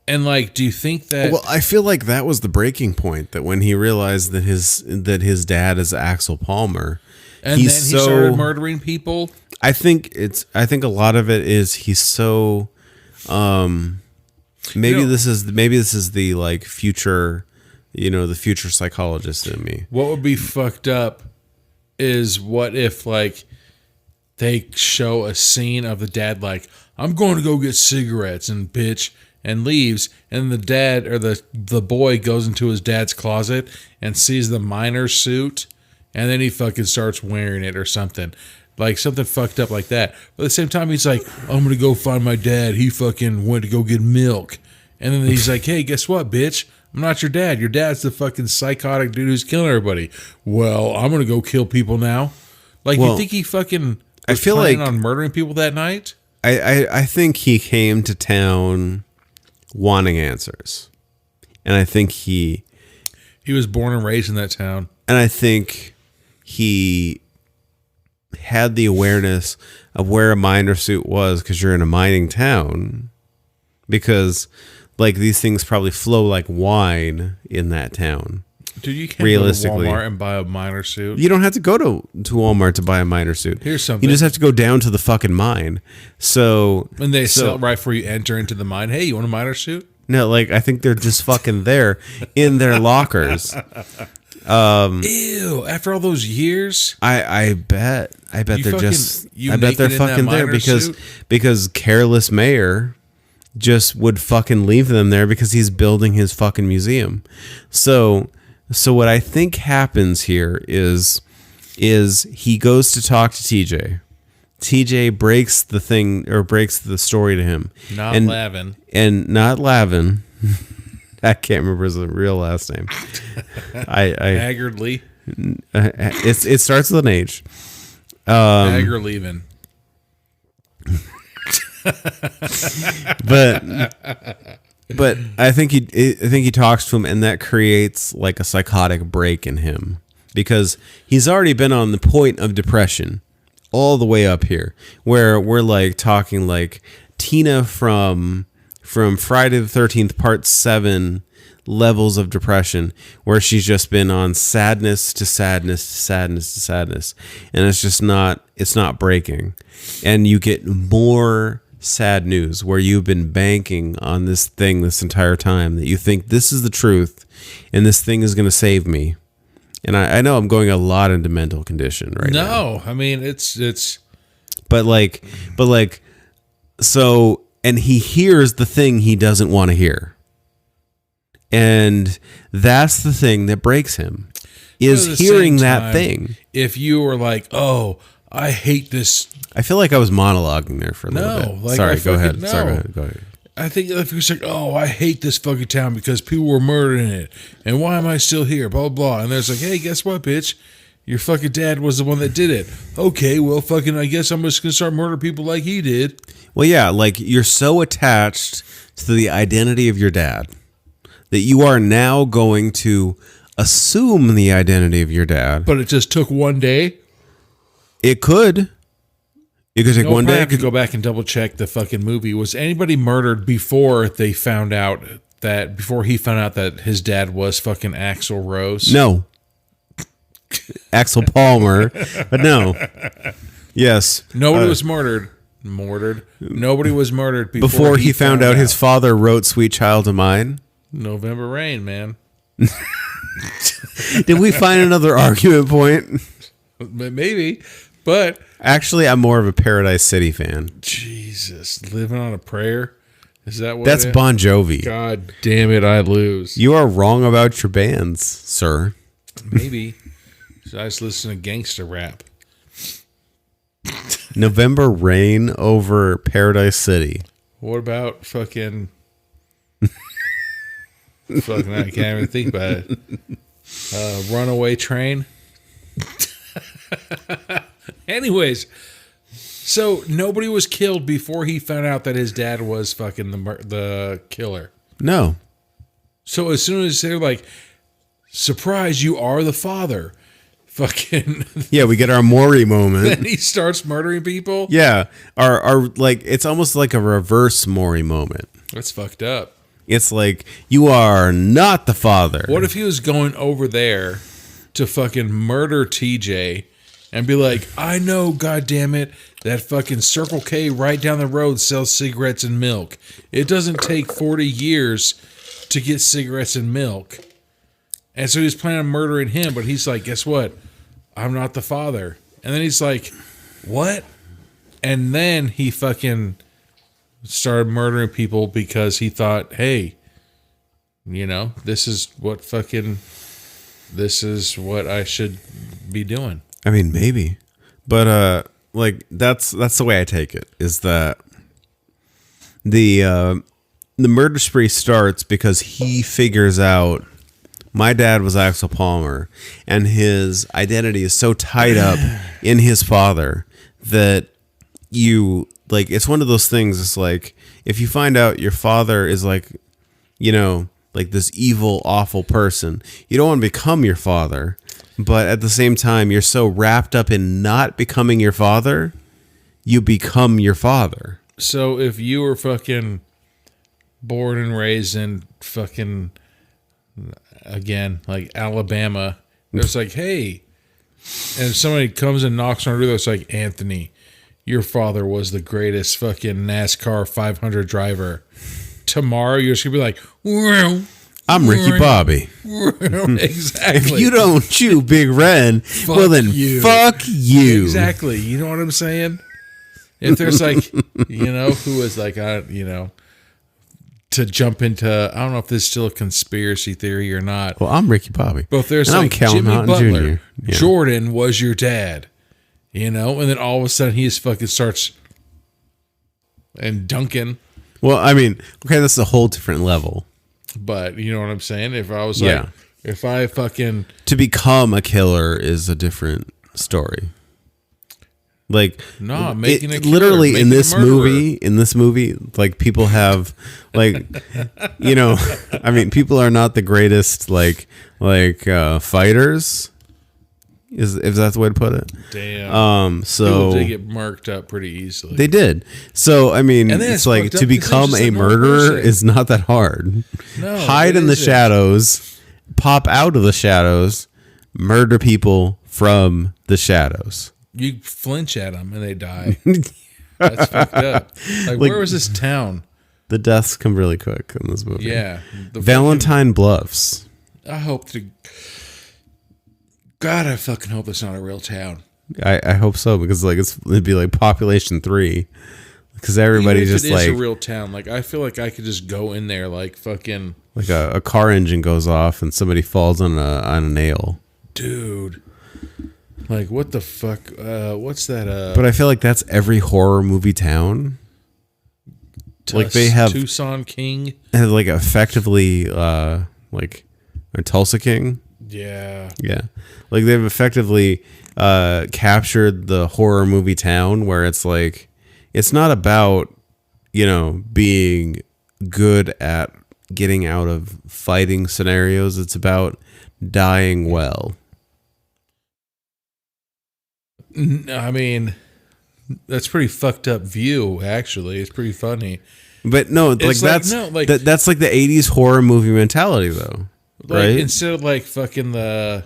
And like, do you think that... Well, I feel like that was the breaking point, that when he realized that his dad is Axel Palmer. And then he started murdering people? I think a lot of it is he's so... Maybe this is the like future, the future psychologist in me. What would be fucked up is, what if like they show a scene of the dad like, I'm going to go get cigarettes and bitch, and leaves, and the dad or the boy goes into his dad's closet and sees the miner's suit, and then he fucking starts wearing it or something. Like something fucked up like that. But at the same time, he's like, I'm going to go find my dad. He fucking went to go get milk. And then he's like, hey, guess what, bitch? I'm not your dad. Your dad's the fucking psychotic dude who's killing everybody. Well, I'm going to go kill people now. Like, you think he fucking was planning on murdering people that night? I think he came to town wanting answers. And I think he was born and raised in that town. And I think he had the awareness of where a miner suit was because you're in a mining town. Because, like, these things probably flow like wine in that town. Dude, you can't go to Walmart and buy a miner suit. You don't have to go to Walmart to buy a miner suit. Here's something. You just have to go down to the fucking mine. And they sell it right before you enter into the mine. Hey, you want a miner suit? No, like, I think they're just fucking there in their lockers. Ew! After all those years, I bet they're fucking there because careless mayor just would fucking leave them there because he's building his fucking museum. So what I think happens here is he goes to talk to TJ. TJ breaks the story to him. Not Lavin. And not Lavin. I can't remember his real last name. Haggardly. It starts with an H. Haggard-Levin. But I think he talks to him, and that creates like a psychotic break in him because he's already been on the point of depression all the way up here, where we're like talking like Tina from Friday the 13th Part 7 levels of depression, where she's just been on sadness to sadness to sadness to sadness, and it's not breaking, and you get more sad news where you've been banking on this thing this entire time that you think this is the truth and this thing is going to save me. And I know I'm going a lot into mental condition right now. No, I mean it's but so, and he hears the thing he doesn't want to hear. And that's the thing that breaks him, is hearing that thing. If you were like, oh, I hate this. I feel like I was monologuing there for a little bit. Sorry, go ahead. Go ahead. I think if you're like, oh, I hate this fucking town because people were murdered in it, and why am I still here? Blah, blah, blah. And there's like, hey, guess what, bitch? Your fucking dad was the one that did it. Okay, well, fucking, I guess I'm just going to start murdering people like he did. Well, yeah, like you're so attached to the identity of your dad that you are now going to assume the identity of your dad. But it just took one day? It could. It could take one day. I have to go back and double check the fucking movie. Was anybody murdered before he found out that his dad was fucking Axl Rose? No. Axel Palmer. But no. Yes. Nobody was murdered. Nobody was murdered before he found out his father wrote Sweet Child of Mine. November Rain, man. Did we find another argument point? Maybe, but actually, I'm more of a Paradise City fan. Jesus, Living on a Prayer. Is that what? That's Bon Jovi. God damn it, I lose. You are wrong about your bands, sir. Maybe. I just listen to gangster rap. November Rain over Paradise City. What about fucking? Fucking, I can't even think about it. Runaway Train. Anyways, so nobody was killed before he found out that his dad was fucking the killer. No. So as soon as they're like, surprise, you are the father. Fucking yeah, we get our Maury moment. Then he starts murdering people. Yeah, our like it's almost like a reverse Maury moment. That's fucked up. It's like, you are not the father. What if he was going over there to fucking murder TJ and be like, I know, goddammit, that fucking Circle K right down the road sells cigarettes and milk. It doesn't take 40 years to get cigarettes and milk. And so he's planning on murdering him, but he's like, guess what? I'm not the father. And then he's like, what? And then he fucking started murdering people because he thought, hey, this is what I should be doing. I mean, maybe. But like that's the way I take it, is that the murder spree starts because he figures out my dad was Axel Palmer, and his identity is so tied up in his father that it's one of those things. It's like, if you find out your father is like this evil, awful person, you don't want to become your father. But at the same time, you're so wrapped up in not becoming your father, you become your father. So if you were fucking born and raised in fucking, again, like Alabama, it's like, hey, and if somebody comes and knocks on our door, it's like, Anthony, your father was the greatest fucking NASCAR 500 driver. Tomorrow, you're just going to be like, wow. I'm Ricky Bobby. Exactly. If you don't chew Big Red, well then fuck you. Exactly. You know what I'm saying? If there's like, who is like, to jump into, I don't know if this is still a conspiracy theory or not. Well, I'm Ricky Bobby. But if there's like Jimmy Butler, Jordan was your dad, and then all of a sudden he just fucking starts and dunking. Well, I mean, okay, that's a whole different level. But you know what I'm saying? If I was like, if I fucking... To become a killer is a different story. Like, no, making a killer, literally in this movie, like, people have, like, I mean, people are not the greatest, fighters. If that's the way to put it. Damn. So people did get marked up pretty easily. They did. So I mean, it's like, to become a murderer is not that hard. No, hide in the shadows, pop out of the shadows, murder people from the shadows. You flinch at them and they die. That's fucked up. Like, where was this town? The deaths come really quick in this movie. Yeah. Valentine Bluffs. I hope to... God, I fucking hope it's not a real town. I hope so, because it'd be like population 3, because everybody just it's a real town. Like, I feel like I could just go in there like fucking like a car engine goes off and somebody falls on a nail. Dude, like, what the fuck? What's that? But I feel like that's every horror movie town. Like, they have Tucson King, and like effectively like a Tulsa King. Yeah. Like, they've effectively captured the horror movie town, where it's like, it's not about, being good at getting out of fighting scenarios. It's about dying well. I mean, that's pretty fucked up view, actually. It's pretty funny. But no, that's like the 80s horror movie mentality, though. Like, right? Instead of like fucking the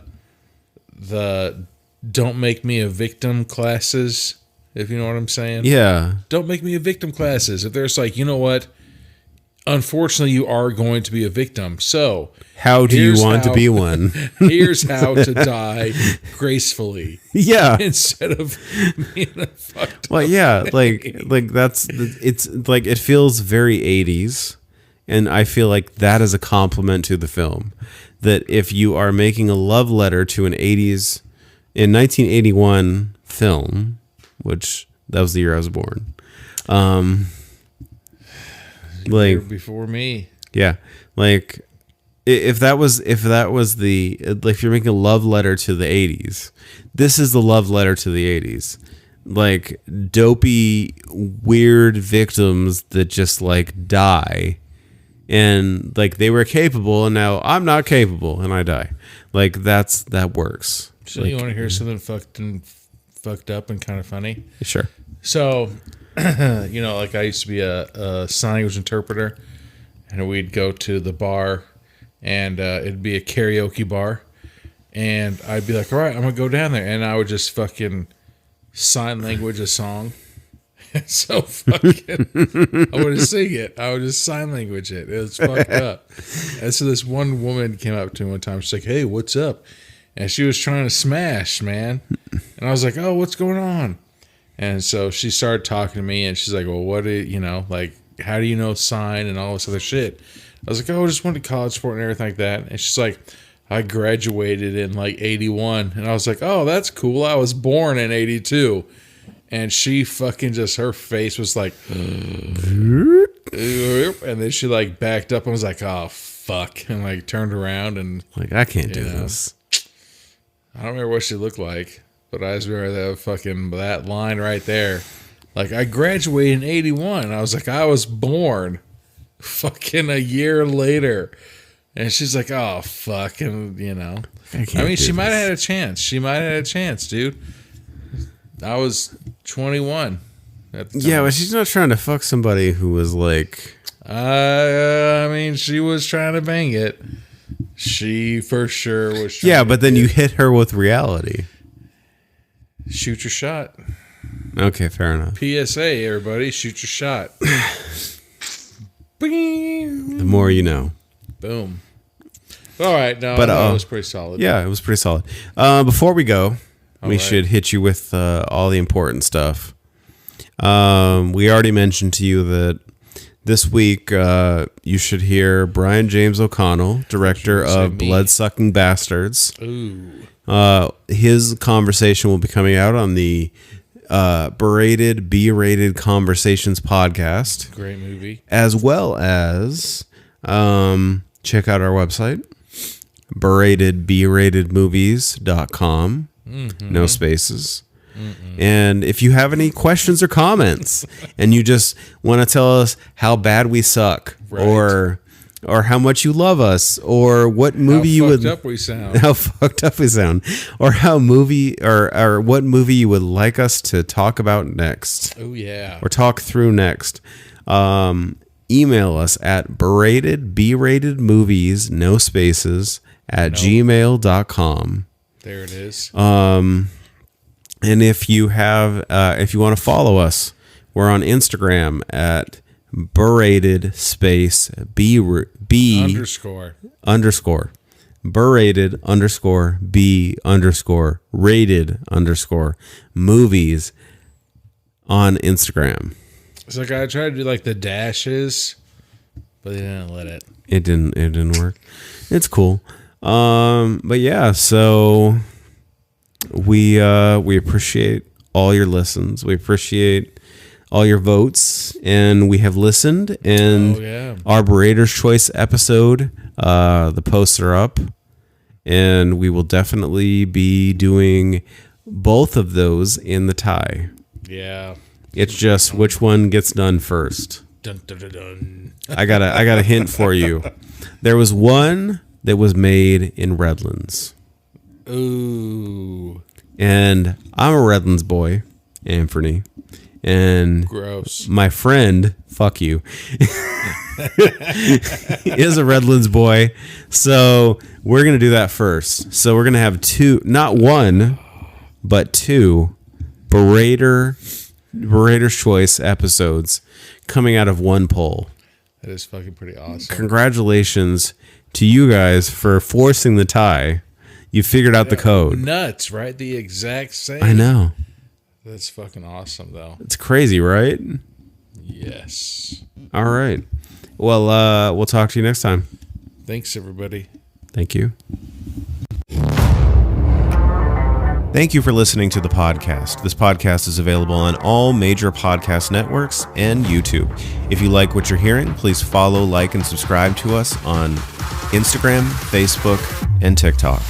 don't make me a victim classes, if you know what I'm saying. Yeah. Don't make me a victim classes. If there's like, you know what? Unfortunately, you are going to be a victim. So how do you want to be one? Here's how to die gracefully. Yeah. Instead of being a fucked well, up yeah, thing. like it's like, it feels very 80s. And I feel like that is a compliment to the film. That if you are making a love letter to an 1981 film, which that was the year I was born. Like, before me. Yeah. Like, if you're making a love letter to the 80s, this is the love letter to the 80s. Like, dopey, weird victims that just like die. And like, they were capable, and now I'm not capable, and I die. Like, that works. So like, you want to hear something fucked up and kind of funny? Sure. So, like, I used to be a sign language interpreter, and we'd go to the bar, and it'd be a karaoke bar, and I'd be like, all right, I'm gonna go down there, and I would just fucking sign language a song. So fucking, I wouldn't sing it. I would just sign language it. It was fucked up. And so this one woman came up to me one time. She's like, "Hey, what's up?" And she was trying to smash, man. And I was like, "Oh, what's going on?" And so she started talking to me, and she's like, well, what do you know, like, how do you know sign and all this other shit? I was like, oh, I just went to college for it and everything like that. And she's like, I graduated in like 81. And I was like, oh, that's cool. I was born in 82. And she fucking just, her face was like, and then she like backed up and was like, oh, fuck. And like turned around and like, I can't do this. I don't remember what she looked like, but I just remember that fucking, that line right there. Like, I graduated in 81. I was like, I was born fucking a year later. And she's like, oh, fuck. And, you know, I mean, she might have had a chance. She might have had a chance, dude. I was 21 at the time. Yeah, but she's not trying to fuck somebody who was like... I mean, she was trying to bang it. She for sure was trying Yeah, but then you hit her with reality. Shoot your shot. Okay, fair enough. PSA, everybody, shoot your shot. The more you know. Boom. All right, no, but, that was pretty solid. Yeah, it was pretty solid. Before we go, we should hit you with all the important stuff. We already mentioned to you that this week you should hear Brian James O'Connell, director of Blood-Sucking Bastards. Ooh. His conversation will be coming out on the Berated B-Rated Conversations podcast. Great movie. As well as check out our website, beratedbratedmovies.com. Mm-hmm. No spaces. Mm-mm. And if you have any questions or comments and you just want to tell us how bad we suck, right, or how much you love us, or what movie you would how fucked up we sound, or how movie or what movie you would like us to talk about next. Oh yeah. Or talk through next. Email us at beratedbratedmovies, no spaces, @gmail.com. There it is. And if you have, if you want to follow us, we're on Instagram at berated space b underscore berated underscore b underscore rated underscore movies on Instagram. It's like I tried to do like the dashes, but they didn't let it. It didn't work. It's cool. But yeah, so we appreciate all your listens. We appreciate all your votes, and we have listened. And our Berater's Choice episode, the posts are up, and we will definitely be doing both of those in the tie. Yeah. It's just which one gets done first. Dun, dun, dun, dun. I got a hint for you. There was one that was made in Redlands. Ooh. And I'm a Redlands boy, Anthony. And gross. My friend, fuck you, is a Redlands boy. So we're going to do that first. So we're going to have two, not one, but two Berater's Choice episodes coming out of one poll. That is fucking pretty awesome. Congratulations to you guys for forcing the tie. You figured out the code. Nuts, right? The exact same. I know. That's fucking awesome, though. It's crazy, right? Yes. All right. Well, we'll talk to you next time. Thanks, everybody. Thank you. Thank you for listening to the podcast. This podcast is available on all major podcast networks and YouTube. If you like what you're hearing, please follow, like, and subscribe to us on Instagram, Facebook, and TikTok.